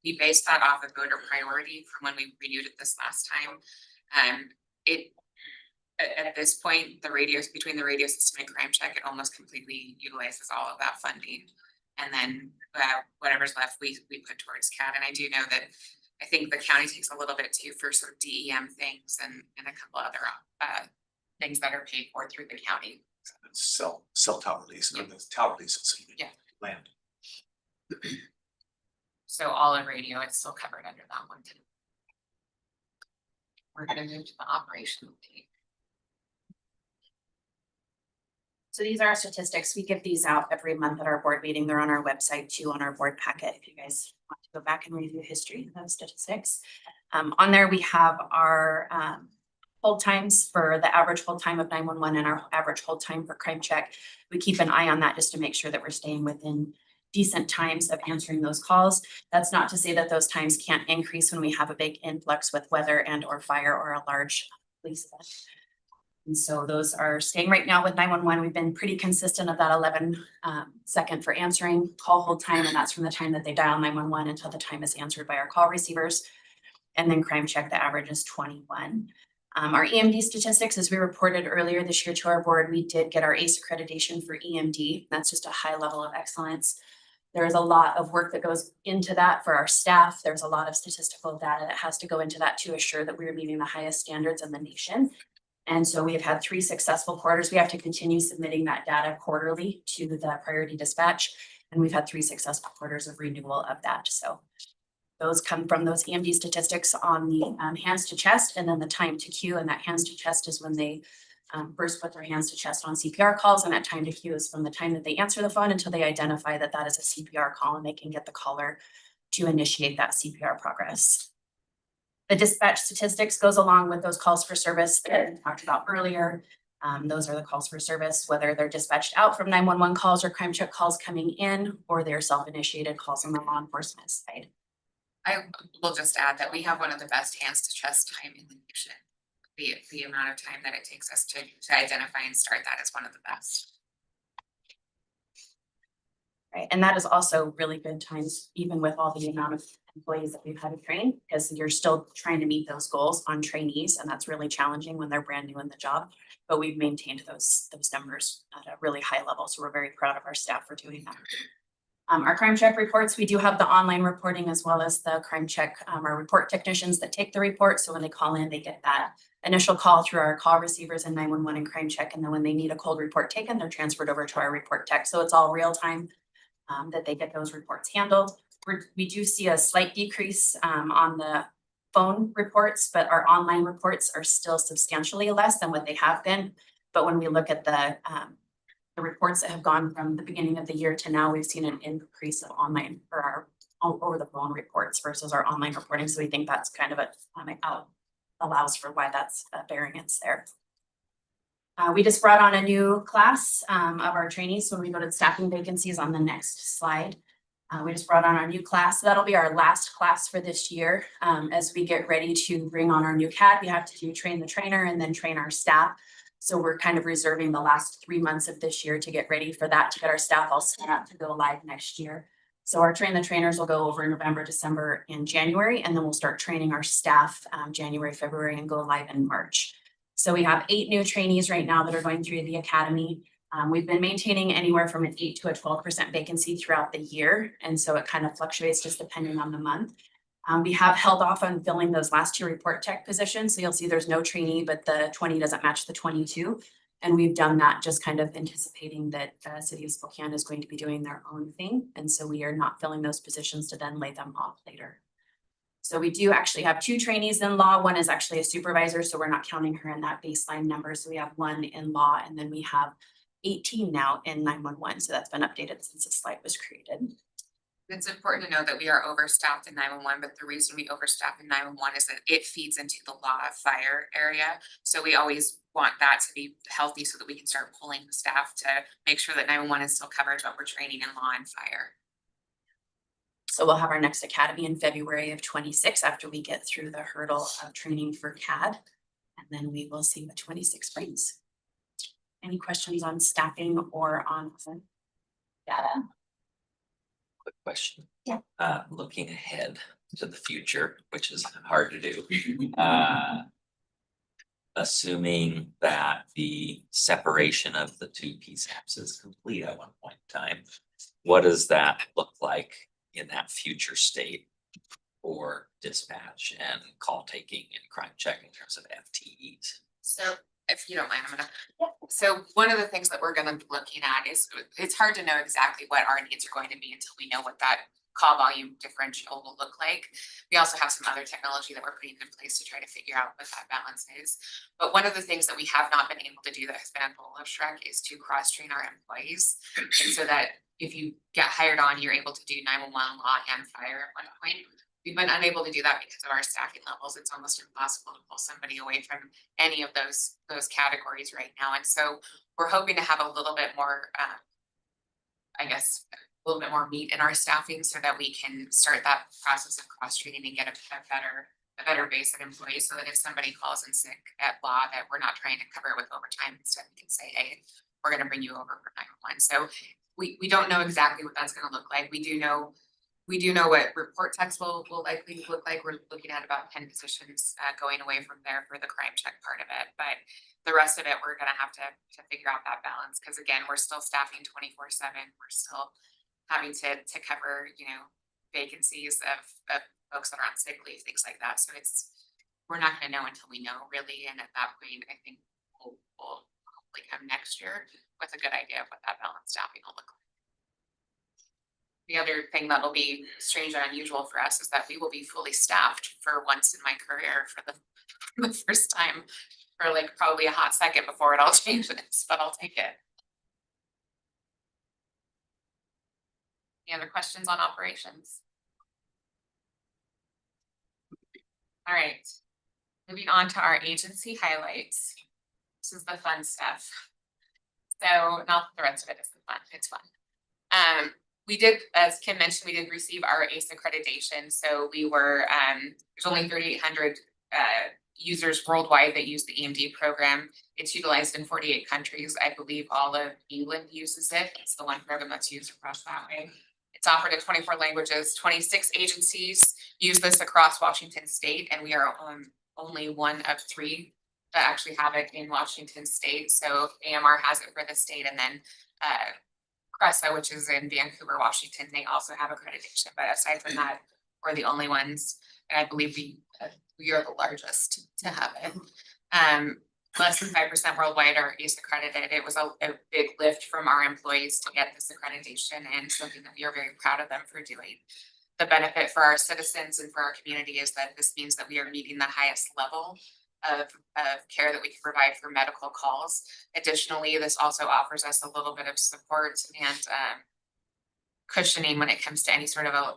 J: we based that off of voter priority from when we renewed it this last time. At this point, the radios between the radio system and crime check, it almost completely utilizes all of that funding. And then whatever's left, we put towards CAD. And I do know that I think the county takes a little bit too for some DEM things and a couple other things that are paid for through the county.
I: Cell tower lease, and the tower leases.
J: Yeah.
I: Land.
J: So all in radio, it's still covered under that one too. We're gonna move to the operational team.
K: So these are our statistics. We give these out every month at our board meeting. They're on our website too, on our board packet, if you guys want to go back and review history of statistics. On there, we have our hold times for the average hold time of 911 and our average hold time for crime check. We keep an eye on that just to make sure that we're staying within decent times of answering those calls. That's not to say that those times can't increase when we have a big influx with weather and or fire or a large police event. And so those are staying right now with 911. We've been pretty consistent of that 11 second for answering call hold time. And that's from the time that they dial 911 until the time is answered by our call receivers. And then crime check, the average is 21. Our EMD statistics, as we reported earlier this year to our board, we did get our ACE accreditation for EMD. That's just a high level of excellence. There's a lot of work that goes into that for our staff. There's a lot of statistical data that has to go into that to assure that we're meeting the highest standards in the nation. And so we have had 3 successful quarters. We have to continue submitting that data quarterly to the priority dispatch. And we've had 3 successful quarters of renewal of that. So those come from those EMD statistics on the hands to chest and then the time to queue. And that hands to chest is when they first put their hands to chest on CPR calls. And that time to queue is from the time that they answer the phone until they identify that that is a CPR call and they can get the caller to initiate that CPR progress. The dispatch statistics goes along with those calls for service that we talked about earlier. Those are the calls for service, whether they're dispatched out from 911 calls or crime check calls coming in, or they're self-initiated calls on the law enforcement side.
J: I will just add that we have one of the best hands to chest time in the nation. The amount of time that it takes us to identify and start that is one of the best.
K: Right, and that is also really good times, even with all the amount of employees that we've had to train, because you're still trying to meet those goals on trainees, and that's really challenging when they're brand new in the job. But we've maintained those numbers at a really high level, so we're very proud of our staff for doing that. Our crime check reports, we do have the online reporting as well as the crime check, our report technicians that take the report. So when they call in, they get that initial call through our call receivers and 911 and crime check. And then when they need a cold report taken, they're transferred over to our report tech. So it's all real time that they get those reports handled. We do see a slight decrease on the phone reports, but our online reports are still substantially less than what they have been. But when we look at the reports that have gone from the beginning of the year to now, we've seen an increase of online for our over the phone reports versus our online reporting. So we think that's kind of allows for why that's a variance there. We just brought on a new class of our trainees. So when we go to the staffing vacancies on the next slide, we just brought on our new class. So that'll be our last class for this year. As we get ready to bring on our new CAD, we have to train the trainer and then train our staff. So we're kind of reserving the last 3 months of this year to get ready for that, to get our staff all set up to go live next year. So our train the trainers will go over in November, December, and January, and then we'll start training our staff January, February, and go live in March. So we have 8 new trainees right now that are going through the academy. We've been maintaining anywhere from an 8 to a 12% vacancy throughout the year. And so it kind of fluctuates just depending on the month. We have held off on filling those last 2 report tech positions. So you'll see there's no trainee, but the 20 doesn't match the 22. And we've done that just kind of anticipating that the city of Spokane is going to be doing their own thing. And so we are not filling those positions to then lay them off later. So we do actually have 2 trainees in law. One is actually a supervisor, so we're not counting her in that baseline number. So we have 1 in law, and then we have 18 now in 911. So that's been updated since this slide was created.
J: It's important to know that we are overstaffed in 911, but the reason we overstaff in 911 is that it feeds into the law of fire area. So we always want that to be healthy so that we can start pulling the staff to make sure that 911 is still covered, but we're training in law and fire.
K: So we'll have our next academy in February of 26 after we get through the hurdle of training for CAD. And then we will see what 26 brings. Any questions on staffing or on data?
D: Quick question.
K: Yeah.
D: Looking ahead to the future, which is hard to do. Assuming that the separation of the two PSAPs is complete at one point in time, what does that look like in that future state for dispatch and call taking and crime check in terms of FTEs?
J: So if you don't mind, I'm gonna, so one of the things that we're gonna be looking at is, it's hard to know exactly what our needs are going to be until we know what that call volume differential will look like. We also have some other technology that we're putting in place to try to figure out what that balance is. But one of the things that we have not been able to do that has been a goal of Shrek is to cross-train our employees. And so that if you get hired on, you're able to do 911 law and fire at one point. We've been unable to do that because of our staffing levels. It's almost impossible to pull somebody away from any of those categories right now. And so we're hoping to have a little bit more, I guess, a little bit more meat in our staffing so that we can start that process of cross training and get a better base of employees, so that if somebody calls in sick at law, that we're not trying to cover it with overtime. Instead, we can say, hey, we're going to bring you over for 911. So we don't know exactly what that's going to look like. We do know what report text will likely look like. We're looking at about 10 positions going away from there for the crime check part of it. But the rest of it, we're gonna have to figure out that balance. Because again, we're still staffing 24/7. We're still having to cover, vacancies of folks that are on sick leave, things like that. So we're not gonna know until we know really. And at that point, I think we'll hopefully come next year with a good idea of what that balanced staffing will look like. The other thing that'll be strange and unusual for us is that we will be fully staffed for once in my career for the first time for like probably a hot second before it all changes, but I'll take it. Any other questions on operations? All right, moving on to our agency highlights. This is the fun stuff. So not the rest of it is the fun, it's fun. We did, as Kim mentioned, we did receive our ACE accreditation. So we were, there's only 3,800 users worldwide that use the EMD program. It's utilized in 48 countries. I believe all of England uses it. It's the one program that's used across that way. It's offered in 24 languages. 26 agencies use this across Washington State, and we are only one of 3 that actually have it in Washington State. So AMR has it for the state, and then CRESA, which is in Vancouver, Washington, they also have accreditation. But aside from that, we're the only ones, and I believe we are the largest to have it. Less than 5% worldwide are ACE accredited. It was a big lift from our employees to get this accreditation, and something that we are very proud of them for doing. The benefit for our citizens and for our community is that this means that we are meeting the highest level of care that we can provide for medical calls. Additionally, this also offers us a little bit of support and cushioning when it comes to any sort of a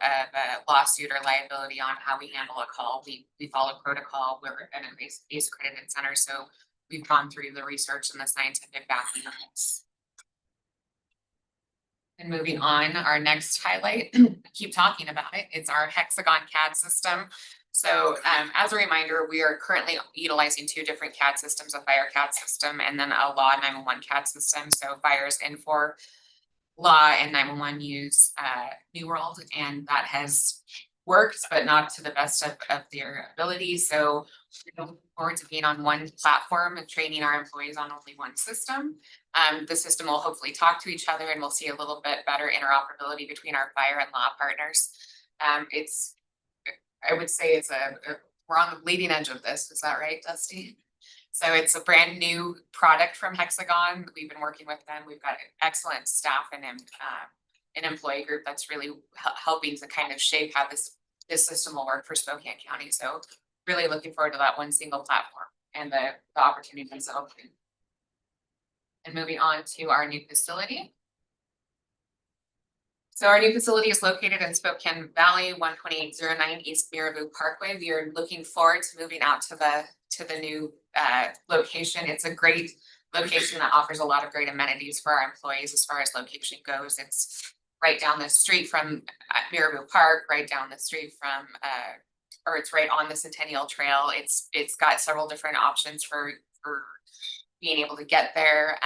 J: lawsuit or liability on how we handle a call. We follow protocol. We're an ACE accredited center, so we've gone through the research and the scientific backing of this. And moving on, our next highlight, I keep talking about it, it's our Hexagon CAD system. So as a reminder, we are currently utilizing 2 different CAD systems, a fire CAD system and then a law 911 CAD system. So fire's Infor, law and 911 use New World, and that has worked, but not to the best of their ability. So we look forward to being on one platform and training our employees on only one system. The system will hopefully talk to each other, and we'll see a little bit better interoperability between our fire and law partners. I would say we're on the leading edge of this. Is that right, Dusty? So it's a brand new product from Hexagon. We've been working with them. We've got excellent staff and an employee group that's really helping to kind of shape how this system will work for Spokane County. So really looking forward to that one single platform and the opportunities that will bring. And moving on to our new facility. So our new facility is located in Spokane Valley, 12809 East Mirabeau Parkway. We are looking forward to moving out to the new location. It's a great location that offers a lot of great amenities for our employees as far as location goes. It's right down the street from Mirabeau Park, right down the street from, or it's right on the Centennial Trail. It's got several different options for being able to get there.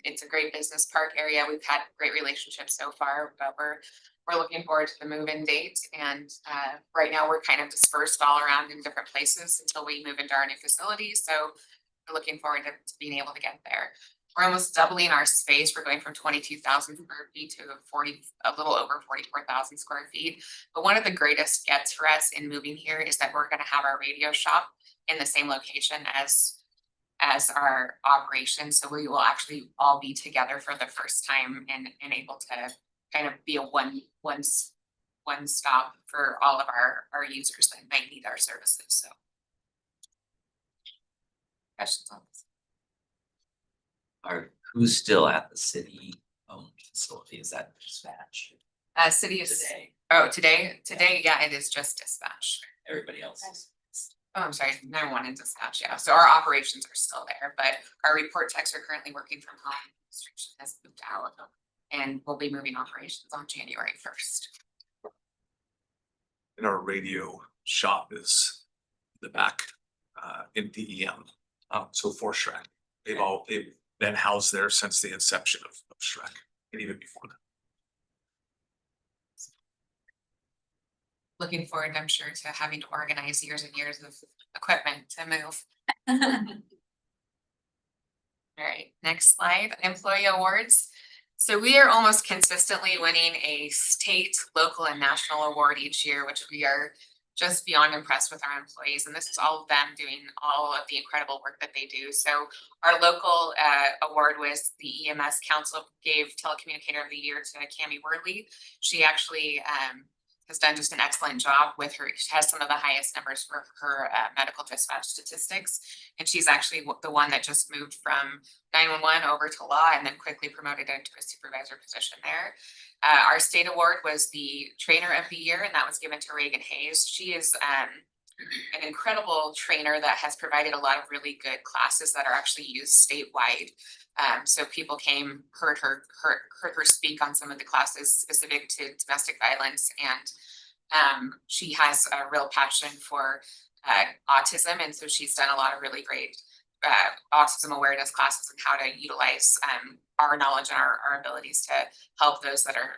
J: It's a great business park area. We've had great relationships so far, but we're looking forward to the move-in date. And right now we're kind of dispersed all around in different places until we move into our new facility. So we're looking forward to being able to get there. We're almost doubling our space. We're going from 22,000 square feet to a little over 44,000 square feet. But one of the greatest gets for us in moving here is that we're going to have our radio shop in the same location as our operation. So we will actually all be together for the first time and able to kind of be a one stop for all of our users that might need our services. So questions on this?
D: Who's still at the city owned facility? Is that dispatch?
J: City is today, yeah, it is just dispatch.
D: Everybody else is.
J: Oh, I'm sorry, 911 and dispatch, yeah. So our operations are still there, but our report techs are currently working from home. Administration has moved out and we'll be moving operations on January 1st.
I: And our radio shop is in the back, in DEM. So for Shrek, they've been housed there since the inception of Shrek and even before that.
J: Looking forward, I'm sure, to having to organize years and years of equipment to move. All right, next slide, employee awards. So we are almost consistently winning a state, local, and national award each year, which we are just beyond impressed with our employees. And this is all of them doing all of the incredible work that they do. So our local award was the EMS Council gave Telecommunicator of the Year to Cami Worley. She actually has done just an excellent job with her. She has some of the highest numbers for her medical dispatch statistics. And she's actually the one that just moved from 911 over to law and then quickly promoted into a supervisor position there. Our state award was the Trainer of the Year, and that was given to Reagan Hayes. She is an incredible trainer that has provided a lot of really good classes that are actually used statewide. So people heard her speak on some of the classes specific to domestic violence, and she has a real passion for autism, and so she's done a lot of really great autism awareness classes and how to utilize our knowledge and our abilities to help those that are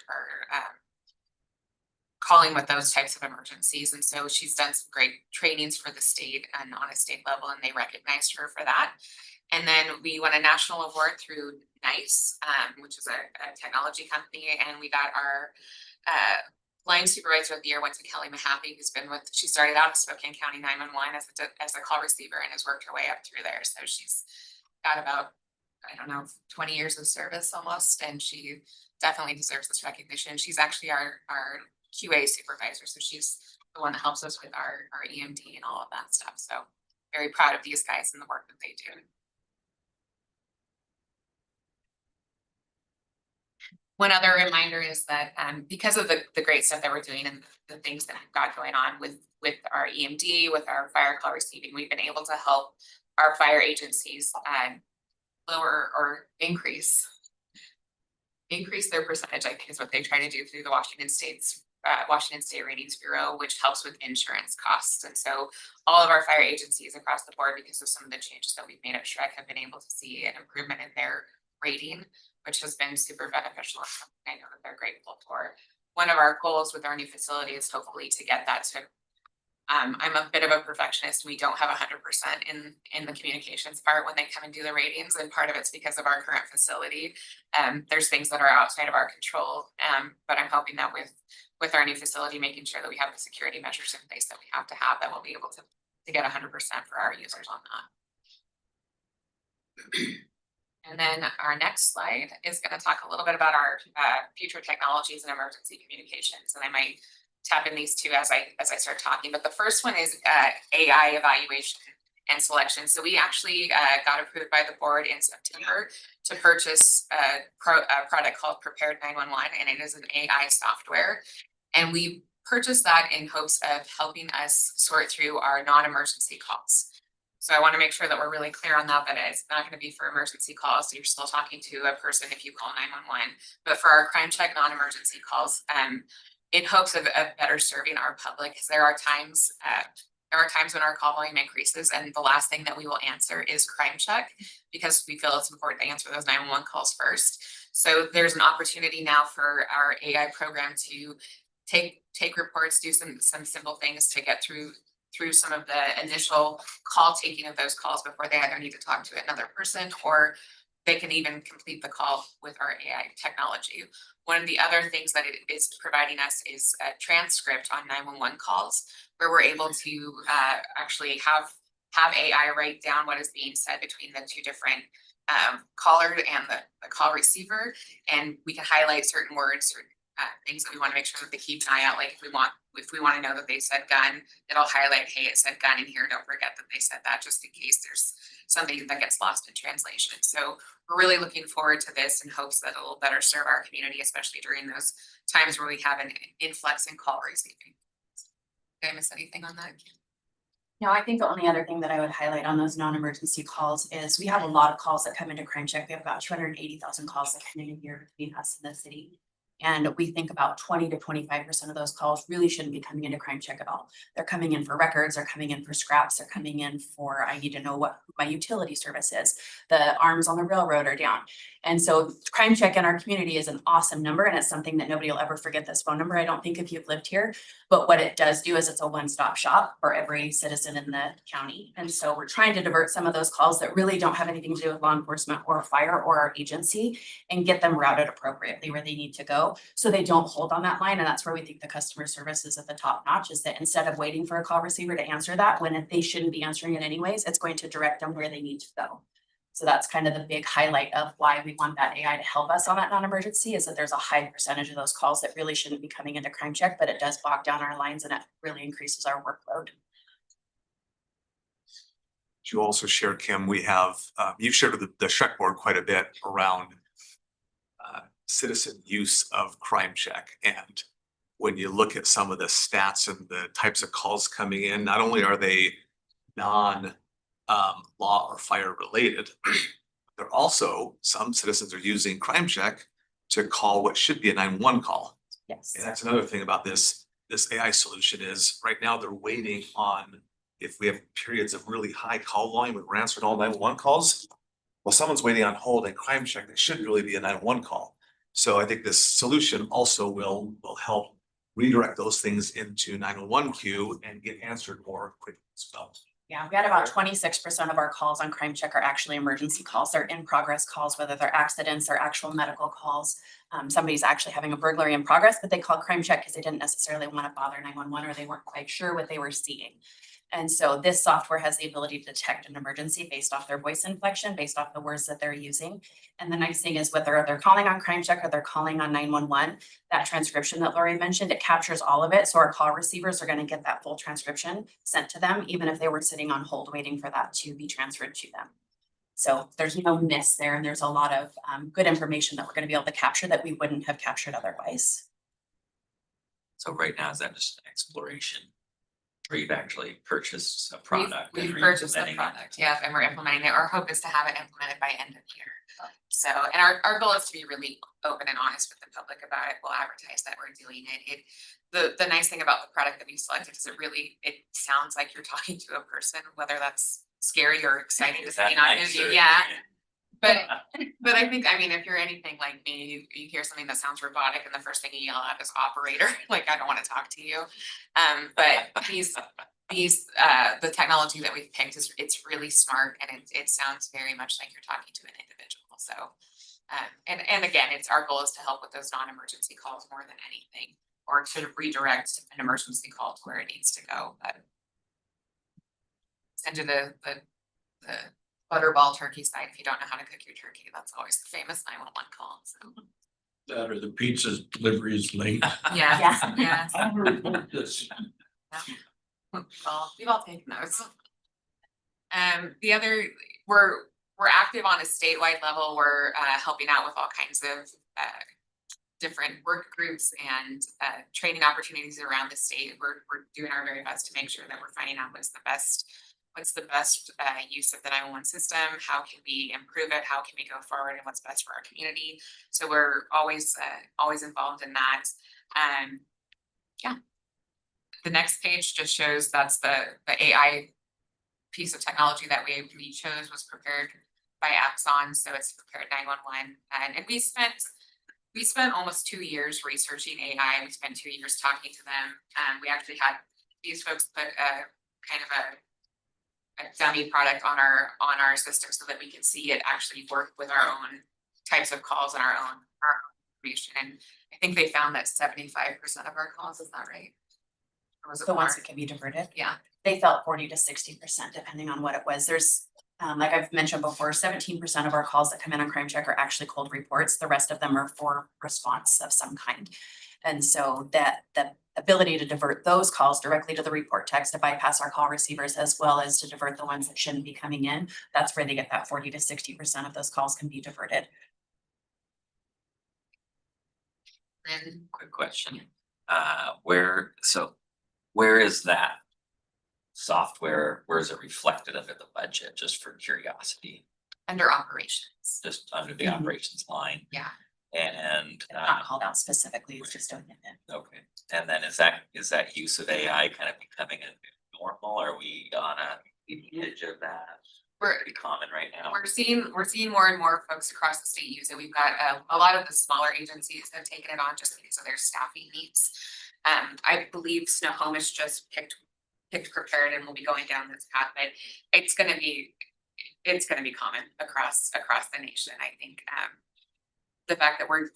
J: calling with those types of emergencies. And so she's done some great trainings for the state and on a state level, and they recognized her for that. And then we won a national award through NICE, which is a technology company, and we got our line supervisor of the year went to Kelly Mahaffey, who's been she started out at Spokane County 911 as a call receiver and has worked her way up through there. So she's got about, 20 years of service almost, and she definitely deserves this recognition. She's actually our QA supervisor, so she's the one that helps us with our EMD and all of that stuff. So very proud of these guys and the work that they do. One other reminder is that because of the great stuff that we're doing and the things that I've got going on with our EMD, with our fire call receiving, we've been able to help our fire agencies lower or increase their percentage, I think is what they try to do through the Washington State Ratings Bureau, which helps with insurance costs. And so all of our fire agencies across the board, because of some of the changes that we've made at Shrek, have been able to see an improvement in their rating, which has been super beneficial. I know that they're grateful for. One of our goals with our new facility is hopefully to get that to, I'm a bit of a perfectionist. We don't have 100% in the communications part when they come and do the ratings. And part of it's because of our current facility. There's things that are outside of our control. But I'm hoping that with our new facility, making sure that we have the security measures in place that we have to have, that we'll be able to get 100% for our users on that. And then our next slide is going to talk a little bit about our future technologies and emergency communications. And I might tap in these two as I start talking. But the first one is AI evaluation and selection. So we actually got approved by the board in September to purchase a product called Prepared 911, and it is an AI software. And we purchased that in hopes of helping us sort through our non-emergency calls. So I want to make sure that we're really clear on that it's not going to be for emergency calls. So you're still talking to a person if you call 911, but for our crime check non-emergency calls, in hopes of better serving our public, because there are times There are times when our call volume increases and the last thing that we will answer is crime check because we feel it's important to answer those 911 calls first. So there's an opportunity now for our AI program to take reports, do some simple things to get through some of the initial call taking of those calls before they either need to talk to another person or they can even complete the call with our AI technology. One of the other things that it is providing us is a transcript on 911 calls where we're able to actually have AI write down what is being said between the two different caller and the call receiver. And we can highlight certain words or things that we want to make sure that they keep an eye out. Like if we want to know that they said gun, it'll highlight, hey, it said gun in here. Don't forget that they said that, just in case there's something that gets lost in translation. So we're really looking forward to this in hopes that it'll better serve our community, especially during those times where we have an influx in call receiving. Did I miss anything on that?
K: No, I think the only other thing that I would highlight on those non-emergency calls is we have a lot of calls that come into crime check. We have about 280,000 calls that come in a year between us and the city. And we think about 20 to 25% of those calls really shouldn't be coming into crime check at all. They're coming in for records, they're coming in for scraps, they're coming in for, I need to know what my utility service is. The arms on the railroad are down. And so crime check in our community is an awesome number and it's something that nobody will ever forget this phone number. I don't think if you've lived here, but what it does do is it's a one-stop shop for every citizen in the county. And so we're trying to divert some of those calls that really don't have anything to do with law enforcement or fire or our agency and get them routed appropriately where they need to go. So they don't hold on that line. And that's where we think the customer service is at the top notch, is that instead of waiting for a call receiver to answer that, when if they shouldn't be answering it anyways, it's going to direct them where they need to go. So that's kind of the big highlight of why we want that AI to help us on that non-emergency, is that there's a high percentage of those calls that really shouldn't be coming into crime check, but it does bog down our lines and it really increases our workload.
I: You also shared, Kim, we have, you've shared with the Shrek board quite a bit around citizen use of crime check. And when you look at some of the stats and the types of calls coming in, not only are they law or fire related, they're also, some citizens are using crime check to call what should be a 911 call.
K: Yes.
I: And that's another thing about this AI solution is right now they're waiting on, if we have periods of really high call volume with answering all 911 calls, well, someone's waiting on hold and crime check, that shouldn't really be a 911 call. So I think this solution also will help redirect those things into 911 queue and get answered more quickly as well.
K: Yeah, we had about 26% of our calls on crime check are actually emergency calls. They're in progress calls, whether they're accidents or actual medical calls. Somebody's actually having a burglary in progress, but they call crime check because they didn't necessarily want to bother 911 or they weren't quite sure what they were seeing. And so this software has the ability to detect an emergency based off their voice inflection, based off the words that they're using. And the nice thing is whether they're calling on crime check or they're calling on 911, that transcription that Lori mentioned, it captures all of it. So our call receivers are going to get that full transcription sent to them, even if they were sitting on hold waiting for that to be transferred to them. So there's no miss there. And there's a lot of good information that we're going to be able to capture that we wouldn't have captured otherwise.
D: So right now, is that just an exploration? Or you've actually purchased a product? and
J: We've
D: are
J: purchased the
D: implementing it?
J: product, yeah, and we're implementing it. Our hope is to have it implemented by end of year. So, and our goal is to be really open and honest with the public about it. We'll advertise that we're doing it. The nice thing about the product that we selected is it sounds like you're talking to a person, whether that's scary or exciting.
D: Is that
J: depending on
D: nice
J: who you-
D: or-
J: Yeah. But I think, I mean, if you're anything like me, you hear something that sounds robotic and the first thing you yell at is operator, like, I don't want to talk to you. But the technology that we've picked it's really smart and it sounds very much like you're talking to an individual. So, and again, our goal is to help with those non-emergency calls more than anything, or to redirect an emergency call to where it needs to go, but send you the butterball turkey side. If you don't know how to cook your turkey, that's always the famous 911 call. So.
F: That or the pizza's delivery is late.
J: Yeah. Yeah.
F: I'm gonna report this.
J: We've all taken those. The other, we're active on a statewide level. We're helping out with all kinds of different work groups and training opportunities around the state. We're doing our very best to make sure that we're finding out what's the best use of the 911 system, how can we improve it, how can we go forward, and what's best for our community. So we're always involved in that. Yeah. The next page just shows that's the AI piece of technology that we chose was prepared by Axon, so it's prepared 911. And we spent almost 2 years researching AI. We spent 2 years talking to them. We actually had these folks put a kind of a dummy product on our system so that we could see it actually work with our own types of calls and our own information. And I think they found that 75% of our calls, is that right? Or was it
K: The ones
J: more?
K: that can be diverted.
J: Yeah.
K: They felt 40 to 60%, depending on what it was. There's, like I've mentioned before, 17% of our calls that come in on Crime Check are actually cold reports. The rest of them are for response of some kind. And so that the ability to divert those calls directly to the report text to bypass our call receivers, as well as to divert the ones that shouldn't be coming in, that's where they get that 40 to 60% of those calls can be diverted.
J: And
D: Quick question, where is that software, where is it reflected under the budget, just for curiosity,
J: under operations.
D: just under the
K: Mhm.
D: operations line?
J: Yeah.
D: And,
K: It's not called out specifically, it's just doing it.
D: okay, and then is that use of AI kind of becoming a new normal? Are we on a leading edge of that?
J: We're,
D: Pretty common right now.
J: We're seeing more and more folks across the state use it. We've got a lot of the smaller agencies have taken it on just because of their staffing needs. I believe Snohomish just picked prepared and will be going down this path, but it's gonna be common across the nation. I think the fact that we're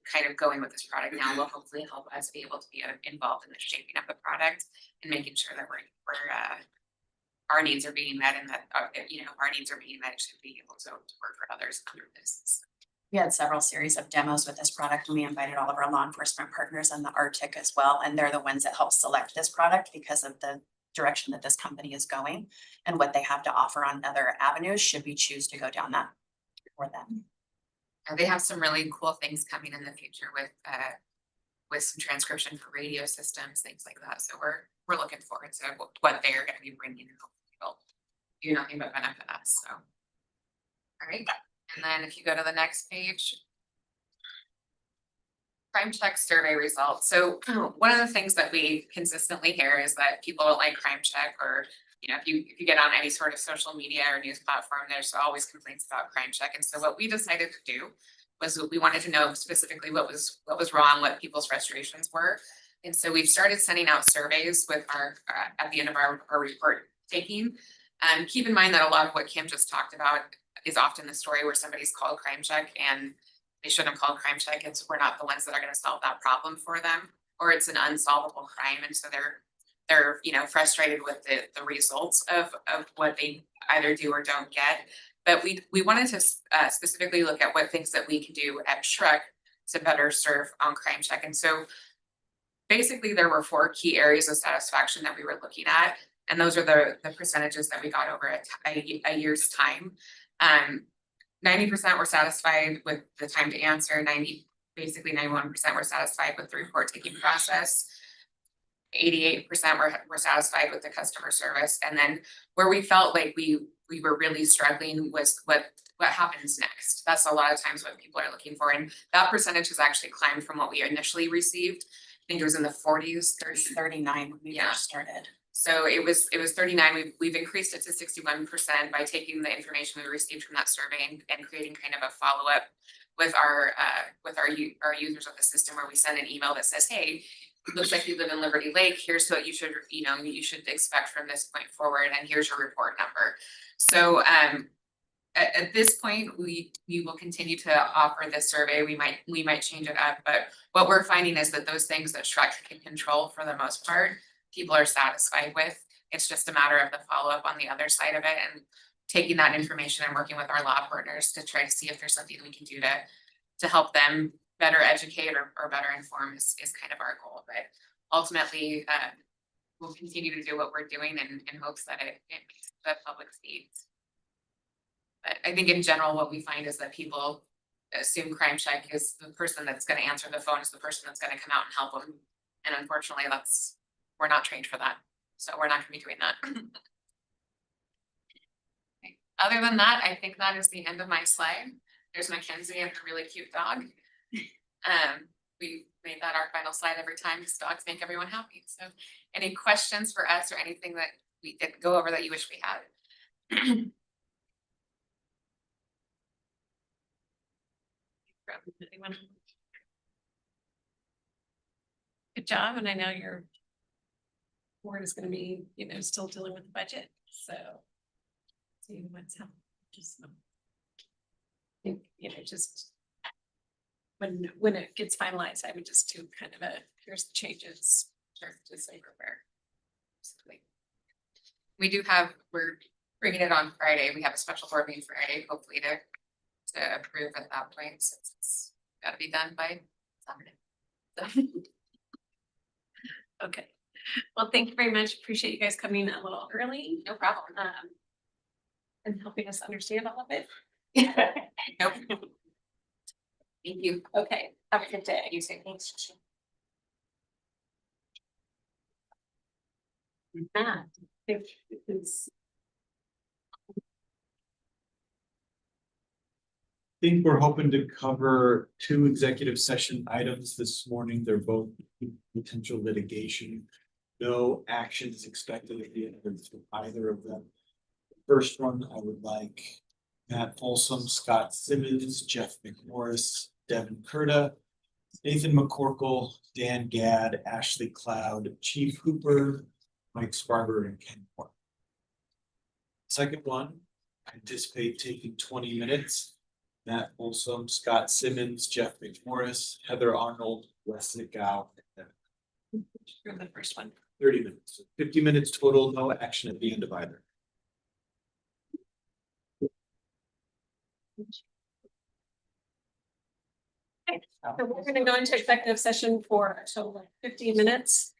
J: kind of going with this product now will hopefully help us be able to be involved in the shaping of the product and making sure that we're our needs are being met and that, our needs are being met, it should be able to work for others under this.
K: We had several series of demos with this product and we invited all of our law enforcement partners and the RTIC as well. And they're the ones that help select this product because of the direction that this company is going and what they have to offer on other avenues should we choose to go down that for them.
J: They have some really cool things coming in the future with some transcription for radio systems, things like that. So we're looking forward to what they're gonna be bringing and hopefully will do nothing but benefit us, so. All right, and then if you go to the next page. Crime Check survey results. So one of the things that we consistently hear is that people don't like Crime Check, or if you get on any sort of social media or news platform, there's always complaints about Crime Check. And so what we decided to do was we wanted to know specifically what was wrong, what people's frustrations were. And so we've started sending out surveys with our at the end of our report taking. Keep in mind that a lot of what Kim just talked about is often the story where somebody's called Crime Check and they shouldn't have called Crime Check. We're not the ones that are going to solve that problem for them, or it's an unsolvable crime, and so they're frustrated with the results of what they either do or don't get. But we wanted to specifically look at what things that we can do at Shrek to better serve on Crime Check. And so basically there were 4 key areas of satisfaction that we were looking at, and those are the percentages that we got over a year's time. 90% were satisfied with the time to answer, 91% were satisfied with the report taking process. 88% were satisfied with the customer service. And then where we felt like we were really struggling was what happens next. That's a lot of times what people are looking for. And that percentage has actually climbed from what we initially received. I think it was in the 40s,
K: 39 when we first started.
J: So it was 39. We've increased it to 61% by taking the information we received from that survey and creating kind of a follow-up with our users of the system, where we send an email that says, hey, looks like you live in Liberty Lake. Here's what you should expect from this point forward, and here's your report number. So at this point, we will continue to offer this survey. We might change it up, but what we're finding is that those things that Shrek can control, for the most part, people are satisfied with. It's just a matter of the follow-up on the other side of it, and taking that information and working with our law partners to try to see if there's something we can do to help them better educate or better inform is kind of our goal. But ultimately, we'll continue to do what we're doing in hopes that it meets the public's needs. But I think in general, what we find is that people assume Crime Check is the person that's going to answer the phone, is the person that's going to come out and help them. And unfortunately, we're not trained for that. So we're not going to be doing that. Okay. Other than that, I think that is the end of my slide. There's Mackenzie and her really cute dog. we made that our final slide every time, because dogs make everyone happy. So any questions for us or anything that we didn't go over that you wish we had?
A: Anyone? Good job, and I know your board is gonna be, still dealing with the budget, so. See what's happening, just. Think, just. When it gets finalized, I would just do kind of here's the changes, just so you're aware.
J: We do we're bringing it on Friday. We have a special board meeting Friday, hopefully to approve at that point, since it's gotta be done by Saturday.
A: Okay, well, thank you very much. Appreciate you guys coming a little early.
J: No problem.
A: And helping us understand all of it.
J: Nope. Thank you.
A: Okay, have a good day.
J: You say thanks.
A: Matt, if it's
M: Think we're hoping to cover 2 executive session items this morning. They're both potential litigation. No action is expected at the end of either of them. First one, I would like Matt Folsom, Scott Simmons, Jeff McMorris, Devin Curda, Nathan McCorkle, Dan Gadd, Ashley Cloud, Chief Hooper, Mike Sparber, and Ken Moore. Second one, I anticipate taking 20 minutes. Matt Folsom, Scott Simmons, Jeff McMorris, Heather Arnold, Wesley Gow.
A: for the first one.
M: 30 minutes, 50 minutes total, no action at the end of either.
A: Okay, so we're gonna go into executive session for a total of 15 minutes.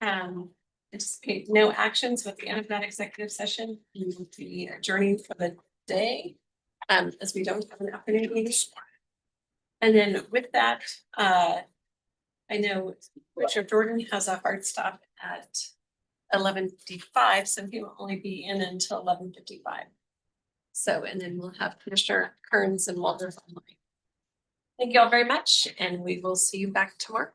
A: Anticipate no actions with the end of that executive session. We will be adjourning for the day. As we don't have an afternoon meeting. And then with that, I know Richard Jordan has a hard stop at 11:55, so he will only be in until 11:55. So, and then we'll have Commissioner Kearns and Walters online. Thank you all very much, and we will see you back tomorrow.